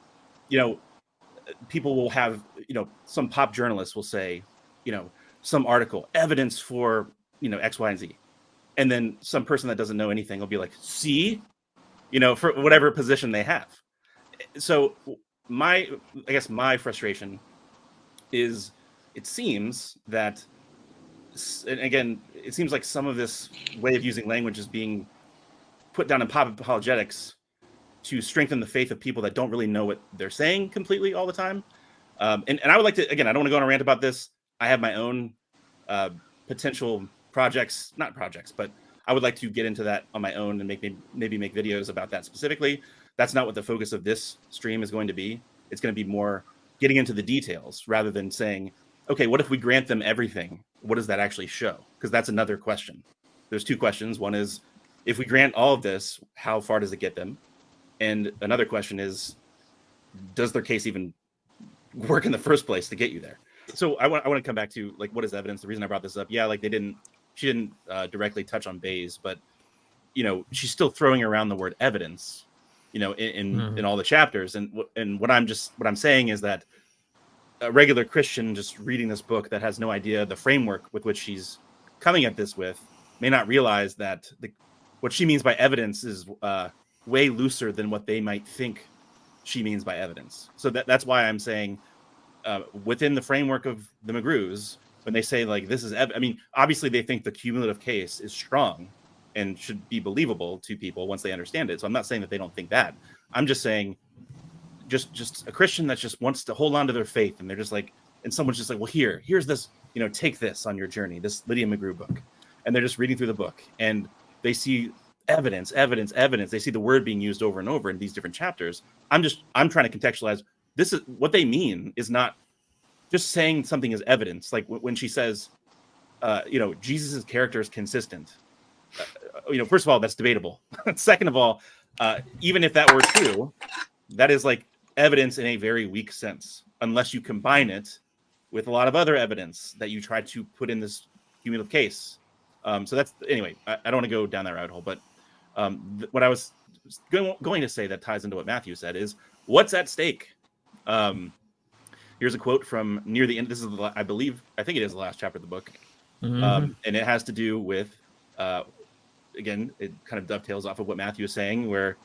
people will have, some pop journalists will say, some article, evidence for, X, Y, and Z. And then some person that doesn't know anything will be like, see, for whatever position they have. So I guess my frustration is, it seems that, and again, it seems like some of this way of using language is being put down in pop apologetics to strengthen the faith of people that don't really know what they're saying completely all the time. And I would like to, again, I don't want to go on a rant about this. I have my own potential not projects, but I would like to get into that on my own and maybe make videos about that specifically. That's not what the focus of this stream is going to be. It's going to be more getting into the details rather than saying, okay, what if we grant them everything? What does that actually show? Because that's another question. There's two questions. One is, if we grant all of this, how far does it get them? And another question is, does their case even work in the first place to get you there? So I want to come back to like, what is evidence? The reason I brought this up, yeah, like she didn't directly touch on Bayes, but she's still throwing around the word evidence, in all the chapters. And what I'm saying is that a regular Christian just reading this book that has no idea the framework with which she's coming at this with may not realize that what she means by evidence is way looser than what they might think she means by evidence. So that's why I'm saying within the framework of the McGrews, when they say like this is, obviously they think the cumulative case is strong and should be believable to people once they understand it. So I'm not saying that they don't think that. I'm just saying, just a Christian that just wants to hold on to their faith, and they're just like, and someone's just like, well, here's this, take this on your journey, this Lydia McGrew book, and they're just reading through the book, and they see evidence. They see the word being used over and over in these different chapters. I'm trying to contextualize. This is what they mean is not just saying something is evidence. Like when she says, Jesus's character is consistent. First of all, that's debatable. Second of all, even if that were true, that is like evidence in a very weak sense, unless you combine it with a lot of other evidence that you try to put in this cumulative case. So that's, anyway, I don't want to go down that rabbit hole, but what I was going to say that ties into what Matthew said is, what's at stake? Here's a quote from near the end. This is, I think it is the last chapter of the book. And it has to do with, again, it kind of dovetails off of what Matthew is saying,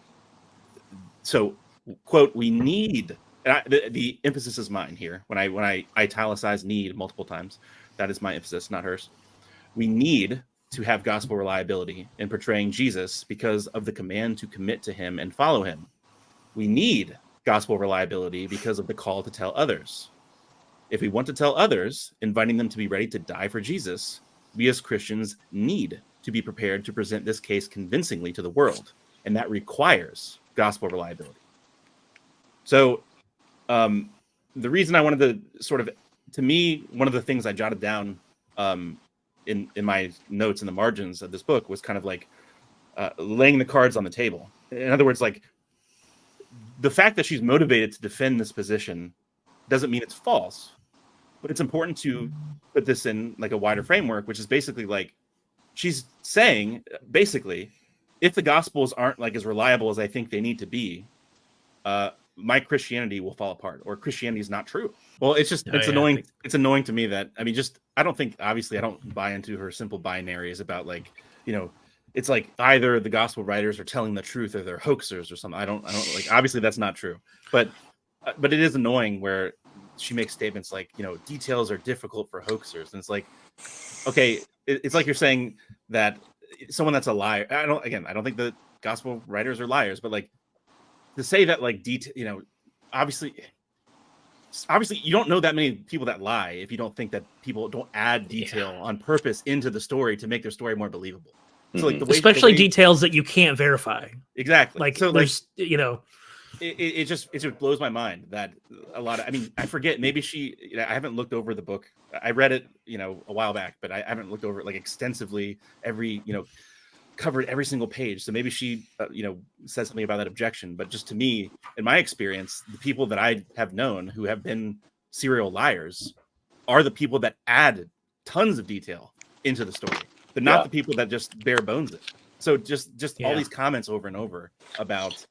so quote, we need, and the emphasis is mine here. When I italicize need multiple times, that is my emphasis, not hers. We need to have gospel reliability in portraying Jesus because of the command to commit to him and follow him. We need gospel reliability because of the call to tell others. If we want to tell others, inviting them to be ready to die for Jesus, we as Christians need to be prepared to present this case convincingly to the world, and that requires gospel reliability. So the reason I wanted to sort of, to me, one of the things I jotted down in my notes in the margins of this book was kind of like laying the cards on the table. In other words, like the fact that she's motivated to defend this position doesn't mean it's false, but it's important to put this in like a wider framework, which is basically like she's saying, basically, if the gospels aren't like as reliable as I think they need to be, my Christianity will fall apart, or Christianity is not true. Well, it's just, it's annoying. It's annoying to me that, I don't think, obviously I don't buy into her simple binaries about like, it's like either the gospel writers are telling the truth or they're hoaxers or something. I don't like, obviously that's not true, but it is annoying where she makes statements like, details are difficult for hoaxers. And it's like, okay, it's like you're saying that someone that's a liar. I don't think the gospel writers are liars, but like to say that like detail, obviously you don't know that many people that lie if you don't think that people don't add detail on purpose into the story to make their story more believable. So like especially details that you can't verify. Exactly. Like so there's, it just blows my mind that a lot of, I forget, maybe I haven't looked over the book. I read it, a while back, but I haven't looked over it like extensively covered every single page. So maybe she, said something about that objection. But just to me, in my experience, the people that I have known who have been serial liars are the people that add tons of detail into the story, but not the people that just bare bones it. So just all these comments over and over about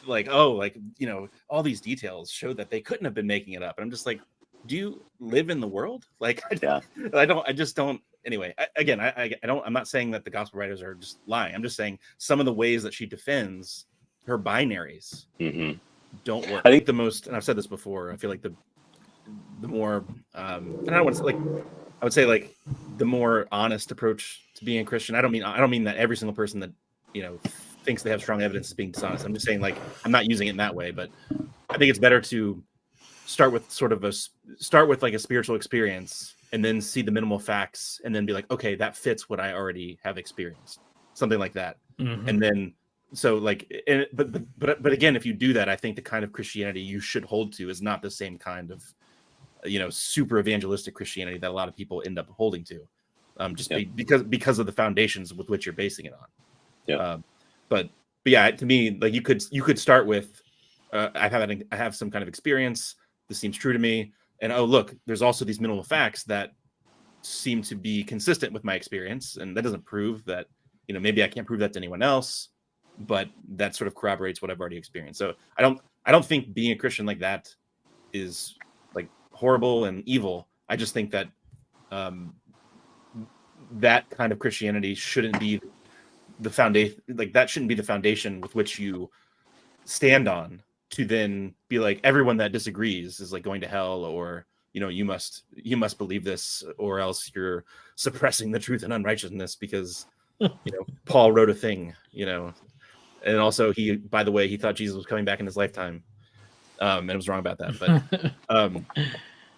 like, all these details show that they couldn't have been making it up. And I'm just like, do you live in the world? Like, I just don't. Anyway, I'm not saying that the gospel writers are just lying. I'm just saying some of the ways that she defends her binaries don't work. I think the most, and I've said this before, I feel like the more, I would say like the more honest approach to being a Christian. I don't mean that every single person that, thinks they have strong evidence is being dishonest. I'm just saying like, I'm not using it in that way, but I think it's better to start with like a spiritual experience and then see the minimal facts and then be like, okay, that fits what I already have experienced, something like that. And then, so like, but again, if you do that, I think the kind of Christianity you should hold to is not the same kind of super evangelistic Christianity that a lot of people end up holding to, Yeah. because of the foundations with which you're basing it on. Yeah. But yeah, to me, like you could start with, I have some kind of experience. This seems true to me, and oh look, there's also these minimal facts that seem to be consistent with my experience, and that doesn't prove that, maybe I can't prove that to anyone else, but that sort of corroborates what I've already experienced. So I don't think being a Christian like that is like horrible and evil. I just think that that kind of Christianity shouldn't be the foundation. Like that shouldn't be the foundation with which you stand on to then be like, everyone that disagrees is like going to hell, or you must believe this, or else you're suppressing the truth and unrighteousness because Paul wrote a thing, and also by the way, he thought Jesus was coming back in his lifetime, and was wrong about that. But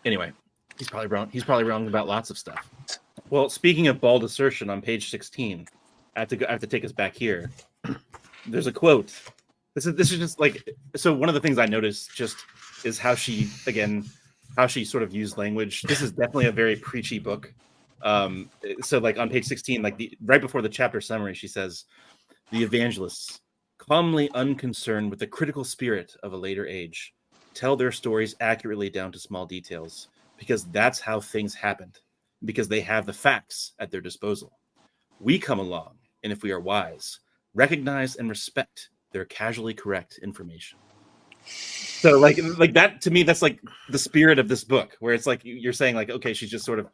anyway, he's probably wrong about lots of stuff. Well, speaking of bald assertion, on page 16, I have to take us back here. There's a quote. This is just like, so one of the things I noticed just is how she sort of used language. This is definitely a very preachy book. So like on page 16, like right before the chapter summary, she says, the evangelists, calmly unconcerned with the critical spirit of a later age, tell their stories accurately down to small details, because that's how things happened, because they have the facts at their disposal. We come along, and if we are wise, recognize and respect their casually correct information. So like that, to me, that's like the spirit of this book, where it's like you're saying like, okay, she's just sort of,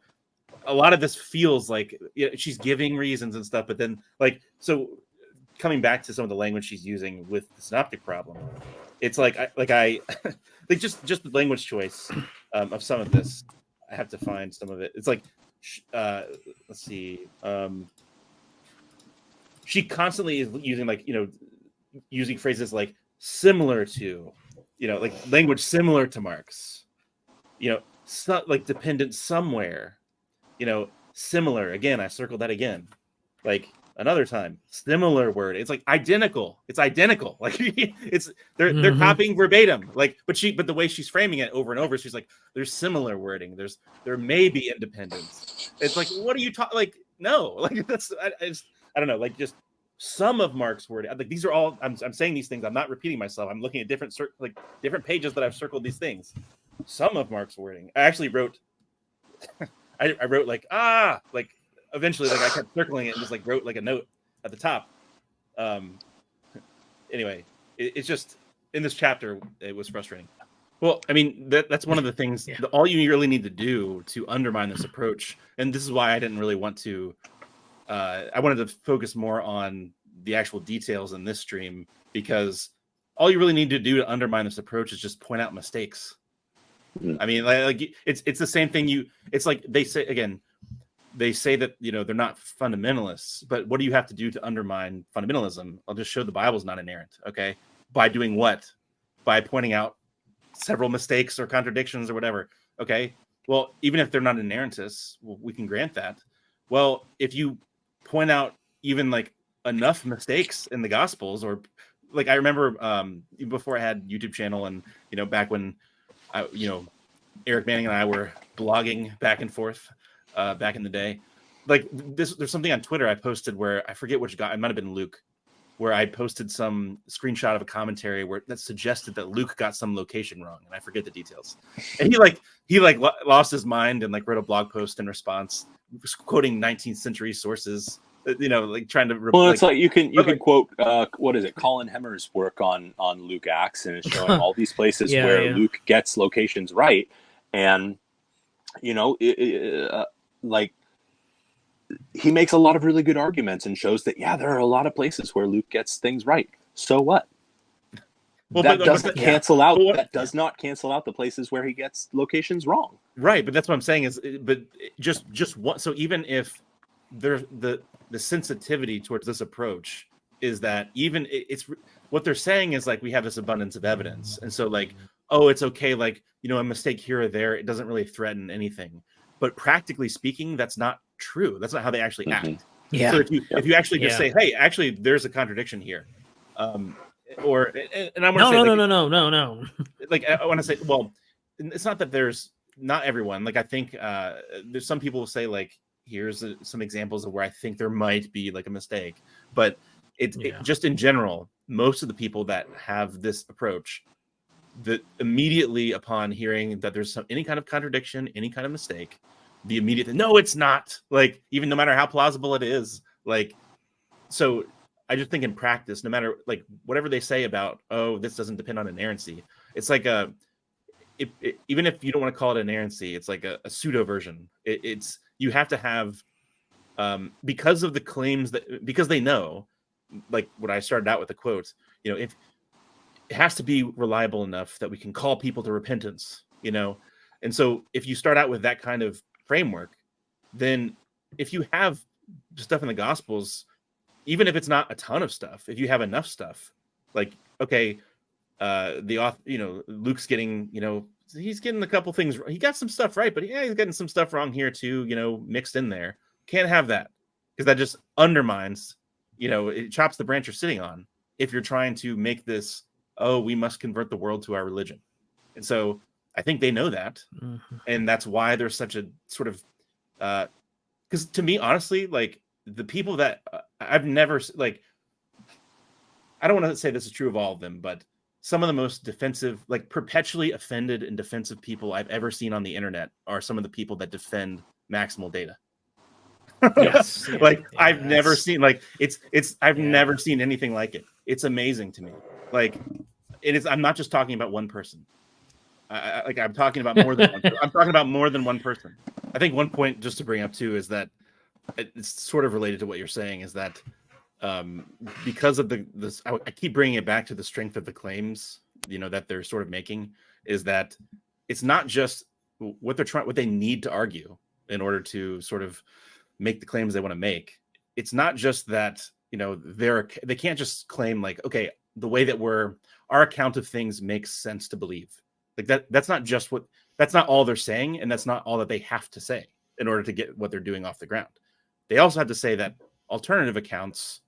a lot of this feels like she's giving reasons and stuff, but then like, so coming back to some of the language she's using with the synoptic problem, it's like I like just the language choice of some of this. I have to find some of it. It's like let's see, she constantly is using like using phrases like similar to, like language similar to Marx, like dependent somewhere, similar again. I circled that again, like another time, similar word. It's like identical. It's identical. Like they're copying verbatim. Like, but the way she's framing it over and over, she's like, there's similar wording. There may be independence. It's like, what are you talking? Like, no, like that's I don't know. Like just some of Mark's wording. Like these are all. I'm saying these things. I'm not repeating myself. I'm looking at different pages that I've circled these things. Some of Mark's wording. I actually wrote. I wrote like eventually, like I kept circling it and just like wrote like a note at the top. Anyway, it's just in this chapter, it was frustrating. Well, I mean, that's one of the things. Yeah. All you really need to do to undermine this approach, and this is why I didn't really want to. I wanted to focus more on the actual details in this stream, because all you really need to do to undermine this approach is just point out mistakes. I mean, like it's the same thing. It's like they say again. They say that they're not fundamentalists, but what do you have to do to undermine fundamentalism? I'll just show the Bible's not inerrant. Okay, by doing what? By pointing out several mistakes or contradictions or whatever. Okay, well, even if they're not inerrantists, we can grant that. Well, if you point out even like enough mistakes in the Gospels, or like I remember before I had YouTube channel, and back when Eric Manning and I were blogging back and forth. Back in the day, like there's something on Twitter I posted where I forget which guy, it might have been Luke, where I posted some screenshot of a commentary that suggested that Luke got some location wrong, and I forget the details. And he lost his mind and like wrote a blog post in response, quoting 19th century sources, like trying to. Well, it's like you can quote what is it, Colin Hemmer's work on Luke Acts, and it's showing all these places where Luke gets locations right, and like he makes a lot of really good arguments and shows that there are a lot of places where Luke gets things right. So what? Well, that doesn't cancel out. That does not cancel out the places where he gets locations wrong. Right, but that's what I'm saying is, but just what? So even if there's the sensitivity towards this approach is that even it's what they're saying is like we have this abundance of evidence, and so like it's okay, like a mistake here or there, it doesn't really threaten anything. But practically speaking, that's not true. That's not how they actually act. Yeah. So if you actually just say, hey, actually, there's a contradiction here, or and I want to say no. like I want to say, well, it's not that there's not everyone. Like I think there's some people who say like, here's some examples of where I think there might be like a mistake, but it just in general, most of the people that have this approach, that immediately upon hearing that there's any kind of contradiction, any kind of mistake, the immediate no, it's not, like, even no matter how plausible it is, like, so I just think in practice, no matter like whatever they say about, oh, this doesn't depend on inerrancy, it's like even if you don't want to call it inerrancy, it's like a pseudo version. It's you have to have because of the claims because they know, like what I started out with the quote, if it has to be reliable enough that we can call people to repentance, and so if you start out with that kind of framework, then if you have stuff in the Gospels, even if it's not a ton of stuff, if you have enough stuff, like, okay, the author, Luke's getting, he's getting a couple things. He got some stuff right, but he's getting some stuff wrong here too, mixed in there. Can't have that, because that just undermines, it chops the branch you're sitting on. If you're trying to make this, oh, we must convert the world to our religion. And so I think they know that. Mm-hmm. And that's why there's such a sort of, because to me, honestly, like the people that I've never, like, I don't want to say this is true of all of them, but some of the most defensive, like perpetually offended and defensive people I've ever seen on the internet are some of the people that defend maximal data. Yes. Like I've never seen, like I've never seen anything like it. It's amazing to me. Like it is. I'm not just talking about one person. I'm talking about more than one. I'm talking about more than one person. I think one point just to bring up too is that it's sort of related to what you're saying, is that because of this, I keep bringing it back to the strength of the claims, that they're sort of making, is that it's not just what they need to argue in order to sort of make the claims they want to make. It's not just that, they can't just claim like, okay, the way that our account of things makes sense to believe. Like that's not all they're saying, and that's not all that they have to say in order to get what they're doing off the ground. They also have to say that alternative accounts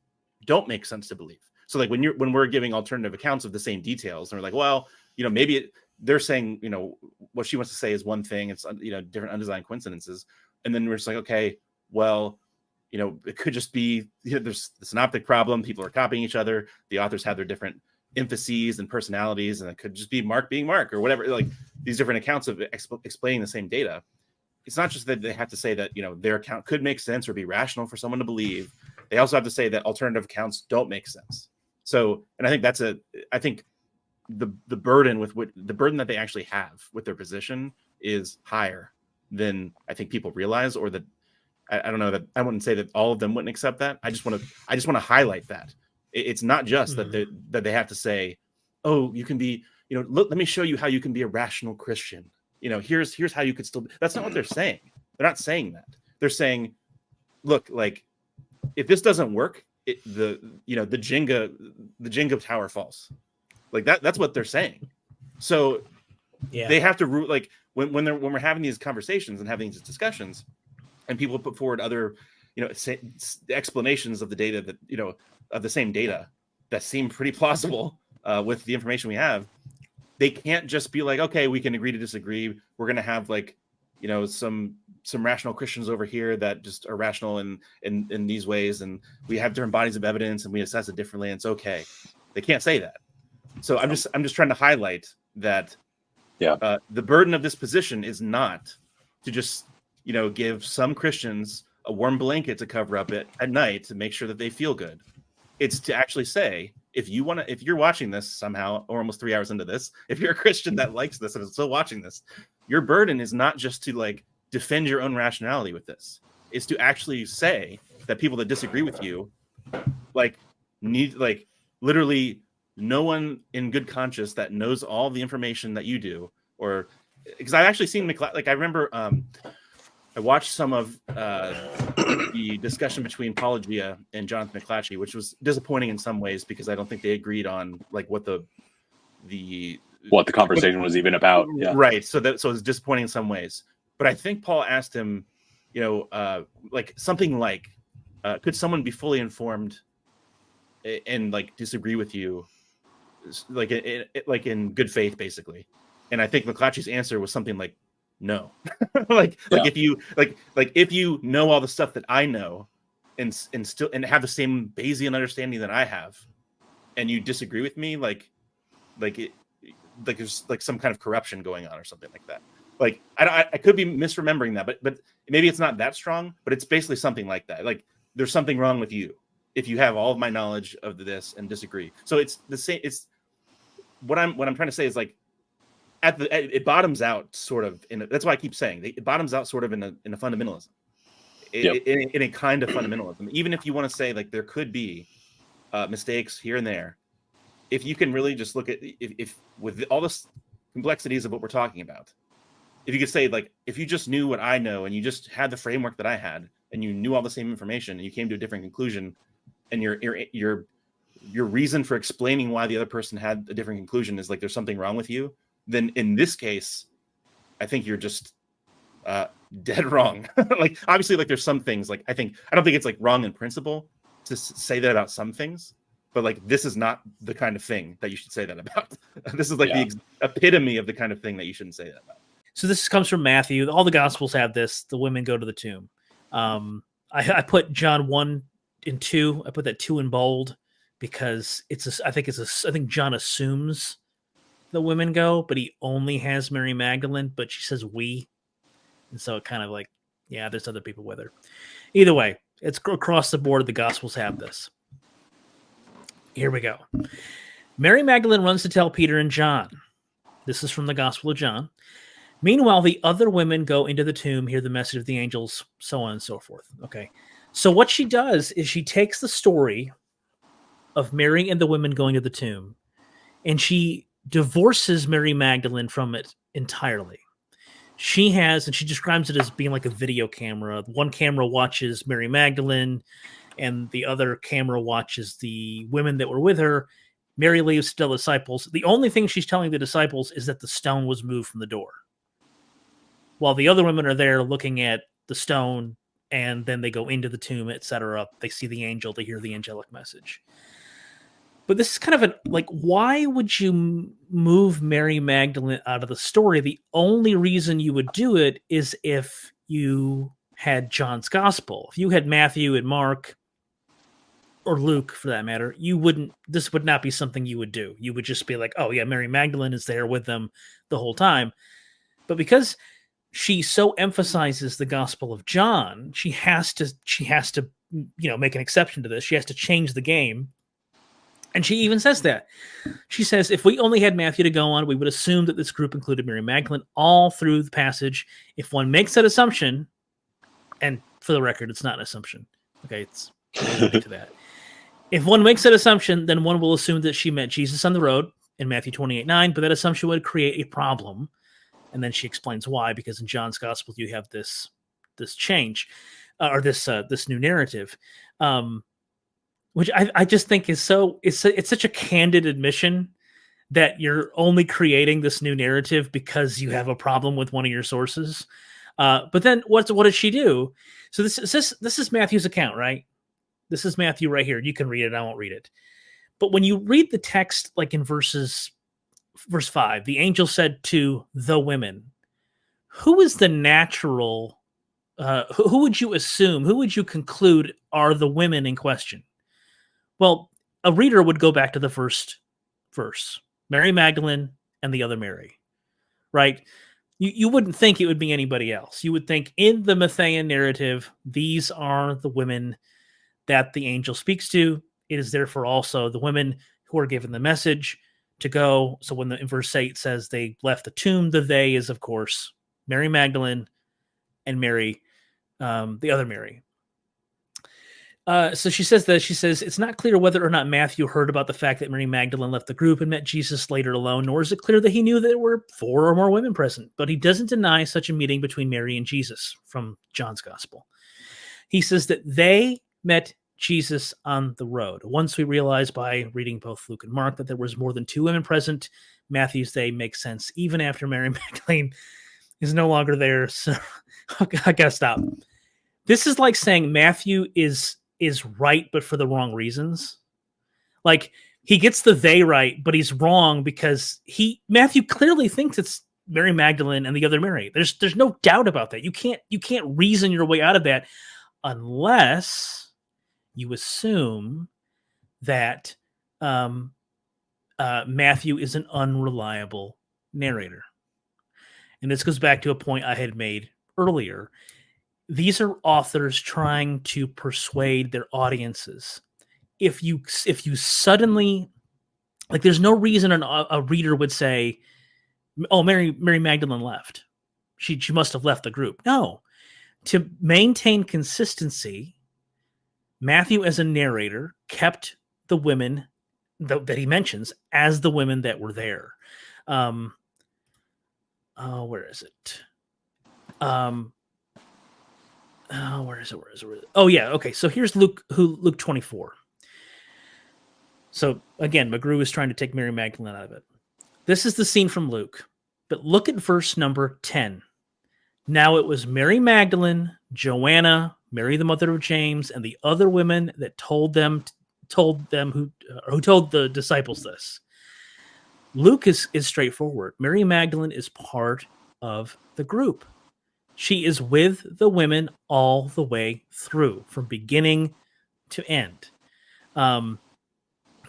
don't make sense to believe. So like when we're giving alternative accounts of the same details, and we're like, well, maybe they're saying, what she wants to say is one thing, it's different undesigned coincidences, and then we're just like, okay, well, it could just be there's the synoptic problem, people are copying each other, the authors have their different emphases and personalities, and it could just be Mark being Mark or whatever, like these different accounts of explaining the same data. It's not just that they have to say that their account could make sense or be rational for someone to believe. They also have to say that alternative accounts don't make sense. So, and I think I think the burden the burden that they actually have with their position is higher than I think people realize, or that I don't know, that I wouldn't say that all of them wouldn't accept that. I just want to highlight that it's not just that they have to say, oh, you can be, let me show you how you can be a rational Christian. Here's how you could still. That's not what they're saying. They're not saying that. They're saying, look, like if this doesn't work, the Jenga tower falls. Like that's what they're saying. So they have to like when we're having these conversations and having these discussions, and people put forward other explanations of the data that of the same data that seem pretty plausible with the information we have. They can't just be like, okay, we can agree to disagree. We're going to have like, some rational Christians over here that just are rational in these ways. And we have different bodies of evidence and we assess it differently. And it's okay. They can't say that. So I'm just trying to highlight that the burden of this position is not to just, give some Christians a warm blanket to cover up it at night to make sure that they feel good. It's to actually say, if you're watching this somehow, or almost 3 hours into this, if you're a Christian that likes this and is still watching this, your burden is not just to like defend your own rationality with this. It's to actually say that people that disagree with you, like need, like literally no one in good conscience that knows all the information that you do, or because I've actually seen like I remember I watched some of the discussion between Paul Gia and Jonathan McClatchy, which was disappointing in some ways because I don't think they agreed on like what the conversation was even about. Yeah. Right. So it's disappointing in some ways. But I think Paul asked him, like something like, could someone be fully informed and like disagree with you, like in good faith, basically? And I think McClatchy's answer was something like, no. like if you if you know all the stuff that I know and still have the same Bayesian understanding that I have, and you disagree with me, like there's like some kind of corruption going on or something like that. Like I could be misremembering that, but maybe it's not that strong, but it's basically something like that. Like there's something wrong with you if you have all of my knowledge of this and disagree. So it's the same. It's what I'm trying to say is like it bottoms out sort of that's why I keep saying it bottoms out sort of in a fundamentalism, in a kind of fundamentalism. Even if you want to say like there could be mistakes here and there, if you can really just look at if with all the complexities of what we're talking about, if you could say like if you just knew what I know and you just had the framework that I had and you knew all the same information and you came to a different conclusion, and your reason for explaining why the other person had a different conclusion is like there's something wrong with you, then in this case, I think you're just dead wrong. Like obviously, like there's some things like I don't think it's like wrong in principle to say that about some things, but like this is not the kind of thing that you should say that about. This is like the epitome of the kind of thing that you shouldn't say that about. So this comes from Matthew. All the Gospels have this. The women go to the tomb. I put John 1 and 2. I put that 2 in bold because I think John assumes the women go, but he only has Mary Magdalene, but she says we. And so it kind of like, yeah, there's other people with her. Either way, it's across the board. The Gospels have this. Here we go. Mary Magdalene runs to tell Peter and John. This is from the Gospel of John. Meanwhile, the other women go into the tomb, hear the message of the angels, so on and so forth. Okay. So what she does is she takes the story of Mary and the women going to the tomb, and she divorces Mary Magdalene from it entirely. She describes it as being like a video camera. One camera watches Mary Magdalene, and the other camera watches the women that were with her. Mary leaves to tell the disciples. The only thing she's telling the disciples is that the stone was moved from the door. While the other women are there looking at the stone, and then they go into the tomb, etc. They see the angel, they hear the angelic message. But this is kind of why would you move Mary Magdalene out of the story? The only reason you would do it is if you had John's gospel. If you had Matthew and Mark, or Luke for that matter, this would not be something you would do. You would just be like, oh yeah, Mary Magdalene is there with them the whole time. But because she so emphasizes the Gospel of John, she has to make an exception to this. She has to change the game. And she even says that. She says, if we only had Matthew to go on, we would assume that this group included Mary Magdalene all through the passage. If one makes that assumption, and for the record, it's not an assumption. Okay, we'll get to that. If one makes that assumption, then one will assume that she met Jesus on the road in Matthew 28:9, but that assumption would create a problem. And then she explains why, because in John's gospel you have this change, or this new narrative, which I just think is it's such a candid admission that you're only creating this new narrative because you have a problem with one of your sources. But then what does she do? So this is Matthew's account, right? This is Matthew right here. You can read it. I won't read it. But when you read the text, like in verse 5, the angel said to the women, who is the natural, who would you assume, who would you conclude are the women in question? Well, a reader would go back to the first verse, Mary Magdalene and the other Mary, right? You wouldn't think it would be anybody else. You would think in the Matthean narrative, these are the women that the angel speaks to. It is therefore also the women who are given the message to go. So when in verse 8 says they left the tomb, the they is, of course, Mary Magdalene and Mary, the other Mary. So she says, it's not clear whether or not Matthew heard about the fact that Mary Magdalene left the group and met Jesus later alone, nor is it clear that he knew that there were 4 or more women present. But he doesn't deny such a meeting between Mary and Jesus from John's gospel. He says that they met Jesus on the road. Once we realize by reading both Luke and Mark that there was more than 2 women present, Matthew's they makes sense even after Mary Magdalene is no longer there. So I gotta stop. This is like saying Matthew is right, but for the wrong reasons. Like he gets the they right, but he's wrong because Matthew clearly thinks it's Mary Magdalene and the other Mary. There's no doubt about that. You can't reason your way out of that unless you assume that Matthew is an unreliable narrator. And this goes back to a point I had made earlier. These are authors trying to persuade their audiences. If you suddenly, like, there's no reason a reader would say, "Oh, Mary Magdalene left. She must have left the group." No, to maintain consistency, Matthew, as a narrator, kept the women that he mentions as the women that were there. Where is it? Where is it? Oh yeah, okay. So here's Luke 24. So again, McGrew is trying to take Mary Magdalene out of it. This is the scene from Luke, but look at verse number 10. Now it was Mary Magdalene, Joanna, Mary the mother of James, and the other women that told them who told the disciples this. Luke is straightforward. Mary Magdalene is part of the group. She is with the women all the way through, from beginning to end.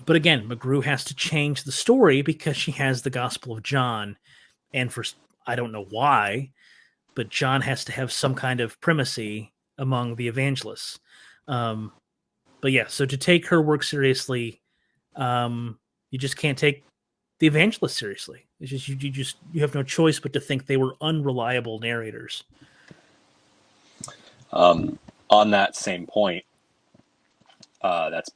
But again, McGrew has to change the story because she has the Gospel of John. And for, I don't know why, but John has to have some kind of primacy among the evangelists. But yeah, so to take her work seriously, you just can't take the evangelists seriously. It's just you have no choice but to think they were unreliable narrators. On that same point, that's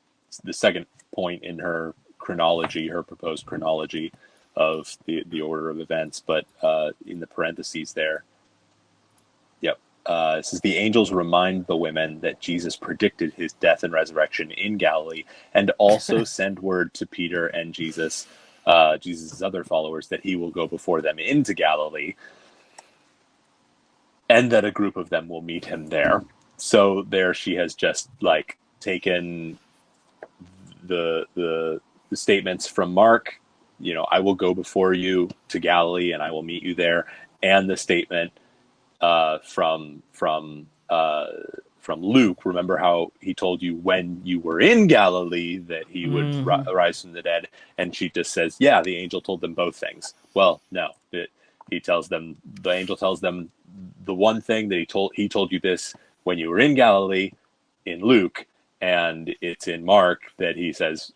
the second point in her chronology, her proposed chronology of the order of events, but in the parentheses there. Yep. It says, the angels remind the women that Jesus predicted his death and resurrection in Galilee, and also send word to Peter and Jesus' other followers that he will go before them into Galilee, and that a group of them will meet him there. So there she has just like taken the statements from Mark, I will go before you to Galilee and I will meet you there, and the statement from Luke, remember how he told you when you were in Galilee that he would rise from the dead, and she just says, yeah, the angel told them both things. Well, no, the angel tells them the one thing that he told you this when you were in Galilee in Luke, and it's in Mark that he says,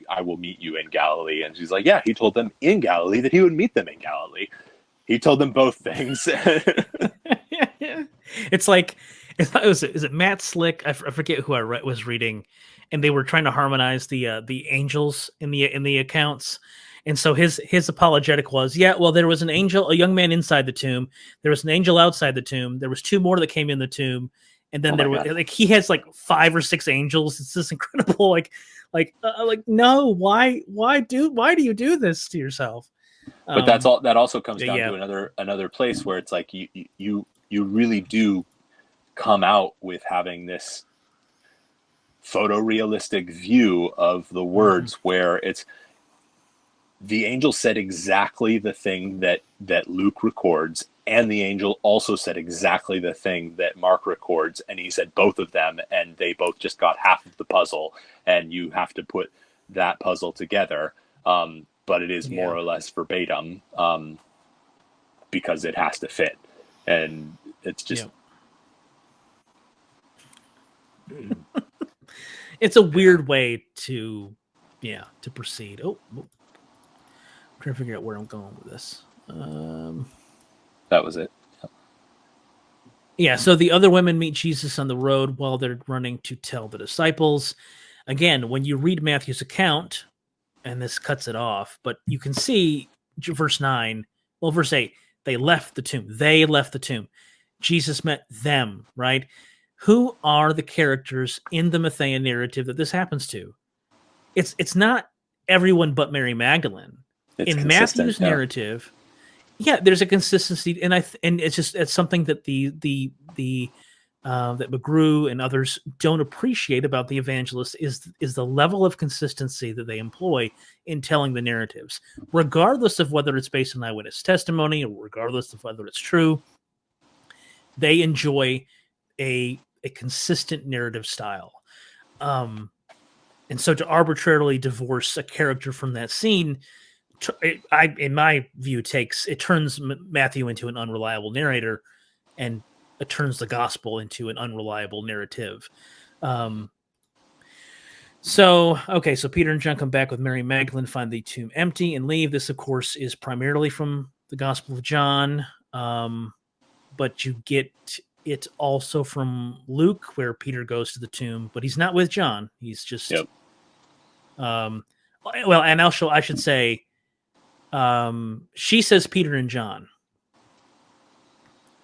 I will meet you in Galilee. And she's like, yeah, he told them in Galilee that he would meet them in Galilee. He told them both things. It's like, is it Matt Slick? I forget who I was reading, and they were trying to harmonize the angels in the accounts. And so his apologetic was, yeah, well, there was an angel, a young man inside the tomb. There was an angel outside the tomb. There was two more that came in the tomb. And then there was like, he has like 5 or 6 angels. It's this incredible, no, why do you do this to yourself? But that's all. That also comes down to another place where it's like you really do come out with having this photorealistic view of the words, where it's the angel said exactly the thing that Luke records, and the angel also said exactly the thing that Mark records, and he said both of them, and they both just got half of the puzzle, and you have to put that puzzle together. But it is more or less verbatim, because it has to fit, and it's just it's a weird way to proceed. I'm trying to figure out where I'm going with this. That was it. Yeah, so the other women meet Jesus on the road while they're running to tell the disciples. Again, when you read Matthew's account, and this cuts it off, but you can see verse 9, verse 8, they left the tomb. They left the tomb. Jesus met them, right? Who are the characters in the Matthean narrative that this happens to? It's not everyone but Mary Magdalene. In Matthew's narrative, there's a consistency, and it's something that the that McGrew and others don't appreciate about the evangelists is the level of consistency that they employ in telling the narratives, regardless of whether it's based on eyewitness testimony or regardless of whether it's true. They enjoy a consistent narrative style. And so to arbitrarily divorce a character from that scene, in my view, turns Matthew into an unreliable narrator, and it turns the gospel into an unreliable narrative. So Peter and John come back with Mary Magdalene, find the tomb empty, and leave. This, of course, is primarily from the Gospel of John, but you get it also from Luke, where Peter goes to the tomb, but he's not with John. He's just, well, and I should say, she says Peter and John.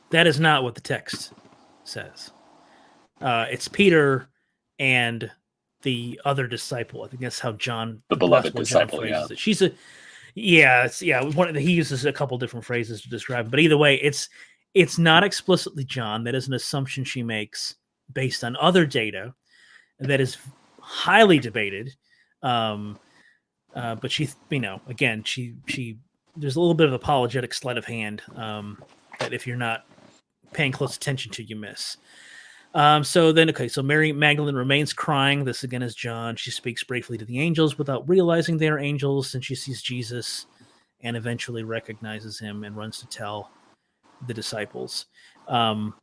That is not what the text says. It's Peter and the other disciple. I think that's how John, the beloved disciple, phrases it. She's he uses a couple different phrases to describe it, but either way, it's not explicitly John. That is an assumption she makes based on other data that is highly debated. But she, again, she there's a little bit of apologetic sleight of hand that if you're not paying close attention to, you miss. So Mary Magdalene remains crying. This again is John. She speaks briefly to the angels without realizing they are angels, and she sees Jesus and eventually recognizes him and runs to tell the disciples. The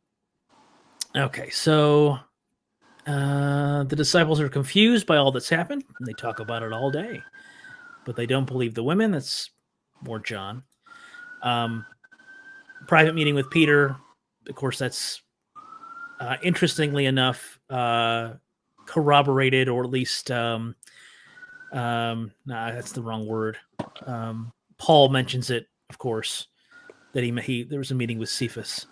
disciples are confused by all that's happened, and they talk about it all day, but they don't believe the women. That's more John. Private meeting with Peter. Of course, that's interestingly enough corroborated, or at least that's the wrong word. Paul mentions it, of course, that there was a meeting with Cephas.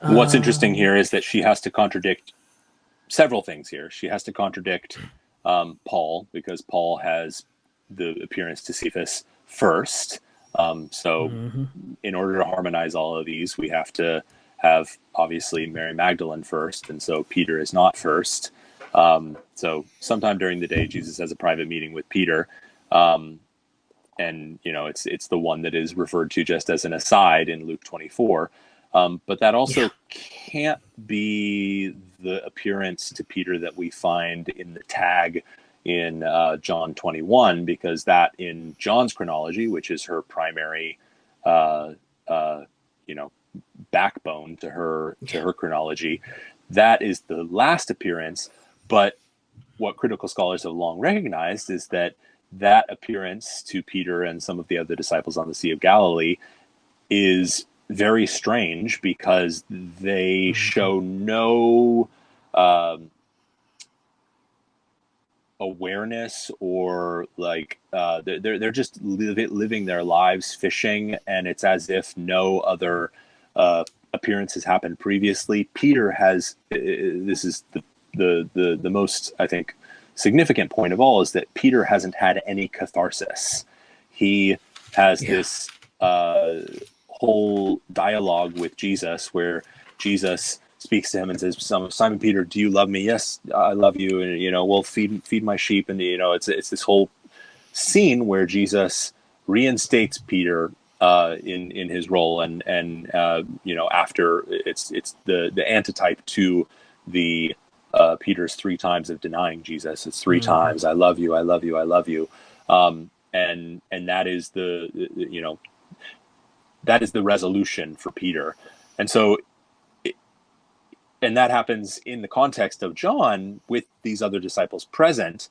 What's interesting here is that she has to contradict several things here. She has to contradict Paul, because Paul has the appearance to Cephas first. In order to harmonize all of these, we have to have obviously Mary Magdalene first, and so Peter is not first. So sometime during the day, Jesus has a private meeting with Peter, and it's the one that is referred to just as an aside in Luke 24. But that also can't be the appearance to Peter that we find in the tag in John 21, because that in John's chronology, which is her primary, backbone to her chronology, that is the last appearance. But what critical scholars have long recognized is that appearance to Peter and some of the other disciples on the Sea of Galilee is very strange, because they show no awareness, or they're just living their lives fishing, and it's as if no other appearances happened previously. Peter has this is the most, I think, significant point of all, is that Peter hasn't had any catharsis. He has this whole dialogue with Jesus where Jesus speaks to him and says, Simon Peter, do you love me? Yes, I love you. And, well, feed my sheep. And, it's this whole scene where Jesus reinstates Peter in his role. And after it's the antitype to the Peter's 3 times of denying Jesus. It's 3 times, I love you, I love you, I love you. And that is that is the resolution for Peter. And so, and that happens in the context of John with these other disciples present.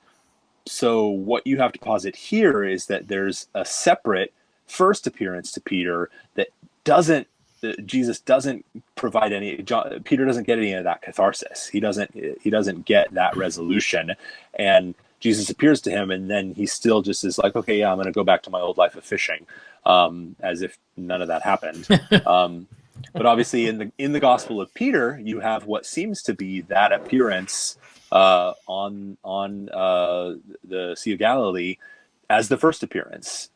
So what you have to posit here is that there's a separate first appearance to Peter that Jesus doesn't provide Peter doesn't get any of that catharsis. He doesn't get that resolution. And Jesus appears to him, and then he still just is like, okay, yeah, I'm going to go back to my old life of fishing, as if none of that happened. But obviously, in the Gospel of Peter, you have what seems to be that appearance on the Sea of Galilee as the first appearance,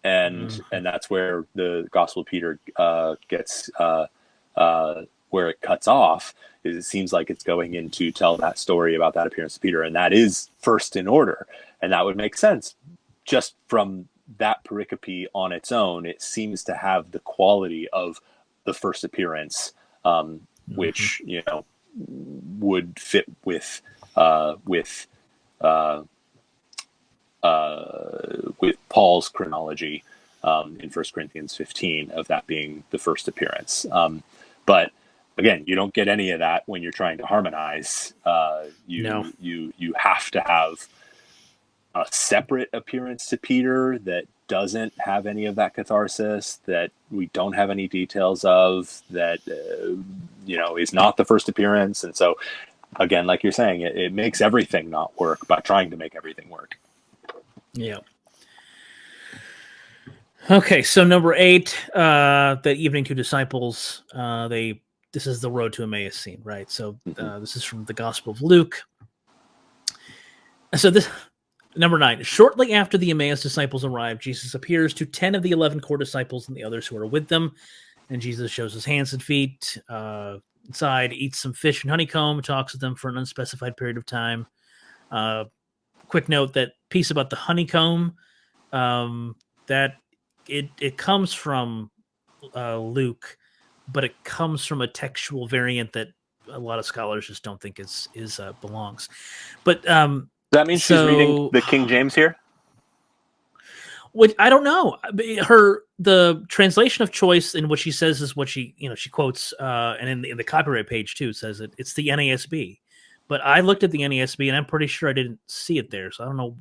and that's where the Gospel of Peter gets where it cuts off is it seems like it's going in to tell that story about that appearance of Peter, and that is first in order, and that would make sense just from that pericope on its own. It seems to have the quality of the first appearance, which would fit with Paul's chronology in 1 Corinthians 15 of that being the first appearance. But again, you don't get any of that when you're trying to harmonize. You have to have a separate appearance to Peter that doesn't have any of that catharsis, that we don't have any details of, that is not the first appearance. And so again, like you're saying, it makes everything not work by trying to make everything work. Yeah. Okay, so number 8, the evening two disciples, this is the road to Emmaus scene, right? So this is from the Gospel of Luke. So this number 9, shortly after the Emmaus disciples arrived, Jesus appears to 10 of the 11 core disciples and the others who are with them. And Jesus shows his hands and feet inside, eats some fish and honeycomb, talks with them for an unspecified period of time. Quick note, that piece about the honeycomb, that it comes from Luke, but it comes from a textual variant that a lot of scholars just don't think is belongs. But that means she's reading the King James here? Which I don't know. The translation of choice in what she says is what she quotes, and in the copyright page too says it's the NASB. But I looked at the NASB and I'm pretty sure I didn't see it there. So I don't know.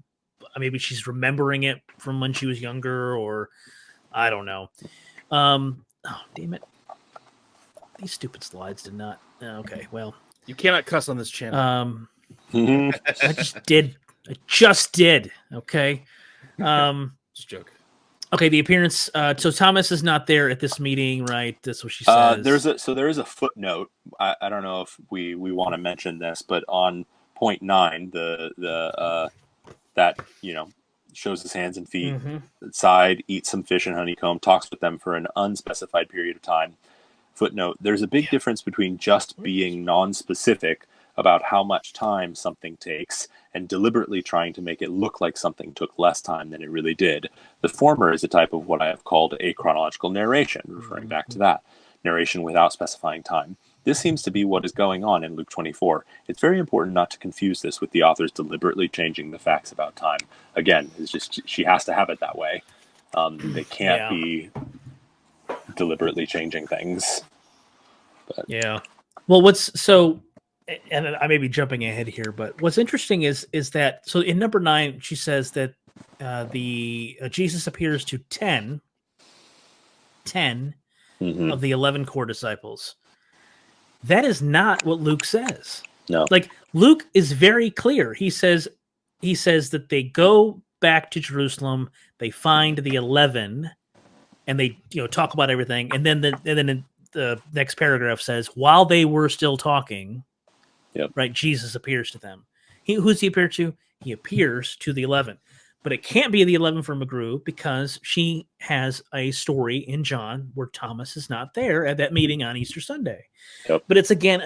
Maybe she's remembering it from when she was younger, or I don't know. Oh, damn it. These stupid slides did not. Okay, well. You cannot cuss on this channel. I just did. Okay. Just a joke. Okay, the appearance. So Thomas is not there at this meeting, right? That's what she says. There is a footnote. I don't know if we want to mention this, but on point 9, that shows his hands and feet, side, eats some fish and honeycomb, talks with them for an unspecified period of time. Footnote: there's a big difference between just being non-specific about how much time something takes and deliberately trying to make it look like something took less time than it really did. The former is a type of what I have called a chronological narration, referring back to that. Narration without specifying time. This seems to be what is going on in Luke 24. It's very important not to confuse this with the authors deliberately changing the facts about time. Again, it's just she has to have it that way. They can't be deliberately changing things. But. Yeah. Well, and I may be jumping ahead here, but what's interesting is that, so in number 9, she says that Jesus appears to 10 of the 11 core disciples. That is not what Luke says. No. Like, Luke is very clear. He says that they go back to Jerusalem, they find the 11, and they talk about everything, and then the next paragraph says, while they were still talking, right, Jesus appears to them. Who's he appear to? He appears to the 11. But it can't be the 11 from McGrew because she has a story in John where Thomas is not there at that meeting on Easter Sunday. Yep. But it's, again,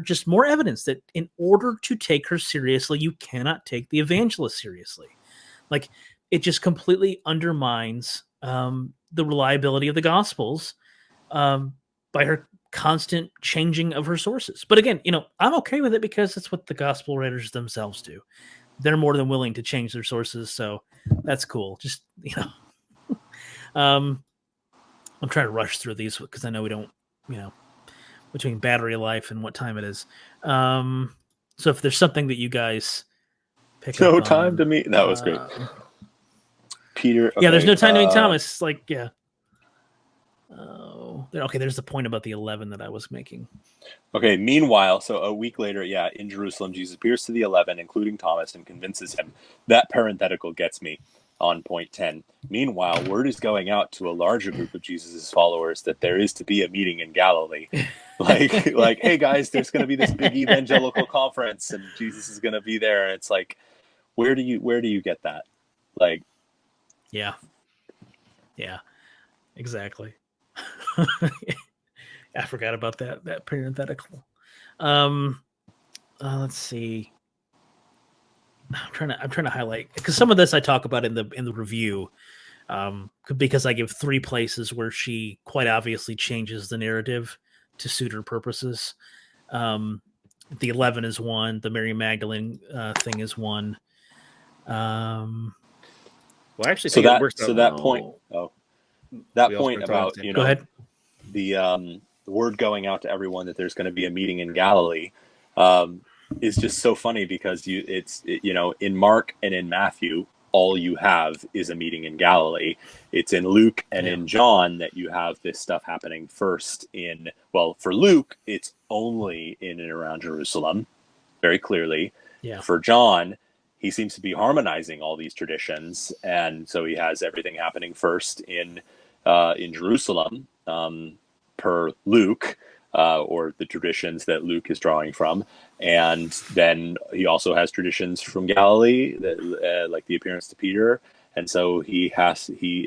just more evidence that in order to take her seriously, you cannot take the evangelist seriously. Like, it just completely undermines the reliability of the Gospels by her constant changing of her sources. But again, I'm okay with it because it's what the Gospel writers themselves do. They're more than willing to change their sources, so that's cool. Just, I'm trying to rush through these because I know we don't, between battery life and what time it is. So if there's something that you guys pick up No time to meet. That was great. Peter. Okay, yeah, there's no time to meet Thomas. Like, yeah. Okay, there's the point about the 11 that I was making. Okay, meanwhile, so a week later, in Jerusalem, Jesus appears to the 11, including Thomas, and convinces him. That parenthetical gets me on point 10. Meanwhile, word is going out to a larger group of Jesus' followers that there is to be a meeting in Galilee. Like, hey guys, there's going to be this big evangelical conference, and Jesus is going to be there. And it's like, where do you get that? Like, yeah, exactly. I forgot about that parenthetical. Let's see. I'm trying to highlight, because some of this I talk about in the review, because I give 3 places where she quite obviously changes the narrative to suit her purposes. The 11 is one. The Mary Magdalene thing is one. Well, I actually So think it that works so out. that point that We all point start talking about at the same Go ahead. the word going out to everyone that there's going to be a meeting in Galilee is just so funny, because in Mark and in Matthew, all you have is a meeting in Galilee. It's in Luke and in John that you have this stuff happening first. For Luke, it's only in and around Jerusalem, very clearly. Yeah. For John, he seems to be harmonizing all these traditions, and so he has everything happening first in Jerusalem, per Luke, or the traditions that Luke is drawing from. And then he also has traditions from Galilee, that, like the appearance to Peter. And so he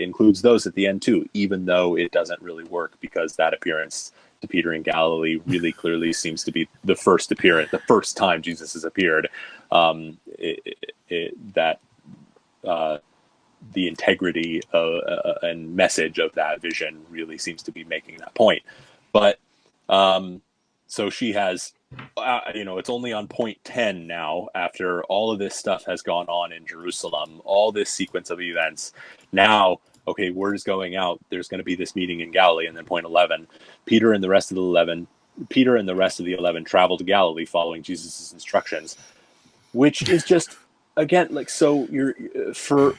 includes those at the end too, even though it doesn't really work, because that appearance to Peter in Galilee really clearly seems to be the first appearance, the first time Jesus has appeared. The integrity and message of that vision really seems to be making that point. But so she has, it's only on point 10 now, after all of this stuff has gone on in Jerusalem, all this sequence of events. Now, okay, word is going out, there's going to be this meeting in Galilee. And then point 11, Peter and the rest of the 11 travel to Galilee following Jesus' instructions, which is just, again, like, so you're for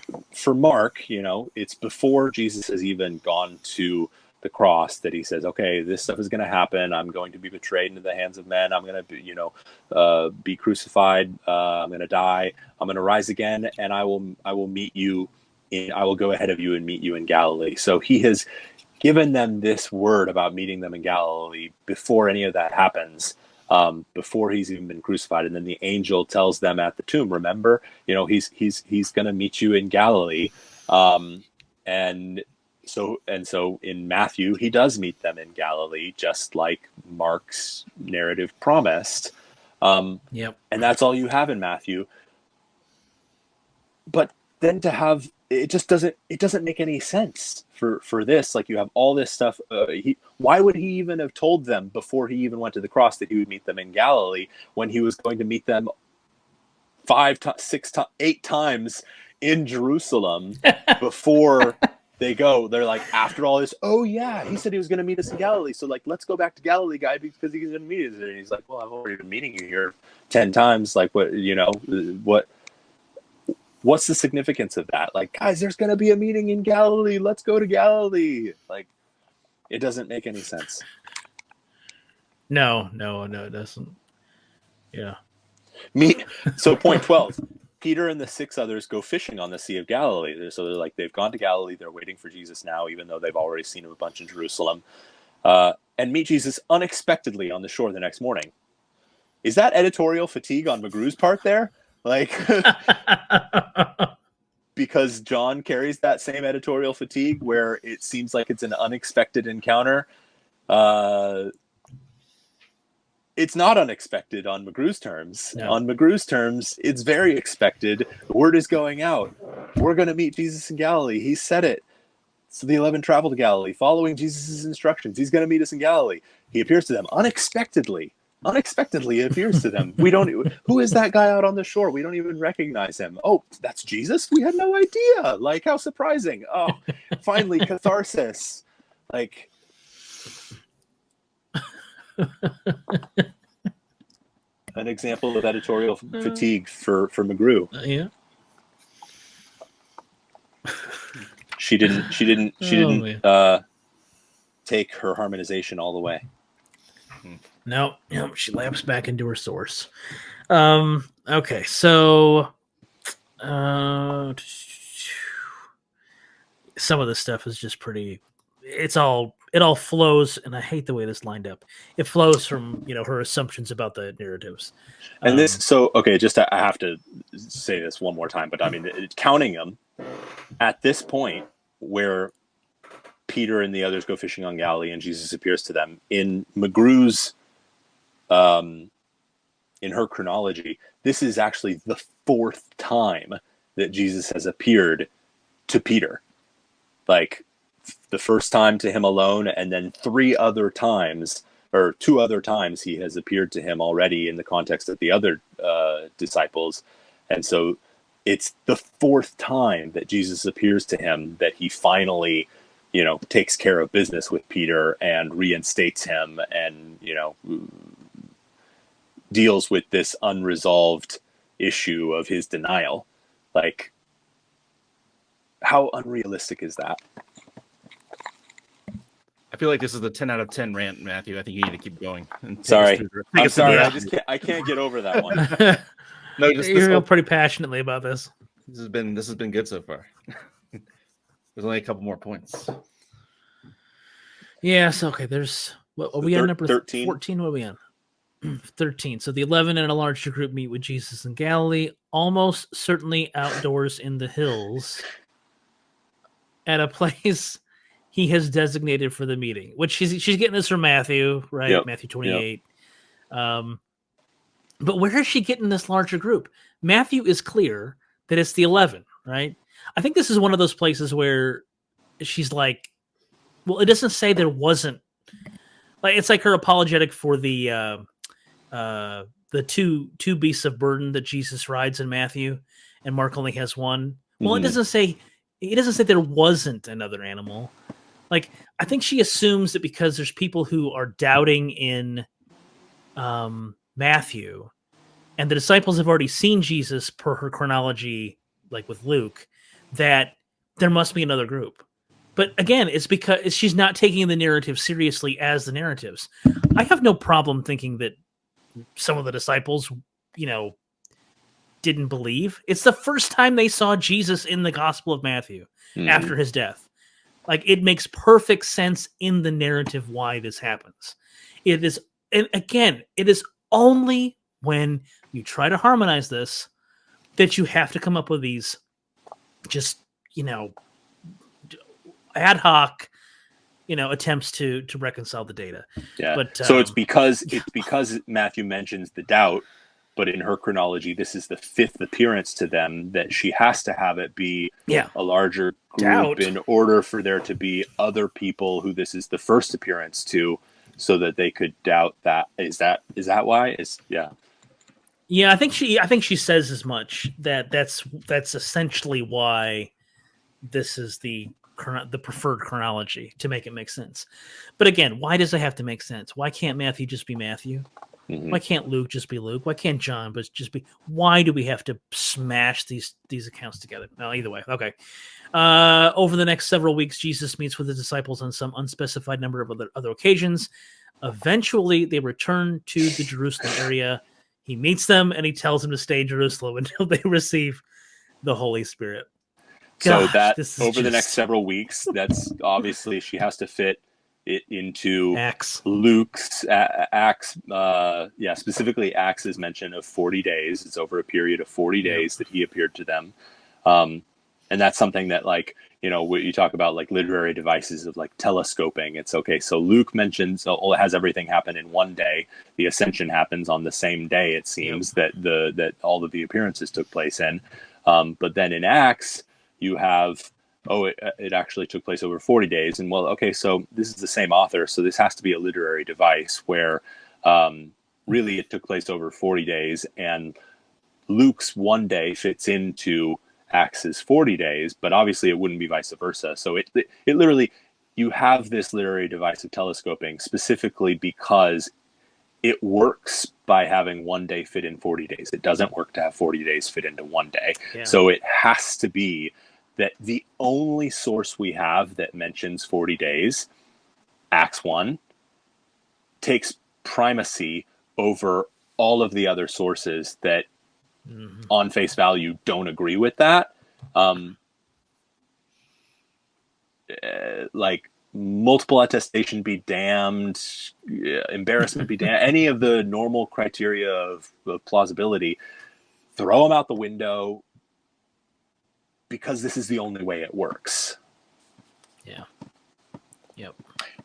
Mark, it's before Jesus has even gone to the cross that he says, okay, this stuff is going to happen. I'm going to be betrayed into the hands of men. I'm going to be crucified. I'm going to die. I'm going to rise again, and I will meet you. I will go ahead of you and meet you in Galilee. So he has given them this word about meeting them in Galilee before any of that happens. Before he's even been crucified. And then the angel tells them at the tomb, remember, he's going to meet you in Galilee. And so in Matthew, he does meet them in Galilee, just like Mark's narrative promised. Yep. And that's all you have in Matthew. But then to have, it doesn't make any sense for this. Like, you have all this stuff. Why would he even have told them before he even went to the cross that he would meet them in Galilee, when he was going to meet them 8 times in Jerusalem before they go? They're like, after all this, oh yeah, he said he was going to meet us in Galilee, so like, let's go back to Galilee, guy, because he's going to meet us. And he's like, well, I've already been meeting you here 10 times. Like, what's the significance of that? Like, guys, there's going to be a meeting in Galilee. Let's go to Galilee. Like, it doesn't make any sense. No, it doesn't. Yeah. So point 12, Peter and the 6 others go fishing on the Sea of Galilee. So they're like, they've gone to Galilee. They're waiting for Jesus now, even though they've already seen him a bunch in Jerusalem, and meet Jesus unexpectedly on the shore the next morning. Is that editorial fatigue on McGrew's part there? Like, because John carries that same editorial fatigue where it seems like it's an unexpected encounter. It's not unexpected on McGrew's terms. No. On McGrew's terms, it's very expected. The word is going out. We're going to meet Jesus in Galilee. He said it. So the 11 travel to Galilee, following Jesus' instructions. He's going to meet us in Galilee. He appears to them unexpectedly. Unexpectedly appears to them. Who is that guy out on the shore? We don't even recognize him. Oh, that's Jesus? We had no idea. Like, how surprising. Oh, finally, catharsis. Like, an example of editorial fatigue for McGrew. Yeah. She didn't take her harmonization all the way. No, she laps back into her source. Okay, so some of this stuff is just pretty. It all flows, and I hate the way this lined up. It flows from her assumptions about the narratives. And I have to say this one more time, but I mean, counting them at this point, where Peter and the others go fishing on Galilee, and Jesus appears to them. In McGrew's, in her chronology, this is actually the 4th time that Jesus has appeared to Peter. Like, the first time to him alone, and then 3 other times, or 2 other times, he has appeared to him already in the context of the other disciples. And so it's the 4th time that Jesus appears to him that he finally, takes care of business with Peter and reinstates him and, deals with this unresolved issue of his denial. Like, how unrealistic is that? I feel like this is the 10 out of 10 rant, Matthew. I think you need to keep going. And Sorry. I'm sorry. I can't get over that one. No, You feel pretty passionately about this. This has been good so far. There's only a couple more points. Yes. Okay. There's what are we on number 13? 14? What are we on? 13. So the 11 and a larger group meet with Jesus in Galilee, almost certainly outdoors in the hills, at a place he has designated for the meeting. Which she's getting this from Matthew, right? Yep. Matthew 28. Yep. But where is she getting this larger group? Matthew is clear that it's the 11, right? I think this is one of those places where she's like, well, it doesn't say there wasn't. Like, it's like her apologetic for the two beasts of burden that Jesus rides in Matthew, and Mark only has one. Well, it doesn't say there wasn't another animal. Like, I think she assumes that because there's people who are doubting in Matthew, and the disciples have already seen Jesus per her chronology, like with Luke, that there must be another group. But again, it's because she's not taking the narrative seriously as the narratives. I have no problem thinking that some of the disciples, didn't believe. It's the first time they saw Jesus in the Gospel of Matthew after his death. Like, it makes perfect sense in the narrative why this happens. It is, and again, it is only when you try to harmonize this that you have to come up with these just, ad hoc, attempts to reconcile the data. Yeah. But so it's because Matthew mentions the doubt, but in her chronology, this is the 5th appearance to them, that she has to have it be a larger group doubt in order for there to be other people who this is the first appearance to, so that they could doubt that. Is that why? Yeah, I think she says as much, that's essentially why this is the preferred chronology, to make it make sense. But again, why does it have to make sense? Why can't Matthew just be Matthew? Why can't Luke just be Luke? Why can't John but just be? Why do we have to smash these accounts together? No, either way. Okay. Over the next several weeks, Jesus meets with the disciples on some unspecified number of other occasions. Eventually, they return to the Jerusalem area. He meets them and he tells them to stay in Jerusalem until they receive the Holy Spirit. So that over the next several weeks, that's obviously she has to fit it into Acts. Luke's Acts. Specifically Acts' mention of 40 days. It's over a period of 40 days that he appeared to them. And that's something that, like, what you talk about, like literary devices of like telescoping. It's okay. So Luke mentions, it has everything happen in one day. The ascension happens on the same day, it seems, that all of the appearances took place in. But then in Acts, you have, it actually took place over 40 days. And so this is the same author. So this has to be a literary device where really it took place over 40 days. And Luke's one day fits into Acts' 40 days, but obviously it wouldn't be vice versa. So it literally, you have this literary device of telescoping specifically because it works by having one day fit in 40 days. It doesn't work to have 40 days fit into one day. Yeah. So it has to be that the only source we have that mentions 40 days, Acts 1, takes primacy over all of the other sources that on face value don't agree with that. Like multiple attestation be damned, embarrassment be damned, any of the normal criteria of plausibility, throw them out the window, because this is the only way it works. Yeah. Yep.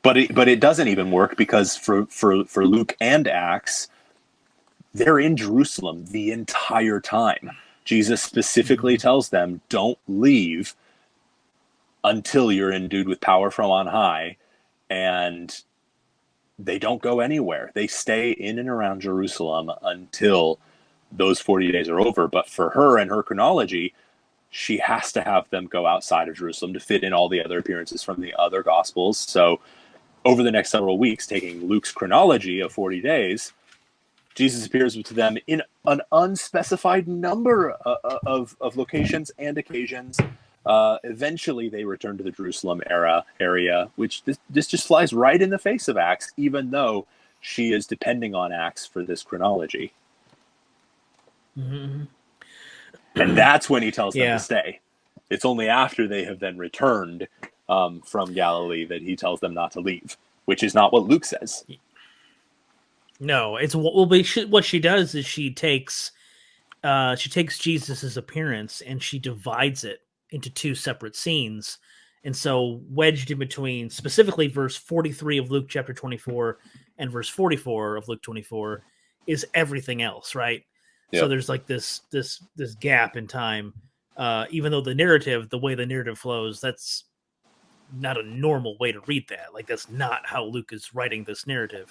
But it doesn't even work because for Luke and Acts, they're in Jerusalem the entire time. Jesus specifically tells them, don't leave until you're endued with power from on high. And they don't go anywhere. They stay in and around Jerusalem until those 40 days are over. But for her and her chronology, she has to have them go outside of Jerusalem to fit in all the other appearances from the other Gospels. So over the next several weeks, taking Luke's chronology of 40 days, Jesus appears to them in an unspecified number of locations and occasions. Eventually, they return to the Jerusalem area, which this just flies right in the face of Acts, even though she is depending on Acts for this chronology. Mm-hmm. And that's when he tells them Yeah. to stay. It's only after they have then returned from Galilee that he tells them not to leave, which is not what Luke says. No, it's what she does is she takes Jesus's appearance and she divides it into two separate scenes. And so wedged in between specifically verse 43 of Luke chapter 24 and verse 44 of Luke 24 is everything else, right? Yep. So there's like this gap in time. Even though the way the narrative flows, that's not a normal way to read that. Like that's not how Luke is writing this narrative.